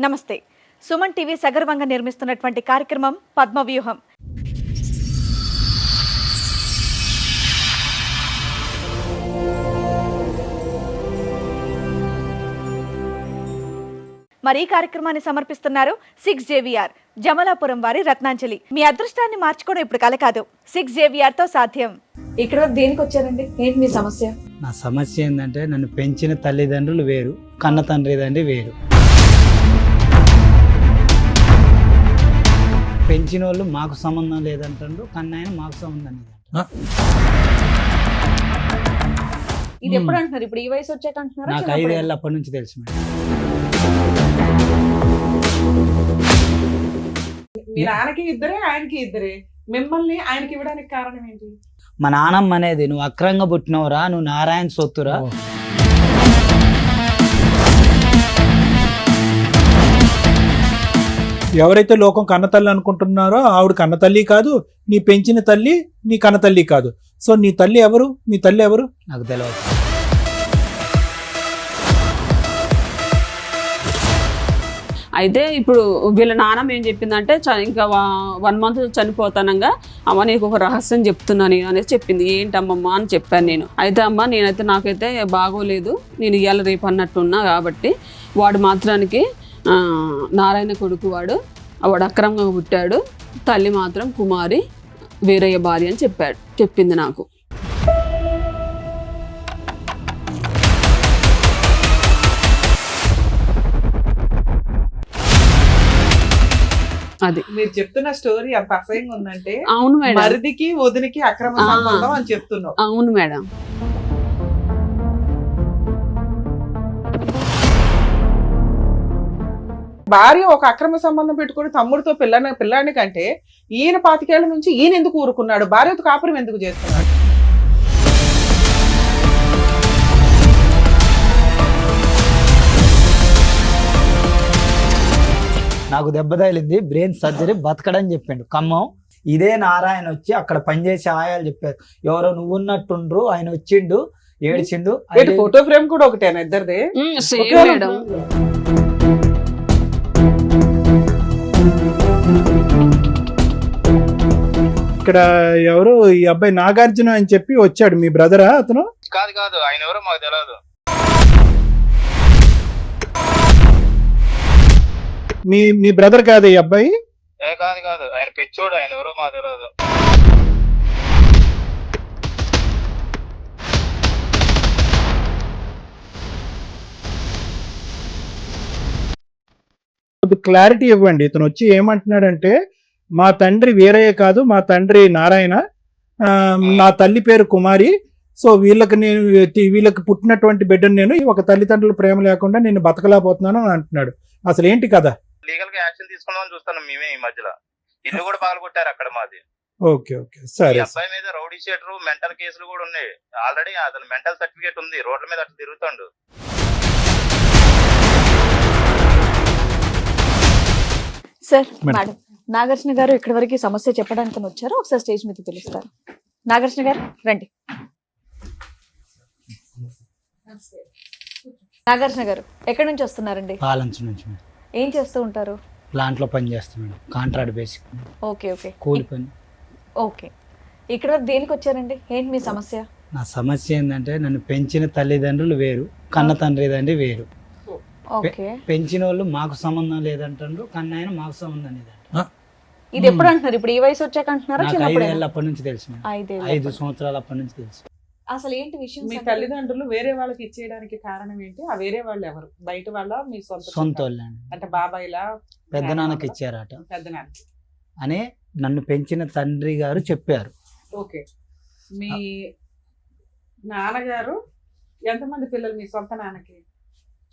నమస్తే. సుమన్ టీవీ సగర్వంగా నిర్మిస్తున్నటువంటి కార్యక్రమం పద్మవ్యూహం. మరి ఈ కార్యక్రమాన్ని సమర్పిస్తున్నారు 6JVR జమలాపురం వారి రత్నాంజలి. మీ అదృష్టాన్ని మార్చుకోవడం ఇప్పుడు కల కాదు, 6JVR తో సాధ్యం. ఇక్కడ దేనికి వచ్చారండి? ఏంటి మీ సమస్య? నా సమస్య ఏంటంటే నన్ను పెంచిన తల్లిదండ్రులు వేరు, కన్న తండ్రి వేరు. పెంచిన వాళ్ళు మాకు సంబంధం లేదంటాడు, కన్నాయన మాకు సంబంధం లేదంట. ఇది ఎప్పుడు అంటున్నారు? ఇప్పుడు ఈ వయసు వచ్చాక అంటున్నారు? నాకు 5 ఏళ్ళ అప్పటి నుంచి తెలుసు మేడం. మీ నాన్నకి ఇద్దరే, ఆయనకి ఇద్దరే. మిమ్మల్ని ఆయనకి ఇవ్వడానికి కారణం ఏంటి? మా నాన్నమ్మ అనేది నువ్వు అక్రంగా పుట్టినవురా, నువ్వు నారాయణ సొత్తురా. ఎవరైతే లోకం కన్నతల్లి అనుకుంటున్నారో ఆవిడ కన్నతల్లి కాదు, నీ పెంచిన తల్లి నీ కన్నతల్లి కాదు. సో నీ తల్లి ఎవరు? మీ తల్లి ఎవరు? నాకు తెలియదు. అయితే ఇప్పుడు వీళ్ళ నాన్నమ్మ ఏం చెప్పిందంటే ఇంకా 1 month చనిపోతానంగా అమ్మ నీకు ఒక రహస్యం చెప్తున్నా నేను అనేసి చెప్పింది. ఏంటమ్మమ్మ అని చెప్పాను నేను. అయితే అమ్మ నేనైతే నాకైతే బాగోలేదు, నేను ఇవాళ రేపు అన్నట్టున్నా కాబట్టి వాడు మాత్రానికి నారాయణ కొడుకు వాడు అక్రమంగా పుట్టాడు, తల్లి మాత్రం కుమారి వీరయ్య భార్య అని చెప్పింది నాకు. అది మీరు చెప్తున్న స్టోరీ అంత అసహ్యంగా ఉందంటే. అవును మేడం. మరిదికి వదినికి అక్రమ సంబంధం అని చెప్తున్నావు. అవును మేడం. భార్య ఒక అక్రమ సంబంధం పెట్టుకుని తమ్ముడితో పిల్లాడిని కంటే ఈయన 25 ఏళ్ల నుంచి ఈయన ఎందుకు ఊరుకున్నాడు? భార్యతో కాపురం ఎందుకు చేస్తున్నాడు? నాకు దెబ్బ తగిలింది, బ్రెయిన్ సర్జరీ, బతకడని చెప్పిండు ఖమ్మం. ఇదే నారాయణ వచ్చి అక్కడ పనిచేసే ఆయాలు చెప్పారు, ఎవరో నువ్వు ఉన్నట్టుండ్రు, ఆయన వచ్చిండు ఏడిచిండు. ఫోటో ఫ్రేమ్ కూడా ఒకటేనా ఇద్దరిది? Same madam. ఇక్కడ ఎవరు ఈ అబ్బాయి నాగార్జున అని చెప్పి వచ్చాడు, మీ బ్రదరా అతను? కాదు ఆయన ఎవరో మాకు తెలియదు. మీ బ్రదర్ కాదు ఈ అబ్బాయి? కాదు ఆయన పిచ్చోడు, ఆయన ఎవరో మాకు తెలియదు. క్లారిటీ ఇవ్వండి. ఇతను వచ్చి ఏమంటున్నాడంటే మా తండ్రి వీరయ్య కాదు, మా తండ్రి నారాయణ, నా తల్లి పేరు కుమారి. సో వీళ్ళకి పుట్టినటువంటి బిడ్డను నేను ఒక తల్లిదండ్రుల ప్రేమ లేకుండా నేను బతకలేకపోతున్నాను అని అంటున్నాడు. అసలు ఏంటి కదా? లీగల్ గా యాక్షన్ తీసుకుందామని చూస్తున్నాం మేమే. ఈ మధ్యలో ఇల్లు కూడా పాల్గొట్టారు అక్కడ మాది. ఓకే సరే. అబ్బాయి మీద రౌడీ షీటర్, మెంటల్ కేసులు కూడా ఉన్నాయి. ఆల్రెడీ అతను మెంటల్ సర్టిఫికేట్ ఉంది, రోడ్ల మీద అట్లా తిరుగుతాడు. సార్, మేడం నాగార్జున గారు ఇక్కడి వరకు సమస్య చెప్పడానికి వచ్చారు. ఒకసారి స్టేజ్ మీద పిలుస్తారు. నాగార్జున గారు రండి. నాగార్జున గారు ఎక్కడి నుంచి వస్తున్నారండి? పాలన్స్ నుంచి. ఏం చేస్తూ ఉంటారు? ప్లాంట్ లో పని చేస్తున్నాడు, కాంట్రాక్ట్ బేసిక్. ఓకే కూలి పని. ఓకే, ఇక్కడ వరకు దేనికి వచ్చారండి? ఏంటి మీ సమస్య? నా సమస్య ఏంటంటే నన్ను పెంచిన తల్లిదండ్రులు వేరు, కన్న తండ్రి వేరు. పెంచిన వాళ్ళు మాకు సంబంధం లేదంటాడు, కన్నాయన మాకు సంబంధం లేదంట. ఇది ఎప్పుడు అంటున్నారు? ఇప్పుడు ఈ వయసు వచ్చాక అంటున్నారు? 5 ఏళ్ళ అప్పటి నుంచి తెలుసు. 5 సంవత్సరాల అప్పటి నుంచి తెలుసు. అసలు ఏంటి విషయం? మీ తల్లిదండ్రులు వేరే వాళ్ళకి ఇచ్చేయడానికి కారణం ఏంటి? ఆ వేరే వాళ్ళు ఎవరు? బయట వాళ్ళ, మీ సొంత వాళ్ళ? అంటే బాబాయిలా? పెద్ద నాన్నకి ఇచ్చారట పెద్దనాన్న అని నన్ను పెంచిన తండ్రి గారు చెప్పారు. ఓకే. మీ నాన్నగారు ఎంతమంది పిల్లలు మీ సొంత నాన్నకి?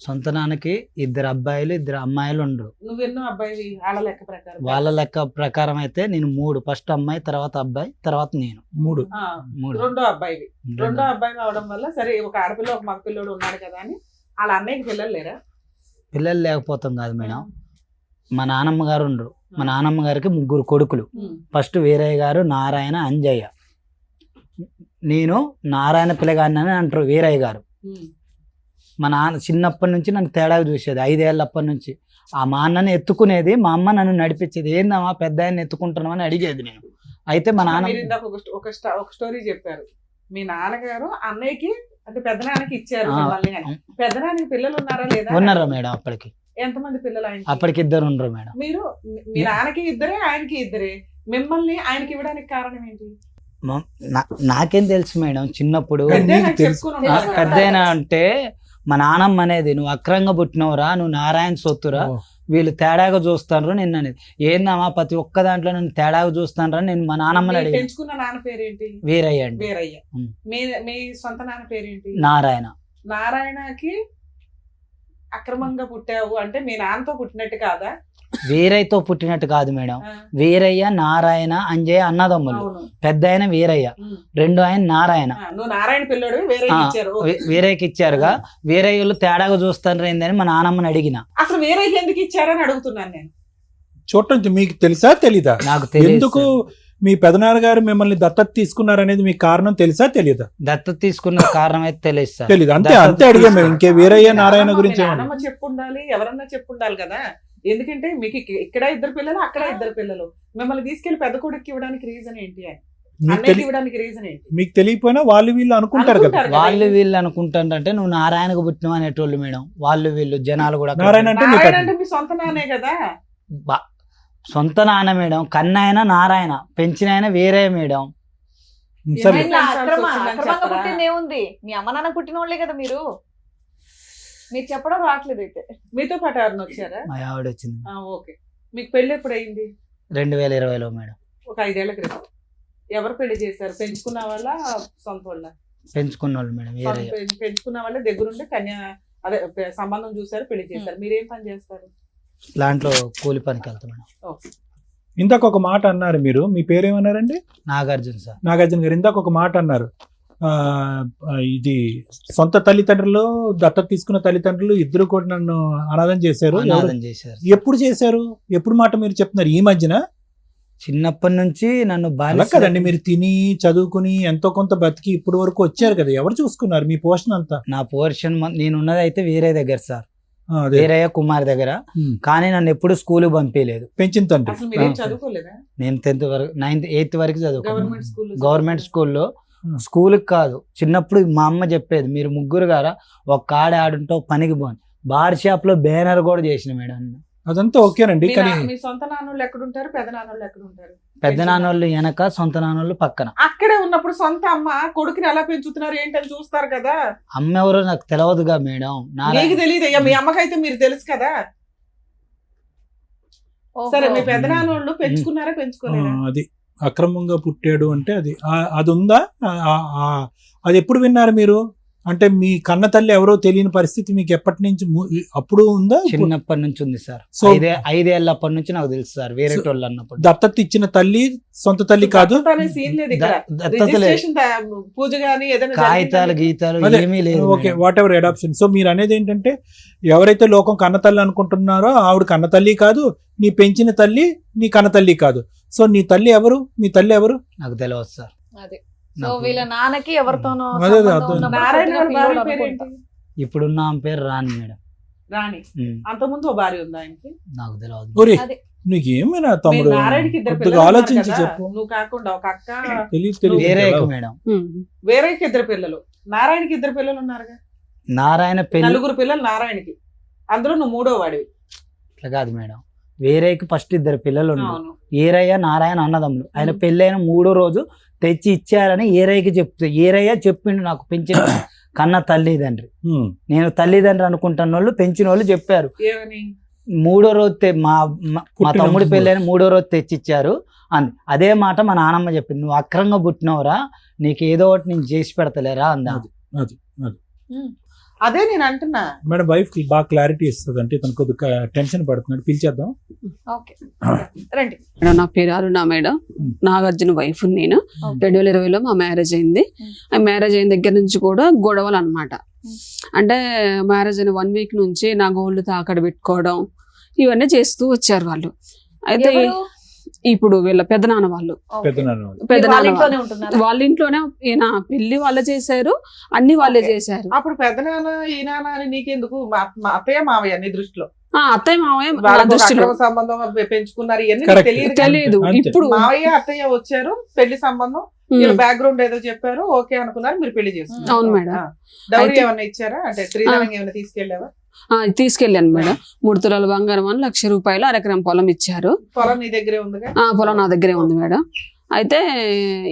సొంత నాన్నకి 2 అబ్బాయిలు 2 అమ్మాయిలు ఉండరు. నువ్వెన్నో అబ్బాయి? వాళ్ళ లెక్క ప్రకారం? వాళ్ళ లెక్క ప్రకారం అయితే నేను 3, ఫస్ట్ అమ్మాయి, తర్వాత అబ్బాయి, తర్వాత నేను 3. రెండో అబ్బాయి అవడం వల్ల సరే ఒక ఆడపిల్ల ఒక మగ పిల్లోడు ఉన్నాడు కదా అని వాళ్ళ అన్నయ్యకి పిల్లలు లేరా? పిల్లలు లేకపోతాం కాదు మేడం, మా నానమ్మ గారు ఉండరు. మా నానమ్మ గారికి 3 కొడుకులు. ఫస్ట్ వీరయ్య గారు, నారాయణ, అంజయ్య. నేను నారాయణ పిల్లగాడిని అని అంటారు వీరయ్య గారు. మా నాన్న చిన్నప్పటి నుంచి నన్ను తేడాగా చూసేది, 5 ఏళ్ళప్పటి నుంచి. మా అన్నని ఎత్తుకునేది, మా అమ్మ నన్ను నడిపించేది. ఏందమ్మా పెద్ద ఆయన్ని ఎత్తుకుంటున్నామని అడిగేది నేను. అయితే మా నాన్న మీరు ఇందాక ఒక స్టోరీ చెప్పారు, మీ నాన్నగారు అన్నయ్యకి అంటే పెద్దనాన్నకి ఇచ్చారు మిమ్మల్ని అని. పెద్దనాన్నకి పిల్లలు ఉన్నారా లేదా? ఉన్నారా మేడం? అప్పటికి ఎంతమంది పిల్లలు ఆయన? అప్పటికి 2 ఉండరు మేడం. మీరు మీ నాన్నకి ఇద్దరే, ఆయనకి ఇద్దరే, మిమ్మల్ని ఆయనకి ఇవ్వడానికి కారణం ఏంటి? నాకేం తెలుసు మేడం చిన్నప్పుడు. పెద్దయినా నీకు తెలుసు. చెప్పుకొని ఉన్నారు కదా. పెద్దయినా అంటే మా నాన్నమ్మ అనేది, నువ్వు అక్రంగా పుట్టినవురా, నువ్వు నారాయణ సొత్తురా, వీళ్ళు తేడాగా చూస్తాను నిన్న అనేది. ఏందమ్మా ప్రతి ఒక్క దాంట్లో నన్ను తేడాగా చూస్తాను నేను మా నాన్నమ్మని మీరు అడిగి. పెంచుకున్న నాన్న పేరేంటి? వీరయ్య అండి. వీరయ్య. ఉం. మీ సొంత నాన్న పేరేంటి? నారాయణ. నారాయణకి అక్రమంగా పుట్టావు అంటే మీ నాన్నతో పుట్టినట్టు కాదా? వీరయ్యతో పుట్టినట్టు కాదు మేడం. ఆ, వీరయ్య నారాయణ అంజయ్య అన్నదమ్ములు. అవును. పెద్ద ఆయన వీరయ్య, ఉం. రెండో ఆయన నారాయణ. నువ్వు నారాయణ పిల్లడు వేరే ఆ, ఇచ్చారు. ఓకే. వీరయ్యకి ఇచ్చారుగా. వీరయ్యలు తేడాగా చూస్తాను ఏందని మా నాన్నమ్మని అడిగిన. అసలు వేరే ఎందుకు ఇచ్చారని అడుగుతున్నాను నేను. చూడటం మీకు తెలుసా తెలీదా? నాకు తెలియదు ఎందుకు మీ పెదనాన్నగారు మిమ్మల్ని దత్తత తీసుకున్నారనేది మీకు కారణం తెలుసా తెలీదా? దత్తత తీసుకున్న కారణం అయితే తెలియదు సార్. తెలీదు. అంతే దత్తత అంతే అడిగాం మేము. ఇంకే వీరయ్య నారాయణ నాన్నమ్మ, గురించి మీ ఏమన్నా? నాన్నమ్మ చెప్పుండాలి, ఎవరన్నా చెప్పుండాలి కదా. ఎందుకంటే మీకు ఇక్కడ 2 పిల్లలు, అక్కడ 2 పిల్లలు, మిమ్మల్ని తీసుకెళ్లి పెద్ద కొడుకు ఇవ్వడానికి రీజన్ ఏంటి అని, మీకు అన్నయ్యకి ఇవ్వడానికి రీజన్ ఏంటి? మీకు తెలియకపోయినా వాళ్ళు వీళ్ళు అనుకుంటారు కదా. అనుకుంటారు కదా. వాళ్ళు వీళ్ళు అనుకుంటారంటే నువ్వు నారాయణకు పుట్టినవు అనేటోళ్ళు మేడం. వాళ్ళు వీళ్ళు జనాలు కూడా నారాయణ అంటే మీ నారాయణ పెద్ద- అంటే మీ సొంత నాన్నే కదా. సొంత నాన్న మేడం. కన్నాయన నారాయణ, పెంచిన ఆయన వేరే మేడం. సరే ఏమైంది? అక్రమంగా పుట్టింది ఏముంది? మీ అమ్మ నాన్న పుట్టిన వాళ్ళే కదా మీరు. మీరు చెప్పడం రావట్లేదు అయితే. మీతో పాటు ఎవరిని వచ్చారా? మా ఆవిడ వచ్చింది ఓకే. మీకు పెళ్లి ఎప్పుడు అయింది? 2020లో మేడం. ఒక 5 ఏళ్ల క్రితం. ఎవరు పెళ్లి చేశారు? పెంచుకున్న వాళ్ళ, సొంత వాళ్ళ? పెంచుకున్న వాళ్ళు మేడం. వేరే పెంచుకున్న వాళ్ళ దగ్గరుండి అదే సంబంధం చూసారు, పెళ్లి చేశారు. మీరేం పని చేస్తారు? దాంట్లో కూలి పనికి వెళ్తాం మేడం. ఓకే. ఇందాక ఒక మాట అన్నారు మీరు. మీ పేరేమన్నారండి? నాగార్జున సార్. నాగార్జున గారు ఇందాక ఒక మాట అన్నారు. ఇది సొంత తల్లిదండ్రులు, దత్తత తీసుకున్న తల్లిదండ్రులు ఇద్దరు కూడా నన్ను అనాథం చేశారు. అనాథం చేశారు. ఎప్పుడు చేశారు? ఎప్పుడు మాట మీరు చెప్తున్నారు? ఈ మధ్యన? చిన్నప్పటి నుంచి నన్ను అలా బాగా కదండి, మీరు తిని చదువుకుని ఎంతో కొంత బతికి ఇప్పుడు వరకు వచ్చారు కదా. ఎవరు చూసుకున్నారు మీ పోషణ అంతా? నా పోర్షన్ నేను ఉన్నది అయితే వేరే దగ్గర సార్, అదే. వీరయ్య కుమార్ దగ్గర. కానీ నన్ను ఎప్పుడు స్కూల్ పంపించలేదు. పెంచిన తండ్రి. అసలు మీరేం ఆ. చదువుకోలేదా? నేను 10th వరకు, 9th 8th వరకు చదువుకున్నాను. Government school? గవర్నమెంట్ స్కూల్లో. స్కూల్కి కాదు, చిన్నప్పుడు మా అమ్మ చెప్పేది, మీరు ముగ్గురు గారా ఒక కాడ ఆడుంటో పనికి పోను. బార్ షాప్ లో బ్యానర్ కూడా చేసిన మేడం. అదంతా ఓకేనండి. కానీ మీ సొంత నాన్నోళ్ళు ఎక్కడుంటారు, పెద్ద నాన్నోళ్ళు ఎక్కడుంటారు? పెద్ద నాన్నోళ్ళు వెనక, సొంత నాన్నోళ్ళు పక్కన. అక్కడే ఉన్నప్పుడు సొంత అమ్మ కొడుకుని ఎలా పెంచుతున్నారు ఏంటని చూస్తారు కదా. అమ్మ ఎవరో నాకు తెలియదుగా మేడం. మీకు తెలియదు అయ్యా, మీ అమ్మకైతే మీరు తెలుసు కదా. సరే, మీ పెద్ద నాన్నోళ్ళు పెంచుకున్నారా, పెంచుకోలేదా? అది అక్రమంగా పుట్టాడు అంటే అది ఉందా? అది ఎప్పుడు విన్నారు మీరు? అంటే మీ కన్న తల్లి ఎవరో తెలియని పరిస్థితి మీకు ఎప్పటి నుంచి అప్పుడు ఉందా? చిన్నప్పటి నుంచి ఉంది సార్. సో 5 ఏళ్ళప్పటి నుంచి నాకు తెలుసు సార్. వేరే వాళ్ళు అన్నప్పుడు దత్తత ఇచ్చిన తల్లి సొంత తల్లి కాదు. సీన్ లేదు ఇక్కడ. దత్తత లేదు. రిజిస్ట్రేషన్ పూజ గానీ ఏదైనా కాగితాలు జరిగిందా? గీతాలు అదే, ఏమీ లేదు okay, madam. Whatever adoption. So మీరు అనేది ఏంటంటే ఎవరైతే లోకం కన్న తల్లి అనుకుంటున్నారో ఆవిడ కన్న తల్లి కాదు, నీ పెంచిన తల్లి నీ కన్న తల్లి కాదు. సో నీ తల్లి ఎవరు? మీ తల్లి ఎవరు? నాకు తెలియదు సార్. అదే. సో వీళ్ళ నాన్నకి ఎవరితోనో అదే, సంబంధం అర్థం. ఉన్నప్పుడు నారాయణ గారి పుట్టిన భార్య పిల్లోడు పేరేంటి? అనుకుంటా. ఇప్పుడున్న ఆమె పేరు రాణి మేడం. రాణి. ఉమ్, అంతకుముందు ఓ భార్య ఉంది ఆయనకి. నాకు తెలియదు. ఒరే అదే. నీకు ఏమైనా తమ్ముడు? మీ నారాయణకి 2 కొద్దిగా పిల్లలు ఉన్నారు ఆలోచించి కదా. చెప్పు. నువ్వు కాకుండా ఒక అక్క, తెలియదు వేరే తెలియదు. మేడం. వేరేకి 2 పిల్లలు, నారాయణకి 2 పిల్లలు ఉన్నారుగా. నారాయణ పెళ్లి 4 పిల్లలు నారాయణకి, అందులో నువ్వు 3వ వాడివి. ఇట్లా కాదు మేడం. వేరేకి ఫస్ట్ 2 పిల్లలు ఉన్నారు. అవును. ఏరయ్య నారాయణ అన్నదమ్ములు. ఆయన పెళ్ళైన 3వ రోజు తెచ్చి ఇచ్చారని ఏరయ్యకి చెప్తే, ఏరయ్య చెప్పిండు నాకు పెంచిన కన్న తల్లిదండ్రి. నేను తల్లిదండ్రి అనుకుంటున్న వాళ్ళు పెంచిన వాళ్ళు చెప్పారు. ఏమని? 3వ రోజు మా పుట్టిన తమ్ముడి ముందు. పెళ్ళైన 3వ రోజు తెచ్చిచ్చారు అంది. అదే మాట మా నాన్నమ్మ చెప్పింది. నువ్వు అక్రంగా పుట్టినవరా, నీకు ఏదో ఒకటి నేను చేసి పెడతలేరా అందా. అదే నేను అంటున్నా. మేడం వైఫ్ కి బాగా క్లారిటీ ఇస్తుంది. అంటే తను కొద్దిగా టెన్షన్ పడుతున్నాడు. పిలిచేద్దాం. ఓకే. రండి. మేడం నా పేరు అరుణ మేడం. నాగార్జున వైఫ్ నేను. 2020లో మా మ్యారేజ్ అయింది. ఆ మ్యారేజ్ అయిన దగ్గర నుంచి కూడా గొడవలు అన్నమాట. అంటే మ్యారేజ్ అయిన 1 వీక్ నుంచి నా గోల్డ్ తాకడ పెట్టుకోవడం ఇవన్నీ చేస్తూ వచ్చారు వాళ్ళు. అయితే ఎవరు? ఇప్పుడు వీళ్ళ పెద్దనాన్న వాళ్ళు పెద్దనాన్న వాళ్ళ పెద్దనాన్న ఇంట్లోనే ఉంటున్నారు. వాళ్ళ ఇంట్లోనే ఈయన పెళ్లి వాళ్ళే చేశారు, అన్ని వాళ్ళే చేశారు. అప్పుడు పెద్ద నాన్న ఈ నాన్న అని నీకెందుకు? మా అత్తయ్య మావయ్య నీ దృష్టిలో అత్తయ్య మావయ్య నా వాళ్ళకు ఒక దృష్టిలో అక్రమ సంబంధం పెంచుకున్నారు ఇవన్నీ Correct. తెలియదు. తెలియదు. అంతే. ఇప్పుడు మావయ్య అత్తయ్య వచ్చారు, పెళ్లి సంబంధం, బ్యాక్గ్రౌండ్ ఏదో చెప్పారు, ఓకే అనుకున్నారు, మీరు పెళ్లి చేసుకున్నారు. అవును మేడం. డౌరీ అయితే- ఏమన్నా ఇచ్చారా? అంటే స్త్రీధనం ఏమైనా తీసుకెళ్ళావా? తీసుకెళ్ళాను మేడం. 3 తులాల బంగారం అని 1,00,000 రూపాయలు అరెకరం పొలం ఇచ్చారు. పొలం నీ దగ్గరే ఉందిగా? పొలం నా దగ్గరే ఉంది మేడం. అయితే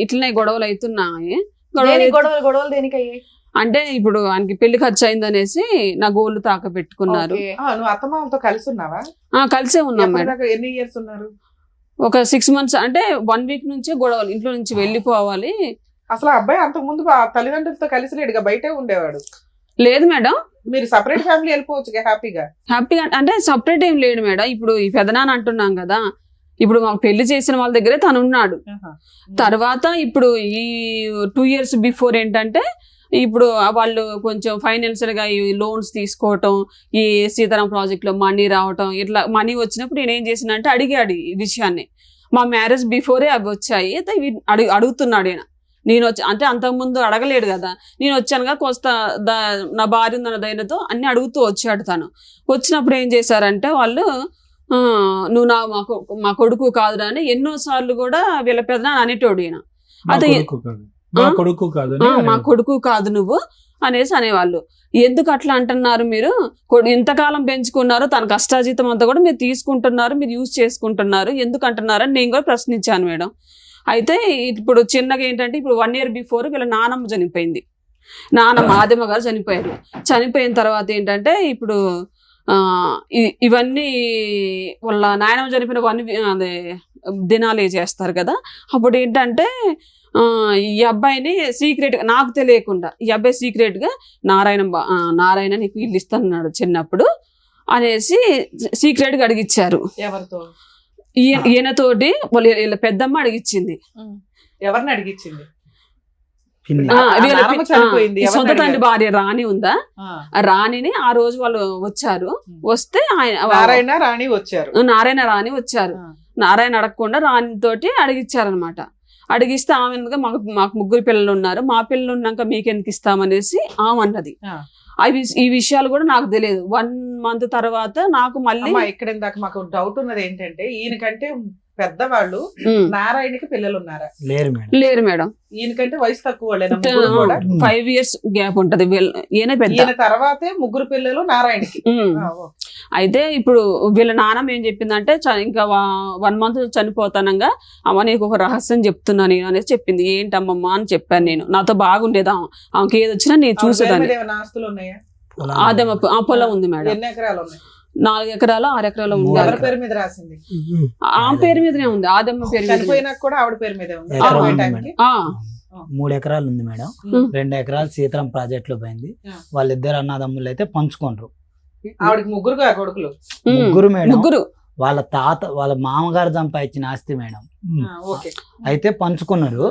ఇట్లనే గొడవలు అవుతున్నాయి. దేనికి గొడవలు దేనికి అయ్యాయి? అంటే ఇప్పుడు ఆయనకి పెళ్లి ఖర్చు అయిందనేసి నా గోల్డ్ తాక పెట్టుకున్నారు. ఓకే. నువ్వు అత్తమామతో కలిసి ఉన్నావా? కలిసే ఉన్నాం మేడం. ఎప్పటిదాకా ఎన్ని ఇయర్స్ ఉన్నారు? ఒక 6 months, అంటే 1 week నుంచే గొడవలు, ఇంట్లో నుంచి వెళ్ళిపోవాలి. అసలు ఆ అబ్బాయి అంతకు ముందు తల్లిదండ్రులతో కలిసి లేడుగా, బయటే ఉండేవాడు. లేదు మేడం, మీరు సపరేట్ ఫ్యామిలీ వెళ్ళిపోవచ్చు హ్యాపీగా. హ్యాపీగా అంటే సపరేట్ ఏం లేడు మేడం. ఇప్పుడు ఈ పెదనాన్న అంటున్నాం కదా, ఇప్పుడు మాకు పెళ్లి చేసిన వాళ్ళ దగ్గరే తను ఉన్నాడు. తర్వాత ఇప్పుడు ఈ 2 years బిఫోర్ ఏంటంటే ఇప్పుడు వాళ్ళు కొంచెం ఫైనాన్షియల్ గా ఈ లోన్స్ తీసుకోవటం, ఈ సీతారాం ప్రాజెక్ట్ లో మనీ రావటం, ఇట్లా మనీ వచ్చినప్పుడు నేను ఏం చేసినంటే అడిగాడు ఈ విషయాన్ని. మా మ్యారేజ్ బిఫోరే అవి వచ్చాయి, అయితే అడుగుతున్నాడు ఈయన. నేను వచ్చి అంటే అంతకుముందు అడగలేడు కదా, నేను వచ్చానుగా కోస్తా నా భార్య ఉందన్న ధైర్యంతో అన్ని అడుగుతూ వచ్చాడు తను. వచ్చినప్పుడు ఏం చేశారంటే వాళ్ళు నువ్వు మా కొడుకు కాదురా అని ఎన్నోసార్లు కూడా వీళ్ళ పెద్దనాన్న అనేటోడు ఈయన. అదే మా కొడుకు కాదు మా కొడుకు కాదు నువ్వు అనేసి అనేవాళ్ళు. ఎందుకు అట్లా అంటున్నారు మీరు? ఇంతకాలం పెంచుకున్నారు, తన కష్టాజీతం అంతా కూడా మీరు తీసుకుంటున్నారు, మీరు యూజ్ చేసుకుంటున్నారు, ఎందుకు అంటున్నారు అని నేను కూడా ప్రశ్నించాను మేడం. అయితే ఇప్పుడు చిన్నగా ఏంటంటే ఇప్పుడు 1 year బిఫోర్ వీళ్ళ నానమ్మ చనిపోయింది. నానమ్మ ఆదిమ గారు చనిపోయారు. చనిపోయిన తర్వాత ఏంటంటే ఇప్పుడు ఇవన్నీ వాళ్ళ నాయనమ్మ చనిపోయిన అదే దినాలు చేస్తారు కదా. అప్పుడు ఏంటంటే ఈ అబ్బాయిని సీక్రెట్ గా, నాకు తెలియకుండా ఈ అబ్బాయి సీక్రెట్ గా నారాయణ నీకు ఇల్లు ఇస్తానన్నాడు చిన్నప్పుడు అనేసి సీక్రెట్ గా అడిగిచ్చారు. ఎవరితో? ఈయనతోటి వీళ్ళ పెద్దమ్మ అడిగిచ్చింది. ఎవరిని అడిగిచ్చింది? సొంత తండ్రి భార్య రాణి ఉందా, రాణిని ఆ రోజు వాళ్ళు వచ్చారు. వస్తే నారాయణ రాణి వచ్చారు. నారాయణ రాణి వచ్చారు. నారాయణ అడగకుండా రాణి తోటి అడిగిచ్చారనమాట. అడిగిస్తే ఆమె మాకు 3 పిల్లలు ఉన్నారు, మా పిల్లలు ఉన్నాక మీకెందుకు ఇస్తామనేసి ఆమె అన్నది. ఈ విషయాలు కూడా నాకు తెలియదు. 1 month తర్వాత నాకు మళ్ళీ ఇక్కడ ఇందాక మాకు డౌట్ ఉన్నది ఏంటంటే, ఈయనకంటే పెద్దవాళ్ళు నారాయణకి పిల్లలు ఉన్నారా? లేరు మేడం. ఈయనకంటే వయసు తక్కువ 5 years గ్యాప్ ఉంటది. ఈయన పెద్ద. ఈయన తర్వాతే 3 పిల్లలు నారాయణకి. అయితే ఇప్పుడు వీళ్ళ నాన్నమ్మ ఏం చెప్పిందంటే ఇంకా 1 month చనిపోతానంగా అమ్మ నీకు ఒక రహస్యం చెప్తున్నా నేను అనేసి చెప్పింది. ఏంటమ్మమ్మ అని చెప్పాను నేను. నాతో బాగుండేదా, ఆమెకి ఏది వచ్చినా నేను చూసేదాన్ని. ఆస్తులు ఉన్నాయా? ఆ పొలం ఉంది మేడం. ఎన్ని ఎకరాలు ఉన్నాయి? 4 ఎకరాలు 6 ఎకరాలు ఉంది. ఎవరి పేరు మీద రాసింది? ఆమె పేరు మీదనే ఉంది, ఆదమ్మ పేరు మీద. చనిపోయినాక కూడా ఆవిడ పేరు మీదే ఉంది. 3 ఎకరాలు ఉంది మేడం. 2 ఎకరాలు సీతారాం ప్రాజెక్ట్ లో పోయింది. వాళ్ళిద్దరు అన్నదమ్ములు అయితే పంచుకోండ్రు. ఆవిడకి 3 కొడుకులు. 3 మేడం. 3 వాళ్ళ మామగారు సంపాదించిన ఆస్తి మేడం. అయితే పంచుకున్నారు.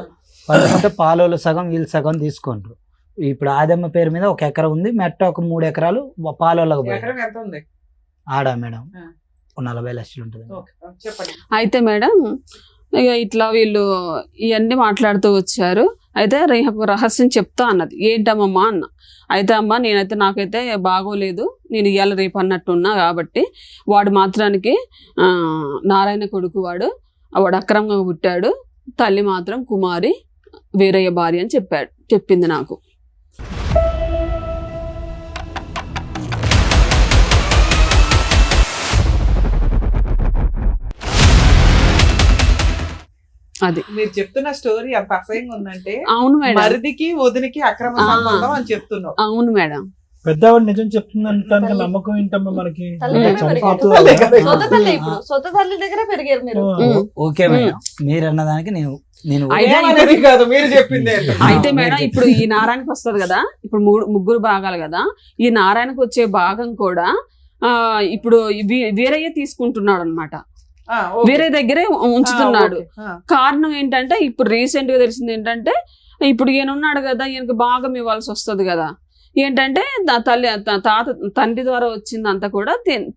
పంచుకుంటే పాలోళ్ళు సగం వీళ్ళు సగం తీసుకుంటారు. ఇప్పుడు ఆదమ్మ పేరు మీద 1 ఎకరా ఉంది, మెట్ట ఒక 3 ఎకరాలు పాలోళ్ళకు పోయింది. ఆడా మేడం 40 లక్షలు ఉంటుంది. అయితే మేడం ఇక ఇట్లా వీళ్ళు ఇవన్నీ మాట్లాడుతూ వచ్చారు. అయితే రహస్యం చెప్తా అన్నది. ఏంటమ్మా అన్న. అయితే అమ్మ నాకైతే బాగోలేదు, నేను ఇవాళ రేపు అన్నట్టున్నా కాబట్టి వాడు మాత్రానికి నారాయణ కొడుకు, వాడు అక్రమంగా పుట్టాడు, తల్లి మాత్రం కుమారి, వీరయ్య భార్య అని చెప్పింది నాకు. అది మీరు చెప్తున్న స్టోరీ ఎంత అసహ్యంగా ఉందంటే. అవును మేడం. మరిదికి వదినికి అక్రమ సంబంధం అని చెప్తున్నావు. అవును మేడం. పెద్దవాడు నిజం చెప్తుందంటే నమ్మకం ఏంటమ్మా మనకి? సొంత తల్లి దగ్గర పెరిగారు మీరు. ఓకే మేడం, మీరు అన్నదానికి నేను కాదు మీరు చెప్పింది. అయితే మేడం ఇప్పుడు ఈ నారాయణకి వస్తుంది కదా, ఇప్పుడు 3 భాగాలు కదా, ఈ నారాయణకు వచ్చే భాగం కూడా ఇప్పుడు వీరయ్య తీసుకుంటున్నాడు అనమాట. వేరే దగ్గరే ఉంచుతున్నాడు. కారణం ఏంటంటే ఇప్పుడు రీసెంట్ గా తెలిసింది ఏంటంటే, ఇప్పుడు ఈయన ఉన్నాడు కదా, ఈయనకి భాగం ఇవ్వాల్సి వస్తుంది కదా. ఏంటంటే తండ్రి ద్వారా వచ్చిందంతా కూడా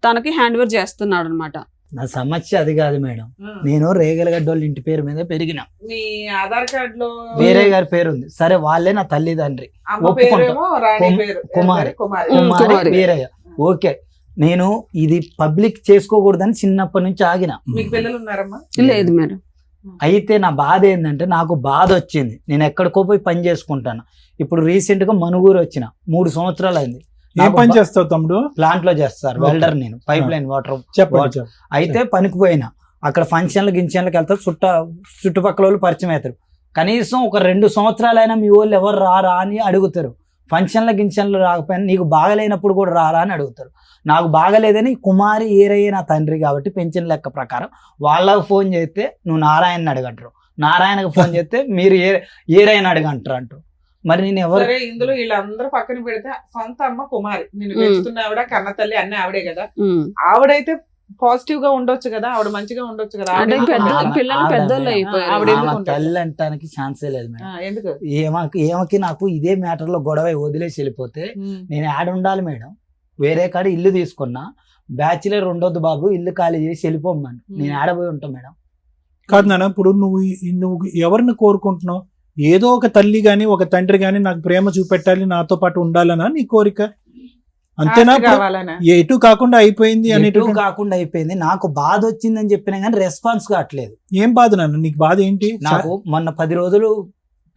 తనకి హ్యాండ్ ఓవర్ చేస్తున్నాడు అనమాట. నా సమస్య అది కాదు మేడం. నేను రేగలగడ్డ వాళ్ళ ఇంటి పేరు మీద పెరిగిన, మీ ఆధార్ కార్డ్ లో వేరే గారి పేరు ఉంది. సరే వాళ్ళే నా తల్లిదండ్రి, అమ్మ ఒప్పుకుంటా. పేరేమో రాణి పేరు, కుమారి. కుమారి. కుమారి కుమారి. వీరయ్య. ఓకే, నేను ఇది పబ్లిక్ చేసుకోకూడదని చిన్నప్పటి నుంచి ఆగిన. మీకు పిల్లలు ఉన్నారమ్మా? లేదు మేడం. అయితే నా బాధ ఏంటంటే నాకు బాధ వచ్చింది, నేను ఎక్కడికో పోయి పని చేసుకుంటాను. ఇప్పుడు రీసెంట్ గా మనుగూరు వచ్చిన 3 సంవత్సరాలు అయింది. ఏం పని చేస్తావు తమ్ముడు? ప్లాంట్ లో చేస్తారు, Okay. వెల్డర్. నేను పైప్ లైన్ వాటర్ చెప్పండి. అయితే పనికి పోయినా, అక్కడ ఫంక్షన్లు గిన్షన్లకు వెళ్తారు, చుట్టుపక్కల వాళ్ళు పరిచయం అవుతారు. కనీసం ఒక 2 సంవత్సరాలైనా మీ వాళ్ళు ఎవరు రారా అని అడుగుతారు. ఫంక్షన్ల గిన్షన్లు రాకపోయినా నీకు బాగలేనప్పుడు కూడా రారా అని అడుగుతారు. నాకు బాగలేదని కుమారి ఏరయ్య నా తండ్రి కాబట్టి పెన్షన్ లెక్క ప్రకారం వాళ్ళకు ఫోన్ చేస్తే నువ్వు నారాయణని అడగంటారు, నారాయణకు ఫోన్ చేస్తే మీరు ఏరయ్యని అడగంటారు అంటారు. మరి నేను ఎవరు? సరే, ఇందులో వీళ్ళందరూ పక్కన పెడితే సొంత అమ్మ కుమారి, నేను పెంచుతున్న ఆవిడ, కన్న తల్లి అన్ని ఆవిడే కదా. ఆవిడైతే పాజిటివ్ గా ఉండొచ్చు కదా, ఆవిడ మంచిగా ఉండొచ్చు కదా. అంటే ఆవిడ పెద్ద ఆమె- పిల్లలు ఆమె- పెద్దోళ్ళు ఆమె- అయిపోయారు. ఆవిడ ఎందుకు ఆమె ఉంటాడు? తల్లి అంటానికి ఛాన్సే లేదు మేడం. ఎందుకు? ఏమకి నాకు ఇదే మ్యాటర్ లో గొడవ వదిలేసి వెళ్ళిపోతే నేను యాడ్ ఉండాలి మేడం. వేరే కాడ ఇల్లు తీసుకున్నా, బ్యాచులర్ ఉండొద్దు బాబు, ఇల్లు ఖాళీ చేసి వెళ్ళిపోమ్మని. నేను ఆడపోయి ఉంటా మేడం. కాదు నాన్న, ఇప్పుడు నువ్వు ఎవరిని కోరుకుంటున్నావు? ఏదో ఒక తల్లి గాని ఒక తండ్రి గాని నాకు ప్రేమ చూపెట్టాలి, నాతో పాటు ఉండాలనా నీ కోరిక? అంతేనా? ఆస్తి కావాలనా? ఎటు కాకుండా అయిపోయింది ఎటు అనేటువంటి కాకుండా అయిపోయింది. నాకు బాధ వచ్చిందని చెప్పినా కానీ రెస్పాన్స్ కావట్లేదు. ఏం బాధ నాన్న? నీకు బాధ ఏంటి? నాకు మొన్న 10 రోజులు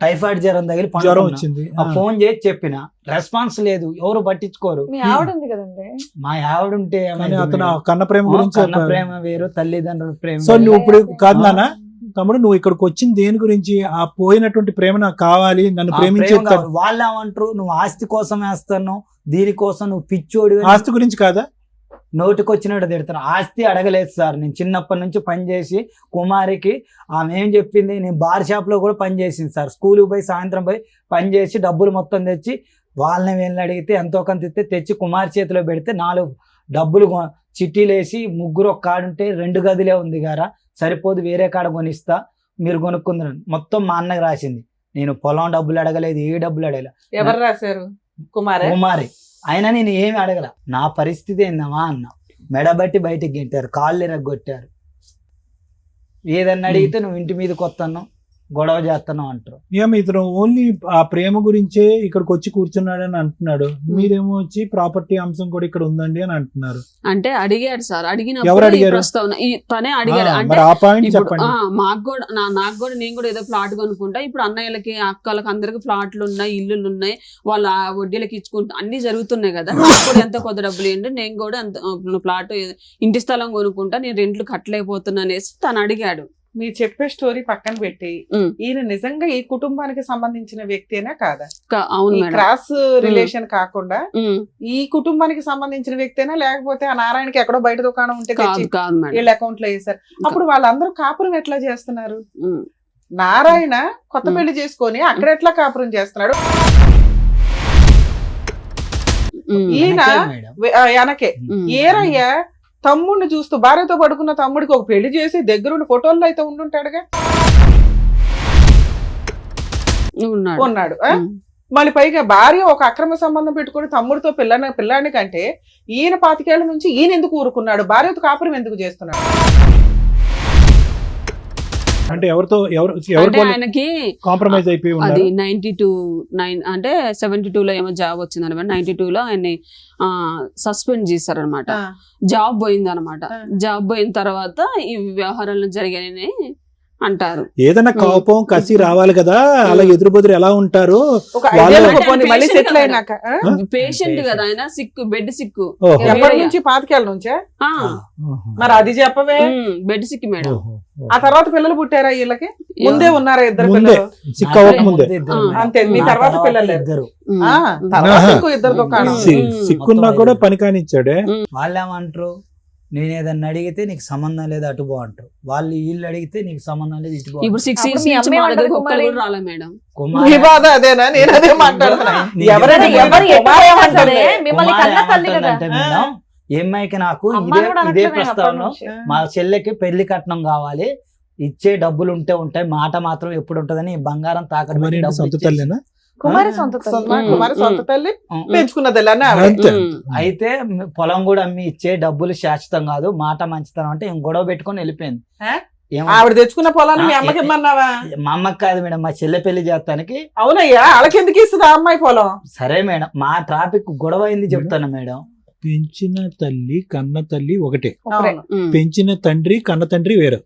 టైఫాయిడ్ జ్వరం తగిలి జ్వరం పండుకున్నా. వచ్చింది. ఆ ఫోన్ చేసి చెప్పిన, రెస్పాన్స్ లేదు, ఎవరు పట్టించుకోరు. మీ ఆవిడ ఉంది కదండి. మా ఆవిడ ఉంటే కానీ ఏమైంది అతను ఆ మేడం? కన్న ప్రేమ గురించి కన్న చెప్పాడు. ప్రేమ వేరు, తల్లిదండ్రుల ప్రేమ సో వేరు. నువ్వు ఇప్పుడు కాదు ఆ. నాన్న, తమ్ముడు నువ్వు ఇక్కడికి వచ్చింది దేని గురించి? ఆ పోయినటువంటి ప్రేమ నాకు కావాలి, నన్ను ఆ ప్రేమించే ప్రేమ కావాలి. వాళ్ళు ఏమంటారు, నువ్వు ఆస్తి కోసం వేస్తాను, దీనికోసం నువ్వు పిచ్చోడి, ఆస్తి గురించి కాదా? నోటికి వచ్చినట్టు తిడతాను. ఆస్తి అడగలేదు సార్. నేను చిన్నప్పటి నుంచి పని చేసి కుమారికి ఆమె ఏం చెప్పింది, నేను బార్ షాప్ లో కూడా పని చేసింది సార్. స్కూల్కి పోయి సాయంత్రం పోయి పని చేసి డబ్బులు మొత్తం తెచ్చి వాళ్ళని వీళ్ళని అడిగితే ఎంతో కొంత ఇస్తే తెచ్చి కుమారి చేతిలో పెడితే 4 డబ్బులు చిట్టీలు వేసి, 3 ఒక కాడుంటే 2 గదిలే ఉంది గారా, సరిపోదు వేరే కాడ కొనిస్తా, మీరు కొనుక్కుందరు మొత్తం మా అన్నకి రాసింది. నేను పొలం డబ్బులు అడగలేదు, ఏ డబ్బులు అడగలేదు. ఎవరు రాశారు? కుమారే. కుమారి. అయినా నేను ఏమి అడగల. నా పరిస్థితి ఏందమ్మా అన్న, మెడబట్టి బయటికి గెంటారు, కాళ్ళు ఎరగొట్టారు. ఏదన్నా అడిగితే నువ్వు ఇంటి మీదకి వస్తాను, గొడవ చేస్తున్నావు అంటారు. ఏమి ఇతను ఓన్లీ ఆ ప్రేమ గురించే ఇక్కడికి వచ్చి కూర్చున్నాడని అంటున్నాడు, మీరేమో వచ్చి ప్రాపర్టీ అంశం కూడా ఇక్కడ ఉందండి అని అంటున్నారు. అంటే అడిగాడు సార్, ఎవరు అడిగినప్పుడు ఈ అడిగారు? ప్రస్తావన తనే అడిగాడు. అంటే మరి ఆ పాయింట్ ఇప్పుడు చెప్పండి. నాకు కూడా నేను కూడా ఏదో ప్లాట్ కొనుక్కుంటా, ఇప్పుడు అన్నయ్యలకి అక్కలకి అందరికి ప్లాట్లు ఉన్నాయి, ఇల్లులు ఉన్నాయి, వాళ్ళ వడ్డీలకి ఇచ్చుకుంటా అన్ని జరుగుతున్నాయి కదా. నాకు కూడా ఎంత కొద్ది డబ్బులు ఏంటి, నేను కూడా ప్లాట్ ఇంటి స్థలం కొనుక్కుంటా, నేను రెంట్లు కట్టలేకపోతున్నా అనేసి తను అడిగాడు. మీరు చెప్పే స్టోరీ పక్కన పెట్టి, ఉమ్. ఈయన నిజంగా ఈ కుటుంబానికి సంబంధించిన వ్యక్తేనా కాదా? అవును ఈ మేడం. క్రాస్ రిలేషన్ కాకుండా ఉమ్. ఈ కుటుంబానికి సంబంధించిన వ్యక్తేనా, లేకపోతే ఆ నారాయణకి ఎక్కడో బయట దుకాణం ఉంటే కాదు తెచ్చి కాదు మేడం. వీళ్ళ అకౌంట్ లో వేశారు? అప్పుడు వాళ్ళందరూ కాపురం ఎట్లా చేస్తున్నారు? ఉమ్. నారాయణ కొత్త పెళ్లి చేసుకొని అక్కడ ఎట్లా కాపురం చేస్తున్నాడు? ఉమ్. ఈయన వెనకే మేడం. వెనకే ఉమ్. ఏరయ్య తమ్ముడిని చూస్తూ, భార్యతో పడుకున్న తమ్ముడికి ఒక పెళ్లి చేసి దగ్గరుండి ఫోటోల్లో అయితే ఉండుంటాడుగా, ఉన్నాడు. ఉన్నాడు. ఆ? ఉమ్. మళ్ళీ పైగా భార్య ఒక అక్రమ సంబంధం పెట్టుకుని తమ్ముడితో పిల్లాని కంటే ఈయన 25 ఏళ్ల నుంచి ఈయన ఎందుకు ఊరుకున్నాడు? భార్యతో కాపురం ఎందుకు చేస్తున్నాడు? అంటే ఎవరితో అంటే ఆయనకి కాంప్రమైజ్ అయిపోయి అది ఉన్నారు? 92 అంటే 72 లో ఏమో జాబ్ వచ్చింది అనమాట. 92 లో ఆయన్ని సస్పెండ్ చేశారనమాట. ఆ. జాబ్ పోయింది అనమాట. ఆ. జాబ్ పోయిన తర్వాత ఈ వ్యవహారాలు జరిగాయని అంటారు. ఏదైనా కోపం కసి రావాలి కదా, అలా ఎదురు బెదురు ఎలా ఉంటారు? ఒక వాళ్ళ- ఐదేళ్ళు అంటే పోనీ మళ్ళీ patient సెటిల్ కదా. అయినాక ఆ? పేషెంట్ కదా ఆయన, సిక్కు, బెడ్ సిక్కు. ఓహో. ఎప్పటి నుంచి? 25 ఏళ్ల నుంచే? ఓహో. మరి అది చెప్పవే. Bed sick madam. ఓహో. ఆ తర్వాత పిల్లలు పుట్టారా వీళ్ళకి? ముందే ఉన్నారా ఇద్దరు ముందే. పిల్లలు? సిక్ అవ్వక ముందే. ఇద్దరు ఆ, మేడం. అంతే. మీ నా తర్వాత పిల్లలు లేరు. ఇద్దరు. ఆ, తర్వాత ఇంకో ఇద్దరు దుకాణం. సిక్కున్నా కూడా పని కానిచ్చాడే. వాళ్ళు ఏమంటారు, నేను ఏదన్నా అడిగితే నీకు సంబంధం లేదు అటు పో అంటారు. వాళ్ళు వీళ్ళు అడిగితే నీకు సంబంధం లేదు ఇటు పో ఇప్పుడు 6 అప్పుడు ఇయర్స్ మీ నుంచి అమ్మ మా దగ్గరకు ఏమంటారు ఒక్కరు కుమారి? కూడా రాలే మేడం. మీ బాధ అదేనా? నేను అదే మాట్లాడుతున్నా. ఎవరైనా ఎవరు ఎక్కడైనా సరే మిమ్మల్ని కుమారి కన్న తల్లి కదా. ఏమంటుందంటే మేడం, ఈ అమ్మాయికి నాకు అమ్మాయి కూడా ఇదే అనట్లేదు ప్రస్తావన, అప్పటి నుంచి. మా చెల్లెకి పెళ్లి కట్నం కావాలి, ఇచ్చే డబ్బులు ఉంటాయి, మాట మాత్రం ఎప్పుడు ఉంటదని ఈ బంగారం తాకట్టు మరి పెట్టి ఏంటి, డబ్బులు సొంత ఇచ్చేసి- తల్లినా? కుమారి సొంత తల్లి. కుమారి సొంత తల్లి పెంచుకున్న తల్లి అని అంతే. అయితే పొలం కూడా అమ్మి ఇచ్చే డబ్బులు శాశ్వతం కాదు, మాట మంచితనం అంటే ఇంక గొడవ పెట్టుకొని వెళ్ళిపోయింది. ఆవిడ తెచ్చుకున్న పొలాన్ని మీ అమ్మకి ఇమ్మన్నావా? మా అమ్మకి కాదు మేడం, మా చెల్లె పెళ్లి చేస్తానికి. అవునయ్యా, వాళ్ళకి ఎందుకు ఇస్తుంది ఆ అమ్మాయి పొలం? సరే మేడం, మా ట్రాఫిక్ గొడవ అయింది చెప్తాను మేడం. పెంచిన తల్లి కన్న తల్లి ఒకటే, అవును. పెంచిన తండ్రి కన్న తండ్రి వేరు.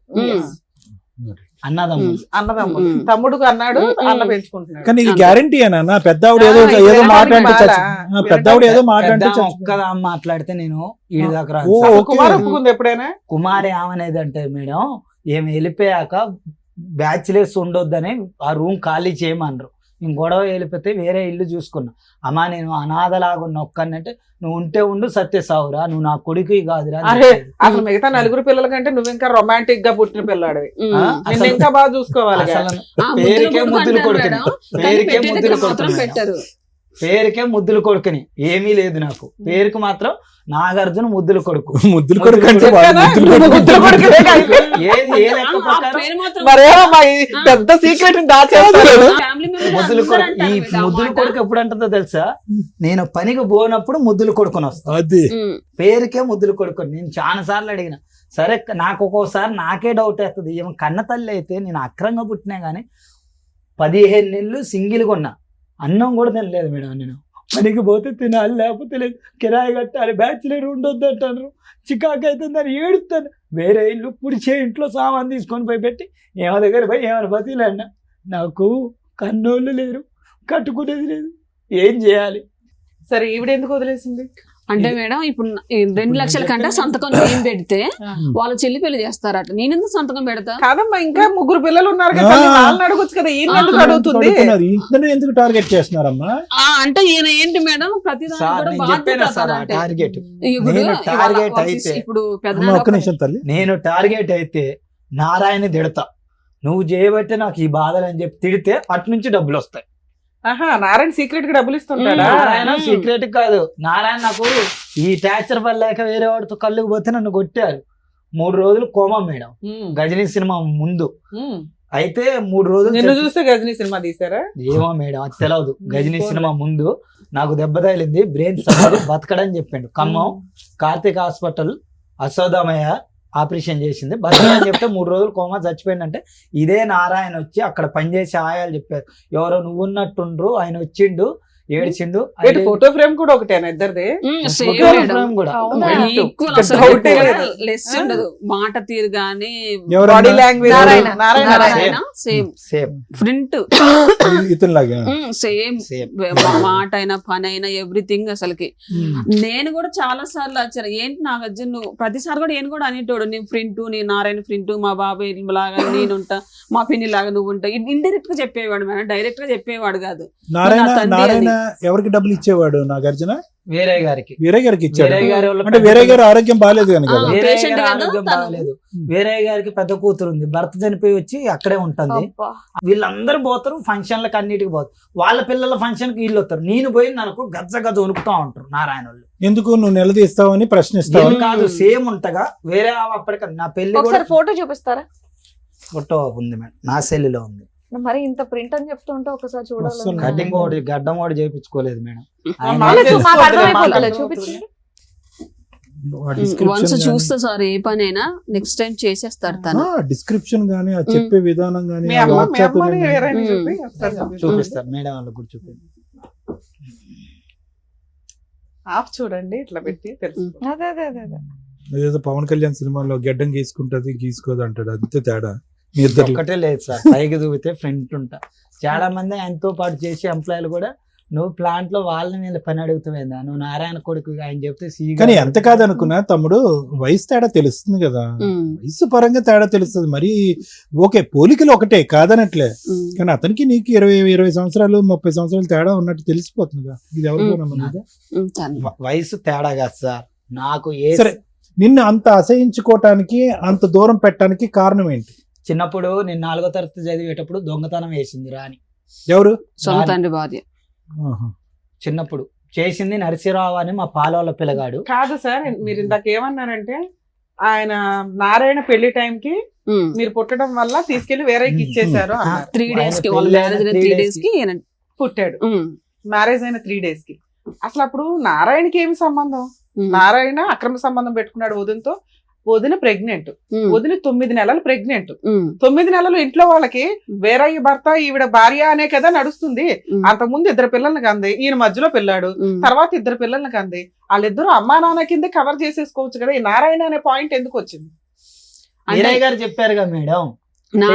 అన్నదమ్ములు. అన్నదమ్ములు. తమ్ముడు అన్నాడు, అన్న పెంచుకుంటున్నాడు. కానీ ఇది గ్యారంటీ అన్న పెద్ద ఆవిడ ఏదో ఏదో మాట్లాడితే పెద్ద ఆవిడ ఏదో మాట్లాడితే ఒక్కదా మాట్లాడితే నేను ఈడి దాకా రాను. ఓ, అసలు ఓకే. కుమార్ ఒప్పుకుంది ఎప్పుడైనా? కుమారి ఏమనేది అంటే మేడం, ఏమి వెళ్ళిపోయాక బ్యాచిలర్స్ ఉండొద్దని ఆ రూమ్ ఖాళీ చేయమన్నారు. నేను గొడవ వెళ్ళిపోతే వేరే ఇల్లు చూసుకున్నా. అమ్మా నేను అనాథలాగా ఉన్న ఒక్కనంటే, నువ్వు ఉంటే ఉండు సత్య సావురా, నువ్వు నా కొడుకు కాదురా. అరే అసలు మిగతా నలుగురు పిల్లల కంటే నువ్వు ఇంకా రొమాంటిక్ గా పుట్టిన పిల్లాడివి. నిన్ను ఇంకా బాగా చూసుకోవాలి. పేరుకే ముద్దులు కొడుకుని, పేరుకే ముద్దులు కొడుకుని, పెట్టారు. పేరుకే ముద్దులు కొడుకుని, ఏమీ లేదు నాకు. పేరుకు మాత్రం నాగార్జున ముద్దుల కొడుకు. ముద్దులు కొడుకు అంటే ముద్దుల కొడుకునే కాదు. ఏది ఏ లెక్క ప్రకారం మరేమో మా ఈ పెద్ద సీక్రెట్ దాచేస్తారు. ముద్దుల కొడుకు. ఈ ముద్దుల కొడుకు ఎప్పుడు అంటుందో తెలుసా? నేను పనికి పోనప్పుడు ముద్దులు కొడుకుని వస్తా. అది పేరుకే ముద్దులు కొడుకుని. నేను చాలా సార్లు అడిగిన. సరే నాకు ఒక్కోసారి నాకే డౌట్ వేస్తుంది, ఏమో కన్న తల్లి అయితే నేను అక్రంగా పుట్టినా గానీ 15 నెలలు సింగిల్గా ఉన్నా, అన్నం కూడా తినలేదు మేడం. నేను పనికి పోతే తినాలి, లేకపోతే లేదు, కిరాయి కట్టాలి, బ్యాచిలర్ ఉండొద్దు అంటారు, చికాకు అవుతుందని ఏడుస్తాను. వేరే ఇల్లు పుడిచే ఇంట్లో సామాన్ తీసుకొని పోయి పెట్టి ఏమ దగ్గర పోయి ఏమైనా బతిలేండి. నాకు కన్నోళ్ళు లేరు, కట్టుకునేది లేదు, ఏం చేయాలి? సరే ఈవిడ ఎందుకు వదిలేసింది? అంటే మేడం ఇప్పుడు 2 లక్షల కంటే సంతకం నేను పెడితే వాళ్ళ చెల్లి పెళ్లి చేస్తారట. నేను ఎందుకు సంతకం పెడతా? కాదమ్మా, ఇంకా 3 పిల్లలు ఉన్నారు కదా, వాళ్ళని అడగొచ్చు కదా. ఈయన ఎందుకు అడుగుతుంది? ఎందుకు టార్గెట్ చేస్తున్నారమ్మా? అంటే ఈయన ఏంటి మేడం, టార్గెట్ ఇప్పుడు ఒక్క నిమిషం తల్లి, నేను టార్గెట్ అయితే నారాయణ తిడతా, నువ్వు చేయబట్టే నాకు ఈ బాధలు అని చెప్పి తిడితే అటు నుంచి డబ్బులు వస్తాయి. ఆహా, నారాయణ సీక్రెట్ గా డబ్బులు ఇస్తుంటాడా? నారాయణ సీక్రెట్ కాదు. నారాయణ నాకు ఈ టార్చర్ లేక వేరే వాడితో కళ్ళుకు పోతే నన్ను కొట్టారు. 3 రోజులు కోమా మేడం, గజనీ సినిమా ముందు. అయితే 3 రోజులు నిన్ను చూస్తే గజనీ సినిమా తీసారా? ఏమో మేడం అది తెలియదు. గజనీ సినిమా ముందు నాకు దెబ్బ తగిలింది, బ్రెయిన్ సర్జరీ, బతకడని చెప్పిండు. ఖమ్మం కార్తీక్ హాస్పిటల్ అశోదమయ ఆపరేషన్ చేసింది, బతకడని చెప్తే 3 రోజులు కోమా చచ్చిపోయిందంటే ఇదే నారాయణ వచ్చి అక్కడ పనిచేసే ఆయాలు చెప్పారు, ఎవరో నువ్వు ఉన్నట్టుండ్రు, ఆయన వచ్చిండు, ఏడిచిండు. ఫోటో ఫ్రేమ్ కూడా ఒకటేనా ఇద్దరిది? మాట తీరు గానీ బాడీ లాంగ్వేజ్ ప్రింట్ సేమ్, మాట అయినా పని అయినా ఎవ్రీథింగ్ అసలుకి. నేను కూడా చాలా సార్లు వచ్చాను, ఏంటి నాగార్జున నువ్వు ప్రతిసారి కూడా నేను కూడా అనేటోడు, నేను ప్రింట్, నేను నారాయణ ప్రింట్, మా బాబాయ్ లాగా నేనుంటా, మా పిన్ని లాగా నువ్వు ఉంటా. ఇండైరెక్ట్ గా చెప్పేవాడు మేడం, డైరెక్ట్ గా చెప్పేవాడు కాదు. నారాయణ ఎవరికి డబ్బులు ఇచ్చేవాడు? నాగార్జున వేరే గారికి ఇచ్చాడు. అంటే వేరే గారి ఆరోగ్యం బాగాలేదు కనుక ఆరోగ్యం బాగాలేదు. వేరే గారికి పెద్ద కూతురు ఉంది, భర్త చనిపోయి వచ్చి అక్కడే ఉంటుంది. వీళ్ళందరూ పోతారు ఫంక్షన్లకు, అన్నిటికి పోతారు. వాళ్ళ పిల్లల ఫంక్షన్ కి వీళ్ళు వస్తారు, నేను పోయి నాకు గజ్జ గజ్జ వణుకుతా ఉంటారు నారాయణ వాళ్ళు. ఎందుకు నువ్వు నిలదీస్తావని ప్రశ్నిస్తావు? కాదు, సేమ్ ఉంటగా వేరే అప్పటికన్నా నా పెళ్లి ఫోటో చూపిస్తారా? ఫోటో ఉంది మేడం, నా సెల్లులో ఉంది. మరి ఇంత ప్రింట్ అని చెప్తుంటే ఒకసారి చూడాలి. కటింగ్ ఒకటి గడ్డం ఒకటి చేయించుకోలేదు మేడం. చూపించండి. వన్స్ చూస్తే సార్ ఏ పనైనా నెక్స్ట్ టైం చేసేస్తారు తను. డిస్క్రిప్షన్ గానీ చెప్పే విధానం గానీ చూపిస్తారు మేడం వాళ్ళకి కూడా చూపి. ఆఫ్ చూడండి ఇట్లా పెట్టి తెలుసు. ఏదో పవన్ కళ్యాణ్ సినిమాలో గడ్డం గీసుకుంటది గీసుకోదు అంటాడు, అంతే తేడా. ఒక్కటే లేదు సార్, పైకి దూకితే ఫ్రంట్ ఉంటా. చాలా మంది ఆయనతో పాటు చేసే ఎంప్లాయీలు కూడా, నువ్వు ప్లాంట్ లో వాళ్ళని పని అడుగుతావేందా, నువ్వు నారాయణ కొడుకు ఆయన చెప్తే కానీ ఎంత కాదనుకున్నా తమ్ముడు, వయసు తేడా తెలుస్తుంది కదా, వయసు పరంగా తేడా తెలుస్తుంది. మరి ఓకే పోలికలు ఒకటే కాదనట్లే, కానీ అతనికి నీకు 20 సంవత్సరాలు 30 సంవత్సరాలు తేడా ఉన్నట్టు తెలిసిపోతుంది. ఇది ఎవరు వయసు తేడా కాదు సార్ నాకు. సరే, నిన్ను అంత అసహించుకోవటానికి అంత దూరం పెట్టడానికి కారణం ఏంటి? చిన్నప్పుడు నేను 4వ తరగతి చదివేటప్పుడు దొంగతనం వేసింది రాని. ఎవరు? సొంత తండ్రి భార్య. చిన్నప్పుడు చేసింది నరసింహరావు అని మా పాలవాళ్ళ పిల్లగాడు. కాదు సార్, మీరు ఇందాక ఏమన్నారంటే ఆయన నారాయణ పెళ్లి టైంకి మీరు పుట్టడం వల్ల తీసుకెళ్లి వేరేకి ఇచ్చేసారు. 3 days కి వాళ్ళ మ్యారేజ్ 3 days కి పుట్టాడు ఉమ్, మ్యారేజ్ అయిన 3 days కి. అసలు అప్పుడు నారాయణకి ఏమి సంబంధం? ఉమ్, నారాయణ అక్రమ సంబంధం పెట్టుకున్నాడు వదినతో. వదిన ప్రెగ్నెంట్, ఉమ్, వదిన 9 నెలలు ప్రెగ్నెంట్. ఉమ్, 9 నెలలు ఇంట్లో వాళ్ళకి వేరయ్య భర్త ఈవిడ భార్య అనే కదా నడుస్తుంది. ఉమ్, అంతకుముందు 2 పిల్లల్ని కంది, ఈయన మధ్యలో పిల్లాడు, ఉమ్. తర్వాత 2 పిల్లల్ని కంది. వాళ్ళిద్దరూ అమ్మా నాన్న కింద కవర్ చేసేసుకోవచ్చు కదా. ఈ నారాయణ అనే పాయింట్ ఎందుకు వచ్చింది? అంటే వీరయ్య గారు చెప్పారుగా మేడం,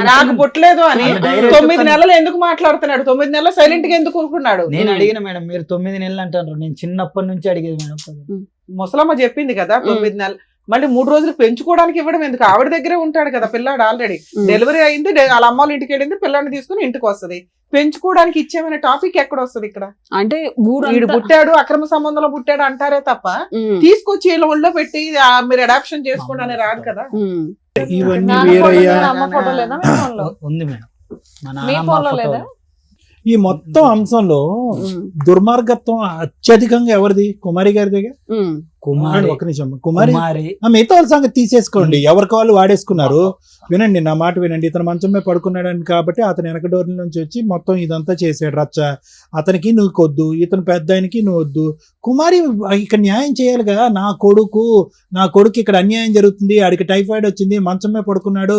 నాకు పుట్టలేదు అని వాళ్ళు direct 9 నెలలు ఎందుకు మాట్లాడుతున్నాడు? 9 నెలలు సైలెంట్ గా ఎందుకు ఊరుకున్నాడు? నేను అడిగిన మేడం, మీరు 9 నెలలు అంటారు, నేను చిన్నప్పటి నుంచి అడిగేది మేడం. ముసలమ్మ చెప్పింది కదా 9 నెలలు. మళ్ళీ 3 రోజులు పెంచుకోవడానికి ఇవ్వడం ఎందుకు? ఆవిడ దగ్గరే ఉంటాడు కదా పిల్లాడు. ఆల్రెడీ డెలివరీ అయింది, వాళ్ళ అమ్మ వాళ్ళ ఇంటికి వెళ్ళింది, పిల్లాడిని తీసుకుని ఇంటికి వస్తది. పెంచుకోవడానికి ఇచ్చేమనే టాపిక్ ఎక్కడ వస్తుంది ఇక్కడ? అంటే వీడు పుట్టాడు అక్రమ సంబంధంలో పుట్టాడు అంటారే తప్ప తీసుకొచ్చి వీళ్ళ ఒళ్ళో పెట్టి మీరు అడాప్షన్ చేసుకోండి అని రాదు కదా. ఇవన్నీ నాన్న వీరయ్య ఫోటో లేదా? అమ్మ ఫోటో లేదా మీ ఫోన్లో? ఉంది మేడం, మా మీ నాన్నమ్మ ఫోన్లో ఫోటో. లేదా? ఈ మొత్తం అంశంలో దుర్మార్గత్వం అత్యధికంగా ఎవరిది? కుమారి గారి దగ్గర. కుమారి, ఒక నిమిషం, కుమారి కుమారి మిగతా వాళ్ళ సంగతి తీసేసుకోండి, ఎవరికి వాళ్ళు వాడేసుకున్నారు. వినండి, నా మాట వినండి. ఇతను మంచం మీద పడుకున్నాడని కాబట్టి అతను వెనక డోర్ నుంచి వచ్చి మొత్తం ఇదంతా చేసాడు రచ్చ. అతనికి నువ్వు కొద్దు, ఇతను పెద్ద ఆయనకి నువ్వు వద్దు. కుమారి ఇక్కడ న్యాయం చేయాలి కదా. నా కొడుకు ఇక్కడ అన్యాయం జరుగుతుంది, ఆడికి టైఫాయిడ్ వచ్చింది, మంచం మీద పడుకున్నాడు,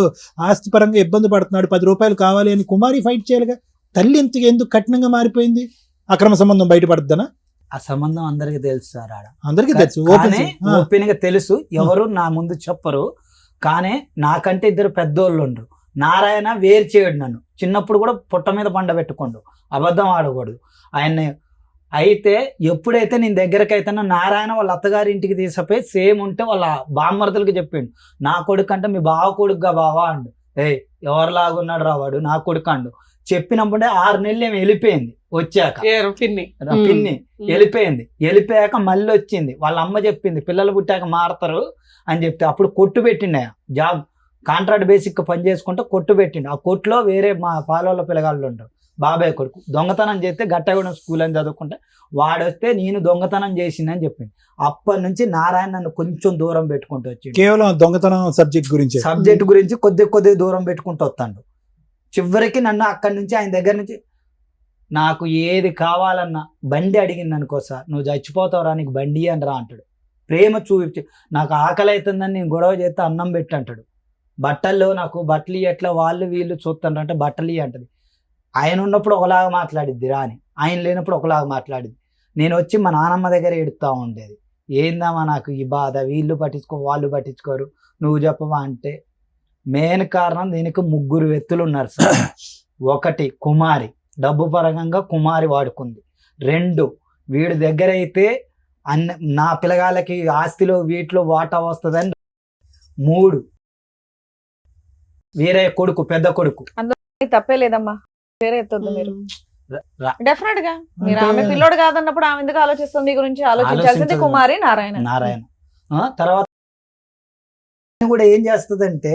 ఆస్తి పరంగా ఇబ్బంది పడుతున్నాడు, 10 రూపాయలు కావాలి అని కుమారి ఫైట్ చేయాలిగా. తల్లి ఎందుకు కఠినంగా మారిపోయింది? అక్రమ సంబంధం బయటపడుద్దనా? ఆ సంబంధం అందరికి తెలుసు సార్. ఆడ అందరికీ తెలుసు, కానీ ఓపెన్ గా తెలుసు, ఎవరు నా ముందు చెప్పరు. కానీ నాకంటే 2 పెద్దోళ్ళు ఉండ్రు. నారాయణ వేరు చేయడు నన్ను. చిన్నప్పుడు కూడా పుట్ట మీద పండ పెట్టుకోండు, అబద్ధం ఆడకూడదు ఆయన్ని. అయితే ఎప్పుడైతే నేను దగ్గరకు అయితేనో నారాయణ వాళ్ళ అత్తగారి ఇంటికి తీసుకుపోయి సేమ్ ఉంటే వాళ్ళ బామ్మర్దులకి చెప్పిండు, నా కొడుకు అంటే మీ బావ కొడుకుగా బావా అండు. ఎవరిలాగున్నాడు రావాడు, నా కొడుకు అండు. చెప్పినప్పుడే 6 నెలలు ఏమి వెళ్ళిపోయింది. వచ్చాక పిన్ని వెళ్ళిపోయాక మళ్ళీ వచ్చింది. వాళ్ళ అమ్మ చెప్పింది పిల్లలు పుట్టాక మారతారు అని చెప్తే అప్పుడు కొట్టు పెట్టిండే, జాబ్ కాంట్రాక్ట్ బేసిక్ పని చేసుకుంటే కొట్టు పెట్టిండు. ఆ కొట్టులో వేరే మా పాలవాళ్ళ పిల్లగాళ్ళు ఉంటారు, బాబాయ్ కొడుకు దొంగతనం చేస్తే గట్టగూడెం స్కూల్ అని చదువుకుంటే వాడొస్తే నేను దొంగతనం చేసిందని చెప్పింది. అప్పటి నుంచి నారాయణ నన్ను కొంచెం దూరం పెట్టుకుంటూ వచ్చి కేవలం దొంగతనం సబ్జెక్ట్ గురించి కొద్ది దూరం పెట్టుకుంటూ వస్తాడు. చివరికి నన్ను అక్కడి నుంచి ఆయన దగ్గర నుంచి నాకు ఏది కావాలన్నా బండి అడిగింది అనుకో సార్, నువ్వు చచ్చిపోతావురా నీకు బండి అని రా అంటాడు. ప్రేమ చూపించి నాకు ఆకలి అవుతుందని నేను గొడవ చేస్తే అన్నం పెట్టి అంటాడు. బట్టల్లో నాకు బట్టలు ఎట్లా వాళ్ళు వీళ్ళు చూస్తుండ్రు అంటే బట్టలు అంటది. ఆయన ఉన్నప్పుడు ఒకలాగా మాట్లాడిద్ది రాని, ఆయన లేనప్పుడు ఒకలాగా మాట్లాడిద్ది. నేను వచ్చి మా నానమ్మ దగ్గర ఎడుతూ ఉండేది, ఏందమ్మా నాకు ఈ బాధ, వీళ్ళు పట్టించుకో వాళ్ళు పట్టించుకోరు, నువ్వు చెప్పవా అంటే. మెయిన్ కారణం దీనికి 3 వ్యక్తులు ఉన్నారు సార్. 1 కుమారి, డబ్బు పరంగా కుమారి వాడుకుంది. 2 వీడి దగ్గర అయితే నా పిల్లగాళ్ళకి ఆస్తిలో వీటిలో వాటా వస్తుందని. 3 వేరే కొడుకు, పెద్ద కొడుకు. తప్పే లేదమ్మా, వేరే ఎత్తొద్దు మీరు. రా- డెఫినెట్ గా మీరు ఆమె పిల్లోడు కాదన్నప్పుడు ఆమె ఎందుకు ఆలోచిస్తుంది? మీ గురించి ఆలోచించాల్సింది ఆలోచించదు. కుమారి నారాయణ. తర్వాత కూడా ఏం చేస్తుందంటే,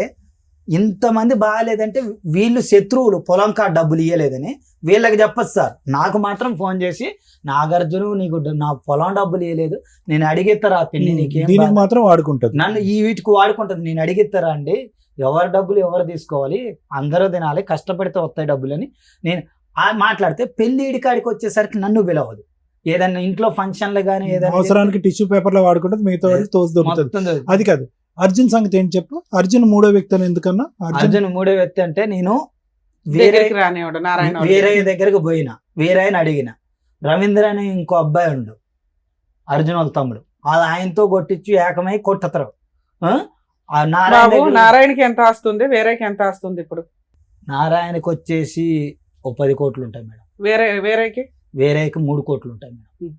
ఇంతమంది బాగాలేదంటే వీళ్ళు శత్రువులు, పొలం కాడ డబ్బులు ఇవ్వలేదని వీళ్ళకి చెప్పదు సార్. నాకు మాత్రం ఫోన్ చేసి, నాగార్జున నీకు నా పొలం డబ్బులు ఇవ్వలేదు, నేను అడిగిస్తారా పిన్ని నీకేం దీనికి మాత్రం వాడుకుంటుంది, నన్ను ఈ వీటికి వాడుకుంటుంది, నేను అడిగిస్తారా అండి, ఎవరి డబ్బులు ఎవరు తీసుకోవాలి, అందరూ తినాలి, కష్టపడితే వస్తాయి డబ్బులు అని నేను మాట్లాడితే, పెళ్లి కాడికి వచ్చేసరికి నన్ను పిలవదు. ఏదైనా ఇంట్లో ఫంక్షన్లు కానీ ఏదైనా అవసరానికి టిష్యూ పేపర్ లో వాడుకుంటుంది, మిగతా వాడికి తోసి దొరుకుతుంది. అది కాదు అర్జున్ సంగతి ఏంటి చెప్పు. అర్జున్ 3వ వ్యక్తి అని ఎందుకన్నా? అర్జున్ 3వ వ్యక్తి అంటే, నేను వీరయ్య దగ్గరకు పోయినా, వీరయ్యని అడిగిన, రవీంద్ర అని ఇంకో అబ్బాయి ఉండు అర్జున్ వాళ్ళ తమ్ముడు, ఆయనతో కొట్టించి ఏకమై కొట్టతారు. నారాయణకి ఎంత ఆస్తుంది, వేరేకి ఎంత ఆస్తుంది? ఇప్పుడు నారాయణకి వచ్చేసి 10 కోట్లు ఉంటాయి మేడం. వేరేకి 3 కోట్లు ఉంటాయి మేడం.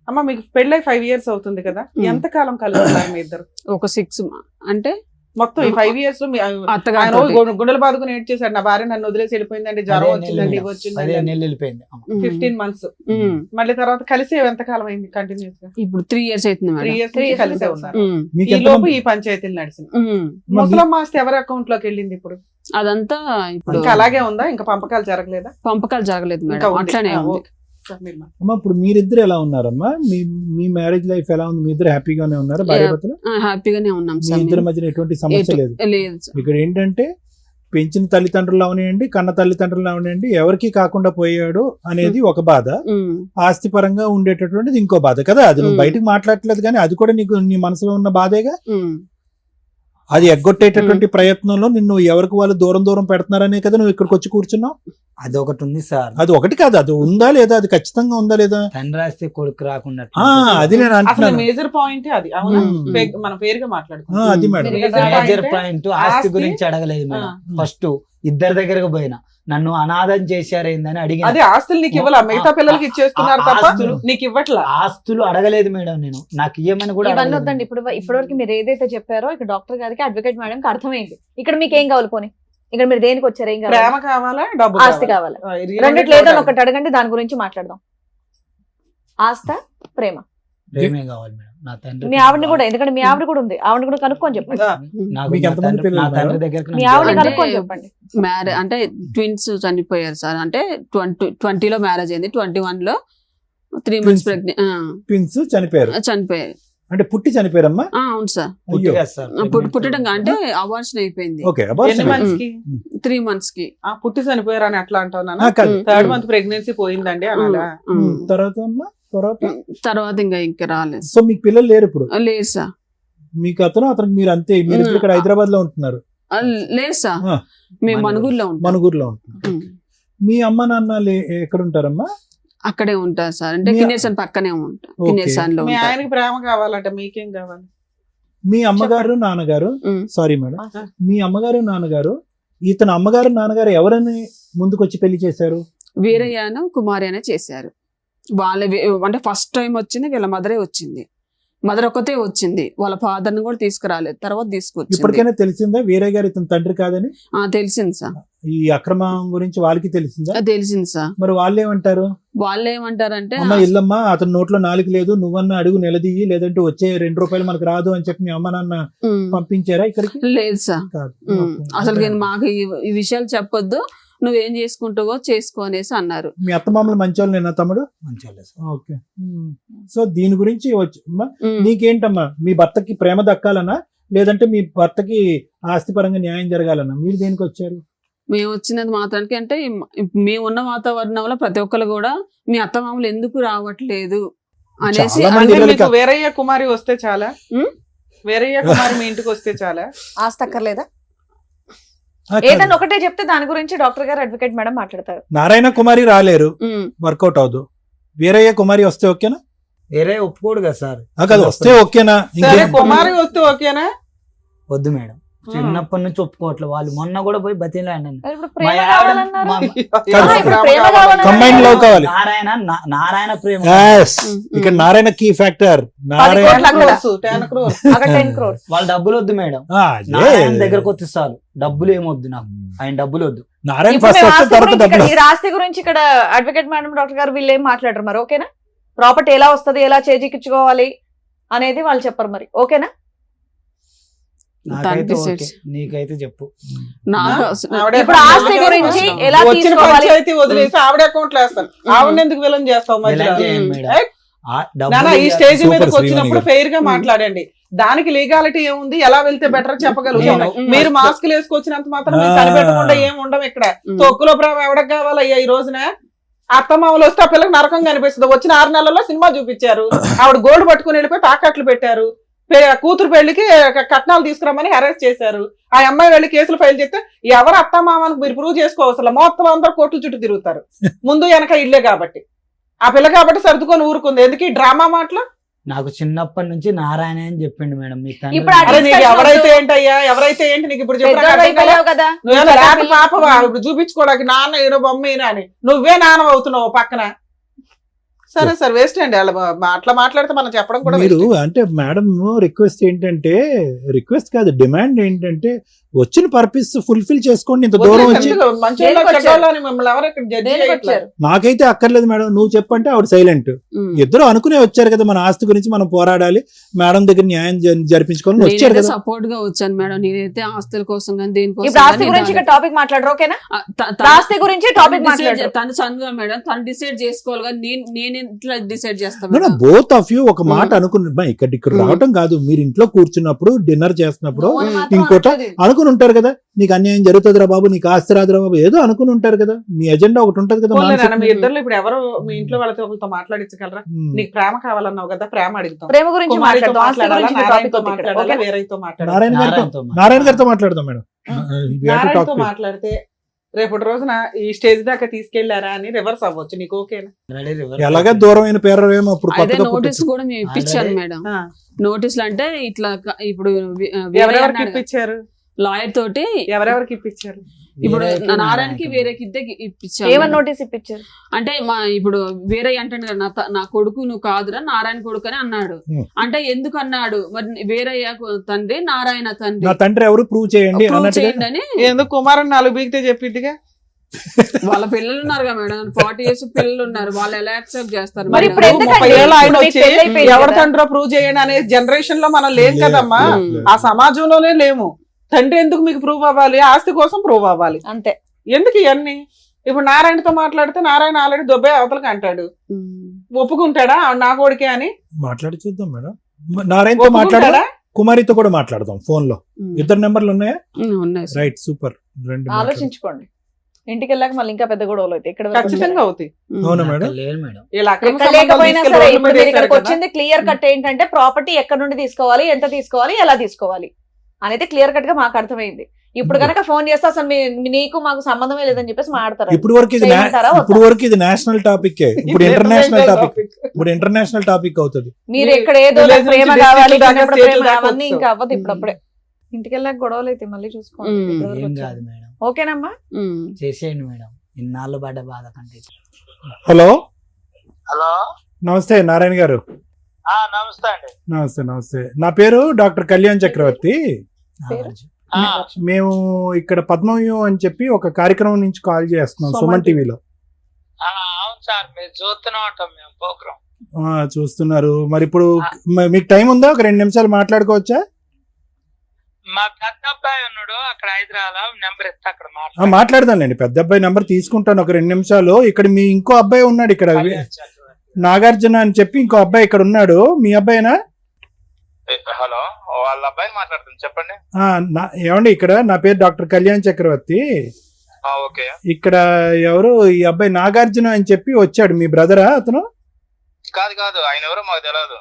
అమ్మ మీకు పెళ్ళై 5 years అవుతుంది కదా, ఎంత కాలం కలుగుతారు మీ ఇద్దరు? ఒక 6 అంటే మొత్తం ఈ 5 years లో ఆయన గుండెలు బాదుకుని ఏడ్ చేశాడు, నా భార్య నన్ను వదిలేసి వెళ్ళిపోయిందండి, జ్వరం వచ్చిందండి, ఇవి వచ్చిందండి. 15 నెలలు వెళ్ళిపోయింది. 15 months. మళ్ళీ తర్వాత కలిసి ఎంత కాలం అయింది కంటిన్యూస్ గా? ఇప్పుడు 3 years అవుతుంది 3 years నుంచి కలిసే ఉన్నారు. మీకు ఈ ఎంత లోపు మంది? ఈ పంచాయతీలు నడిచింది. ముసలమ్మ ఆస్తి ఎవరి అకౌంట్ లోకి వెళ్ళింది ఇప్పుడు? అదంతా ఇప్పుడు ఇంకా అలాగే ఉందా? ఇంకా పంపకాలు జరగలేదా? పంపకాలు జరగలేదు ఇంకా మేడం, ఉంది. అట్లానే ఉంది. ఓకే. సార్, మీరు మా- అమ్మా ఇప్పుడు మీరిద్దరు ఎలా ఉన్నారమ్మా? మీ మ్యారేజ్ లైఫ్ ఎలా ఉంది? మీ ఇద్దరు హ్యాపీగానే ఉన్నారా భార్యాభర్తలు? హ్యాపీగానే ఉన్నాం మీ సార్. ఇద్దరి మధ్యన ఎటువంటి సమస్య లేదు. లేదు సార్. ఇక్కడ ఏంటంటే పెంచిన తల్లిదండ్రులు అవనివ్వండి, కన్న తల్లిదండ్రులు అవనివ్వండి, ఎవరికి కాకుండా పోయాడు అనేది ఒక బాధ, ఆస్తి పరంగా ఉండేటటువంటిది ఇంకో బాధ కదా. అది నువ్వు బయటకు మాట్లాడట్లేదు కానీ అది కూడా నీకు నీ మనసులో ఉన్న బాధేగా. అది ఎగ్గొట్టేటటువంటి ప్రయత్నంలో నిన్ను ఎవరికి వాళ్ళు దూరం దూరం పెడుతున్నారనే కదా నువ్వు ఇక్కడికి వచ్చి కూర్చున్నావు. అది ఒకటి ఉంది సార్. అది ఒకటి కాదు, అది ఉందా లేదా, అది ఖచ్చితంగా ఉందా లేదా. తండ్రి రాస్తే కొడుకు రాకుండా అది నేను అసలు అంటున్నాను. మేజర్ పాయింట్ అది. అవునా, మన పేరుగా మాట్లాడుకుంటాం. అది మేడం మేజర్ పాయింట్. ఆస్తి గురించి అడగలేదు మేడం. ఫస్ట్ ఇద్దరి దగ్గరకు పోయినా నన్ను అనాథం చేశారేందని అడిగిన. అదే ఆస్తులు నీకు ఇవ్వాల, మిగతా పిల్లలకి ఇచ్చేస్తున్నారు తప్ప నీకు ఇవ్వట్లా. ఆస్తులు అడగలేదు మేడం నేను, నాకు ఇవ్వమని కూడా ఇవన్నీ అడగలేదు. వద్దండి. ఇప్పటివరకు మీరు ఏదైతే చెప్పారో ఇక్కడ డాక్టర్ గారికి, అడ్వకేట్ మేడం కి అర్థమైంది. ఇక్కడ మీకు ఏం కావాలి పోనీ? ఇక్కడ మీరు దేనికి వచ్చారు? ఏం కావాలి? ప్రేమ కావాలా, డబ్బు ఆస్తి కావాలా? రెండిట్లో ఏదో ఒకటి అడగండి, దాని గురించి మాట్లాడదాం. ఆస్త, ప్రేమ? ప్రేమే కావాలి మేడం. నా తండ్రి మీ ఆవిడని కూడా, ఎందుకంటే మీ ఆవిడ కూడా ఉంది, ఆవిడ కూడా కనుక్కొని చెప్పండి. నాకు మీకు నా ఎంతమంది తండ్రి- పిల్లలు నా తండ్రి ఉన్నారు? దగ్గరకు మీ నాకు ఆవిడని అంటే కనుక్కొని చెప్పండి. మ్యారేజ్ అంటే ట్విన్స్ చనిపోయారు సార్. అంటే 2020లో మ్యారేజ్ అయింది, 21లో 3 months ప్రెగ్నెంట్ ట్విన్స్ చనిపోయారు చనిపోయారు. అంటే పుట్టి చనిపోయారమ్మా. అవును సార్. పుట్టి కాదు సార్. పుట్టడం అంటే అబార్షన్ అయిపోయింది ఓకే, ఎన్ని months కి? 3 months కి. పుట్టి చనిపోయారు అని ఎట్లా అంటావు నాన్న? కాదు. 3rd month ప్రెగ్నెన్సీ పోయిందండి అనాలా? తర్వాత అమ్మా, తర్వాత ఇంకా రాలేదు. సో మీకు పిల్లలు లేరు ఇప్పుడు? లేదు సార్. మీకు అతనికి మీరు అంతే, మీరు ఇప్పుడు ఇక్కడ హైదరాబాద్ లో ఉంటున్నారు? లేదు సార్, ఆ. మేము మనుగురులో ఉంటాం. మనుగురులో ఉంటున్నారు. మీ అమ్మ నాన్న ఎక్కడ ఉంటారమ్మా? అక్కడే ఉంటారు సార్. అంటే మీ- కిన్నేసన్ పక్కనే ఉంటాం. ఓకే. కిన్నేసన్ లో మీ ఉంటారు. ఆయనకి ప్రేమ కావాలంట, మీకేం కావాలి? మీ అమ్మగారు నాన్నగారు, సారీ మేడం, మీ అమ్మగారు నాన్నగారు, ఇతను అమ్మగారు నాన్నగారు ఎవరని ముందుకొచ్చి పెళ్లి చేశారు? వీరయ్యను కుమారి అనే చేశారు. అంటే ఫస్ట్ టైం వచ్చింది వీళ్ళ మదరే వచ్చింది. మదర్ ఒక్కతే వచ్చింది, వాళ్ళ ఫాదర్ ని కూడా తీసుకురాలేదు. తర్వాత తీసుకొచ్చింది. ఇప్పటికైనా తెలిసిందా వీరయ్య గారు ఇతని తండ్రి కాదని? తెలిసింది సార్. ఈ అక్రమం గురించి వాళ్ళకి తెలిసిందా? తెలిసింది సార్. మరి వాళ్ళు ఏమంటారు? వాళ్ళు ఏమంటారంటే అమ్మ ఇల్లమ్మా, అతని నోట్లో నాలుగు లేదు, నువ్వన్నా అడుగు నిలదీయి, లేదంటే వచ్చే 2 రూపాయలు మనకు రాదు అని చెప్పి మీ అమ్మ నాన్న పంపించారా ఇక్కడికి? లేదు సార్. కాదు. అసలు నేను మాకు ఈ విషయాలు చెప్పొద్దు, నువ్వేం చేసుకుంటావో చేసుకో అనేసి అన్నారు. మీ అత్తమామలు మంచోళ్ళు నేనా తమ్ముడు? మంచిగా సార్. ఓకే. సో దీని గురించి అమ్మా నీకేంటమ్మా, మీ భర్తకి ప్రేమ దక్కాలనా, లేదంటే మీ భర్తకి ఆస్తిపరంగా న్యాయం జరగాలన్నా? మీరు దేనికి వచ్చారు? మేము వచ్చినది మాత్రానికి అంటే మేము ఉన్న వాతావరణంలో ప్రతి ఒక్కరు కూడా మీ అత్తమామలు ఎందుకు రావట్లేదు అనేసి చాలా మంది అంటే పిల్లలు మీకు వీరయ్య కుమారి వస్తే చాలా? వీరయ్య కుమారి మీ ఇంటికి వస్తే చాలా? ఆస్తి అక్కర్లేదా? ఆ, కాదు. ఏదన్నా ఒకటే చెప్తే దాని గురించి డాక్టర్ గారు, అడ్వకేట్ మేడం మాట్లాడతారు. నారాయణ కుమారి రాలేరు, వర్కౌట్ అవదు. వీరయ్య కుమారి వస్తే ఓకేనా? వేరే ఒప్పుకోడు కదా సార్. కాదు, వస్తే ఓకేనా? సరే, కుమారి వస్తే ఓకేనా? వద్దు మేడం, చిన్నప్పటి నుంచి ఒప్పుకోవట్లేదు. వాళ్ళు మొన్న కూడా పోయి బతిలాడి. ఇప్పుడు ప్రేమ కావాలన్నారు. ఇప్పుడు ప్రేమ కావాలన్నారు. కంబైన్ లవ్ కావాలి. నారాయణ ప్రేమ. Yes. ఇక్కడ నారాయణ కీ ఫ్యాక్టర్. 10 నారాయణ కోట్ల అక్కడ. 10 crores. అక్కడ 10 crores. వాళ్ళ డబ్బులు వద్దు మేడం. అదే. నారాయణ దగ్గరకు వస్తే చాలు, డబ్బులు ఏమొద్దు నాకు, ఆయన డబ్బులు వద్దు. నారాయణ ఇప్పుడు ఫస్ట్ మేము వస్తే ఆస్తి తర్వాత గురించి డబ్బులు. ఇక్కడ ఈ ఆస్తి గురించి ఇక్కడ అడ్వకేట్ మేడం, డాక్టర్ గారు వీళ్ళు ఏం మాట్లాడరు మరి. ఓకేనా? ప్రాపర్టీ ఎలా వస్తది, ఎలా చేజిక్కించుకోవాలి అనేది వాళ్ళు చెప్పరు మరి. ఓకేనా? నాకైతే ఓకే, నీకైతే చెప్పు. నాకు ఆవిడ ఇప్పుడు ఆస్తి గురించి ఎలా వచ్చిన తీసుకోవాలి? పంచాయతీ వదిలేసి ఆవిడ అకౌంట్ లో వేస్తాను. ఆవిడ ఎందుకు విలన్ చేస్తావు మధ్యలో? ఎలా చేయండి మేడం? ఏయ్, ఆ నాన్న డబ్బులు ఈ స్టేజ్ సూపర్ మీదకి శ్రీవాణి వచ్చినప్పుడు గారు. ఫెయిర్ గా మాట్లాడండి. దానికి లీగాలిటీ ఏముంది, ఎలా వెళ్తే బెటర్ చెప్పగలుగుతాం. నేను- మీరు మాస్క్ వేసుకొచ్చినంత మాత్రం మీరు కనిపెట్టకుండా ఏం ఉండం ఇక్కడ. తొక్కులో ప్రేమ ఎవడకు కావాలయ్యా ఈ రోజున? అత్తమామలు వస్తే ఆ పిల్లకి నరకం కనిపిస్తుంది. వచ్చిన 6 నెలల్లో సినిమా చూపించారు. ఆవిడ గోల్డ్ పట్టుకుని వెళ్ళిపోయి తాకట్లు పెట్టారు. కూతురు పెళ్లికి కట్నాలు తీసుకురమ్మని హెరాస్ చేశారు. ఆ అమ్మాయి వెళ్ళి కేసులు ఫైల్ చేస్తే ఎవరు అత్తమామని మీరు ప్రూవ్ చేసుకోవసరం, మొత్తం అందరూ కోర్టు చుట్టూ తిరుగుతారు. ముందు వెనక ఇల్లే కాబట్టి, ఆ పిల్ల కాబట్టి సర్దుకొని ఊరుకుంది. ఎందుకు ఈ డ్రామా మాటలు? నాకు చిన్నప్పటి నుంచి నారాయణ అని చెప్పిండు మేడం. మీ తండ్రి ఇప్పుడు అరే నీకు ఎవరైతే ఏంటయ్యా, ఎవరైతే ఏంటి నీకు ఇప్పుడు చెప్పిన పెద్దోడు అయిపోయావు కదా. నువ్వేనా లేక పాపవా ఇప్పుడు చూపించుకోవడానికి? నాన్న ఈయన బొమ్మ ఈయన అని నువ్వే నాన్న అవుతున్నావు పక్కన. సరే సార్, వేస్ట్ అండి అట్లా మాట్లాడితే మనం చెప్పడం కూడా మీరు waste. అంటే మేడం రిక్వెస్ట్ ఏంటంటే, రిక్వెస్ట్ కాదు డిమాండ్ ఏంటంటే, వచ్చిన పర్పస్ ఫుల్ఫిల్ చేసుకోండి. ఇంత దూరం వచ్చి ఎందుకు మంచోళ్ళ దేనికి వచ్చారు? చెడ్డోళ్ళని మిమ్మల్ని ఎవరు ఇక్కడ జడ్జి దేనికి వచ్చారు? నాకైతే అక్కర్లేదు మేడం, నువ్వు చెప్పంటే ఆవిడ సైలెంట్. ఇద్దరు అనుకునే వచ్చారు కదా, మన ఆస్తి గురించి మనం పోరాడాలి, మేడం దగ్గర న్యాయం జరిపించుకోవాలని వచ్చారు కదా. సపోర్ట్ గా వచ్చాను మేడం. నేనైతే ఆస్తుల కోసం కానీ దేనికోసం ఇప్పుడు ఆస్తి గురించి ఇక్కడ టాపిక్ మాట్లాడరు. ఓకేనా? ఆస్తి గురించి టాపిక్ మాట్లాడరు. తను సన్గా మేడం, తను డిసైడ్ చేసుకోవాలి కానీ నేను ఇట్లా డిసైడ్ చేస్తాను మేడం బోత్ ఆఫ్ యూ ఒక మాట అనుకున్న ఇక్కడ రావటం కాదు, మీరు ఇంట్లో కూర్చున్నప్పుడు డిన్నర్ చేస్తున్నప్పుడు ఇంకోట అనుకున్న అనుకుని ఉంటారు కదా, నీకు అన్యాయం జరుగుతుందిరా బాబు, నీకు ఆస్తి రాదురా బాబు, ఏదో అనుకుని ఉంటారు కదా, మీ ఎజెండా ఒకటి ఉంటది కదా. పోన్లేనా, మీ ఇద్దరు ఇప్పుడు ఎవరు మీ ఇంట్లో వాళ్ళతో మాట్లాడించగలరా? నీకు ప్రేమ కావాలన్నావు కదా, ప్రేమ అడుగుతాం. ప్రేమ గురించి కుమారితో మాట్లాడదాం, ఆస్తి మాట్లాడాలా, గురించి నారాయణతో topic వద్దు ఇక్కడ. మాట్లాడాలా, ఓకే? వేరేతో మాట్లాడాలా? నారాయణ గారితో మాట్లాడదాం మేడం. నారాయణతో మాట్లాడితే రేపటి రోజున ఈ స్టేజ్ దాకా తీసుకెళ్లారా అని రివర్స్ అవ్వచ్చు. నీకు ఓకేనా? ఎలాగా దూరమైన పేరు ఏమో ఇప్పుడు అయితే కొత్తగా నోటీస్ కూడా మేము ఇప్పించాను మేడం. ఆ. నోటీసులు అంటే ఇట్లా ఇప్పుడు ఎవరెవరికి ఇప్పించారు? లాయర్ తోటి ఎవరెవరికి ఇప్పించారు? ఇప్పుడు నారాయణకి వేరేకి ఇద్దరికి ఇప్పించాను. ఏమని నోటీస్ ఇప్పించారు? అంటే మా ఇప్పుడు వేరే అంటాడు కదా, నా కొడుకు నువ్వు కాదురా నారాయణ కొడుకు అని అన్నాడు. అంటే ఎందుకు అన్నాడు మరి, వేరయ్య తండ్రి నారాయణ తండ్రి, నా తండ్రి ఎవరు ప్రూవ్ చేయండి Prove అన్నట్టుగా. చేయండి అని. ఎందుకు కుమారన్ 4 బీగితే చెప్పిద్దిగా. వాళ్ళ పిల్లలు ఉన్నారు కదా మేడం, 40 years పిల్లలు ఉన్నారు, వాళ్ళు ఎలా యాక్సెప్ట్ చేస్తారు మరి మేడం? ఇప్పుడు ఎందుకండి? 30 ఏళ్ళు ఆయన ఇప్పుడు వచ్చి మీకు పెళ్ళైపోయింది ఎవరి కదా. తండ్రో ప్రూవ్ చేయండి అనే జనరేషన్ లో మనం లేం కదమ్మా. లేదు. ఆ సమాజంలోనే లేము. తండ్రి ఎందుకు మీకు ప్రూవ్ అవ్వాలి? ఆస్తి కోసం ప్రూవ్ అవ్వాలి. అంతే. ఎందుకు ఇవన్నీ? ఇప్పుడు నారాయణతో మాట్లాడితే నారాయణ ఆల్రెడీ దొబ్బే అవతలకి అంటాడు. ఒప్పుకుంటాడా నా కొడుకే అని? మాట్లాడి చూద్దాం మేడం. నారాయణతో మాట్లాడదా, ఒప్పుకుంటాడా? కుమారితో కూడా మాట్లాడదాం ఫోన్ లో. ఇద్దరు నెంబర్లు ఉన్నాయా? ఉన్నాయి సార్. Right, super. రెండు మాట్లాడు. ఆలోచించుకోండి. ఇంటికి వెళ్ళాక మళ్ళీ ఇంకా పెద్ద గొడవలు అవుతాయి. ఇక్కడ వరకు ఖచ్చితంగా అవుతాయి. అవునా మేడం? లేదు మేడం. ఇలా అక్రమ ఎక్కడ సంబంధాలు లేకపోయినా తీసుకెళ్లి సరే రోడ్ల ఇప్పుడు మీద మీరు వేశారు ఇక్కడికి కదా. వచ్చింది క్లియర్ కట్ ఏంటంటే ప్రాపర్టీ ఎక్కడ నుండి తీసుకోవాలి, ఎంత తీసుకోవాలి, ఎలా తీసుకోవాలి అనేది క్లియర్ కట్ గా మాకు అర్థమైంది. ఇప్పుడు కనుక ఫోన్ చేస్తే అసలు నీకు మాకు సంబంధమే లేదని చెప్పేసి మాట్లాడతారు. ఇప్పుడు వరకు ఇది చేయమంటారా వద్దా? ఇప్పుడు వరకు ఇది నేషనల్ టాపిక్, ఇప్పుడు ఇప్పుడు ఇంటర్నేషనల్ international టాపిక్, topic. ఇప్పుడు ఇంటర్నేషనల్ టాపిక్ అవుతుంది. మీరు ఇక్కడ ఏదో Village నాకు ప్రేమ నుంచి కావాలి, district దాకా, చిన్నప్పుడు state ప్రేమ దాకా అవన్నీ వచ్చావు. ఇంకా అవ్వదు. ఇప్పుడప్పుడే ఇంటికి వెళ్ళాక గొడవలు అయితే మళ్ళీ చూసుకోండి. ఇప్పటివరకు ఏం వచ్చారు. కాదు మేడం, ఓకేనమ్మా? చేసేయండి మేడం. ఇన్నాళ్ళు పడ్డ బాధ కంటే. హలో, హలో, నమస్తే నారాయణ గారు. నమస్తే అండి. నమస్తే నమస్తే. నా పేరు డాక్టర్ కళ్యాణ్ చక్రవర్తి. నాగార్జున. మేము ఇక్కడ పద్మవ్యూహం అని చెప్పి ఒక కార్యక్రమం నుంచి కాల్ చేస్తున్నాం, సుమన్ టీవీలో. అవును సార్, మీరు చూస్తూనే ఉంటాం మేము ప్రోగ్రామ్. చూస్తున్నారు. మరి ఇప్పుడు మీకు టైం ఉందా? ఒక 2 నిమిషాలు మాట్లాడుకోవచ్చా? మా పెద్ద అబ్బాయి ఉన్నాడు అక్కడ హైదరాబాద్, నెంబర్ ఇస్తే అక్కడ మాట్లాడదాంలేండి. పెద్ద అబ్బాయి నెంబర్ తీసుకుంటాను ఒక 2 నిమిషాలు. ఇక్కడ మీ ఇంకో అబ్బాయి ఉన్నాడు ఇక్కడ, నాగార్జున అని చెప్పి ఇంకో అబ్బాయి ఇక్కడ ఉన్నాడు. మీ అబ్బాయినా? హలో, వాళ్ళ అబ్బాయిని మాట్లాడుతుంది, చెప్పండి. ఏమండి, ఇక్కడ నా పేరు డాక్టర్ కళ్యాణ్ చక్రవర్తి. ఓకే. ఇక్కడ ఎవరు ఈ అబ్బాయి నాగార్జున అని చెప్పి వచ్చాడు, మీ బ్రదరా అతను? కాదు కాదు, ఆయన ఎవరో మాకు తెలియదు.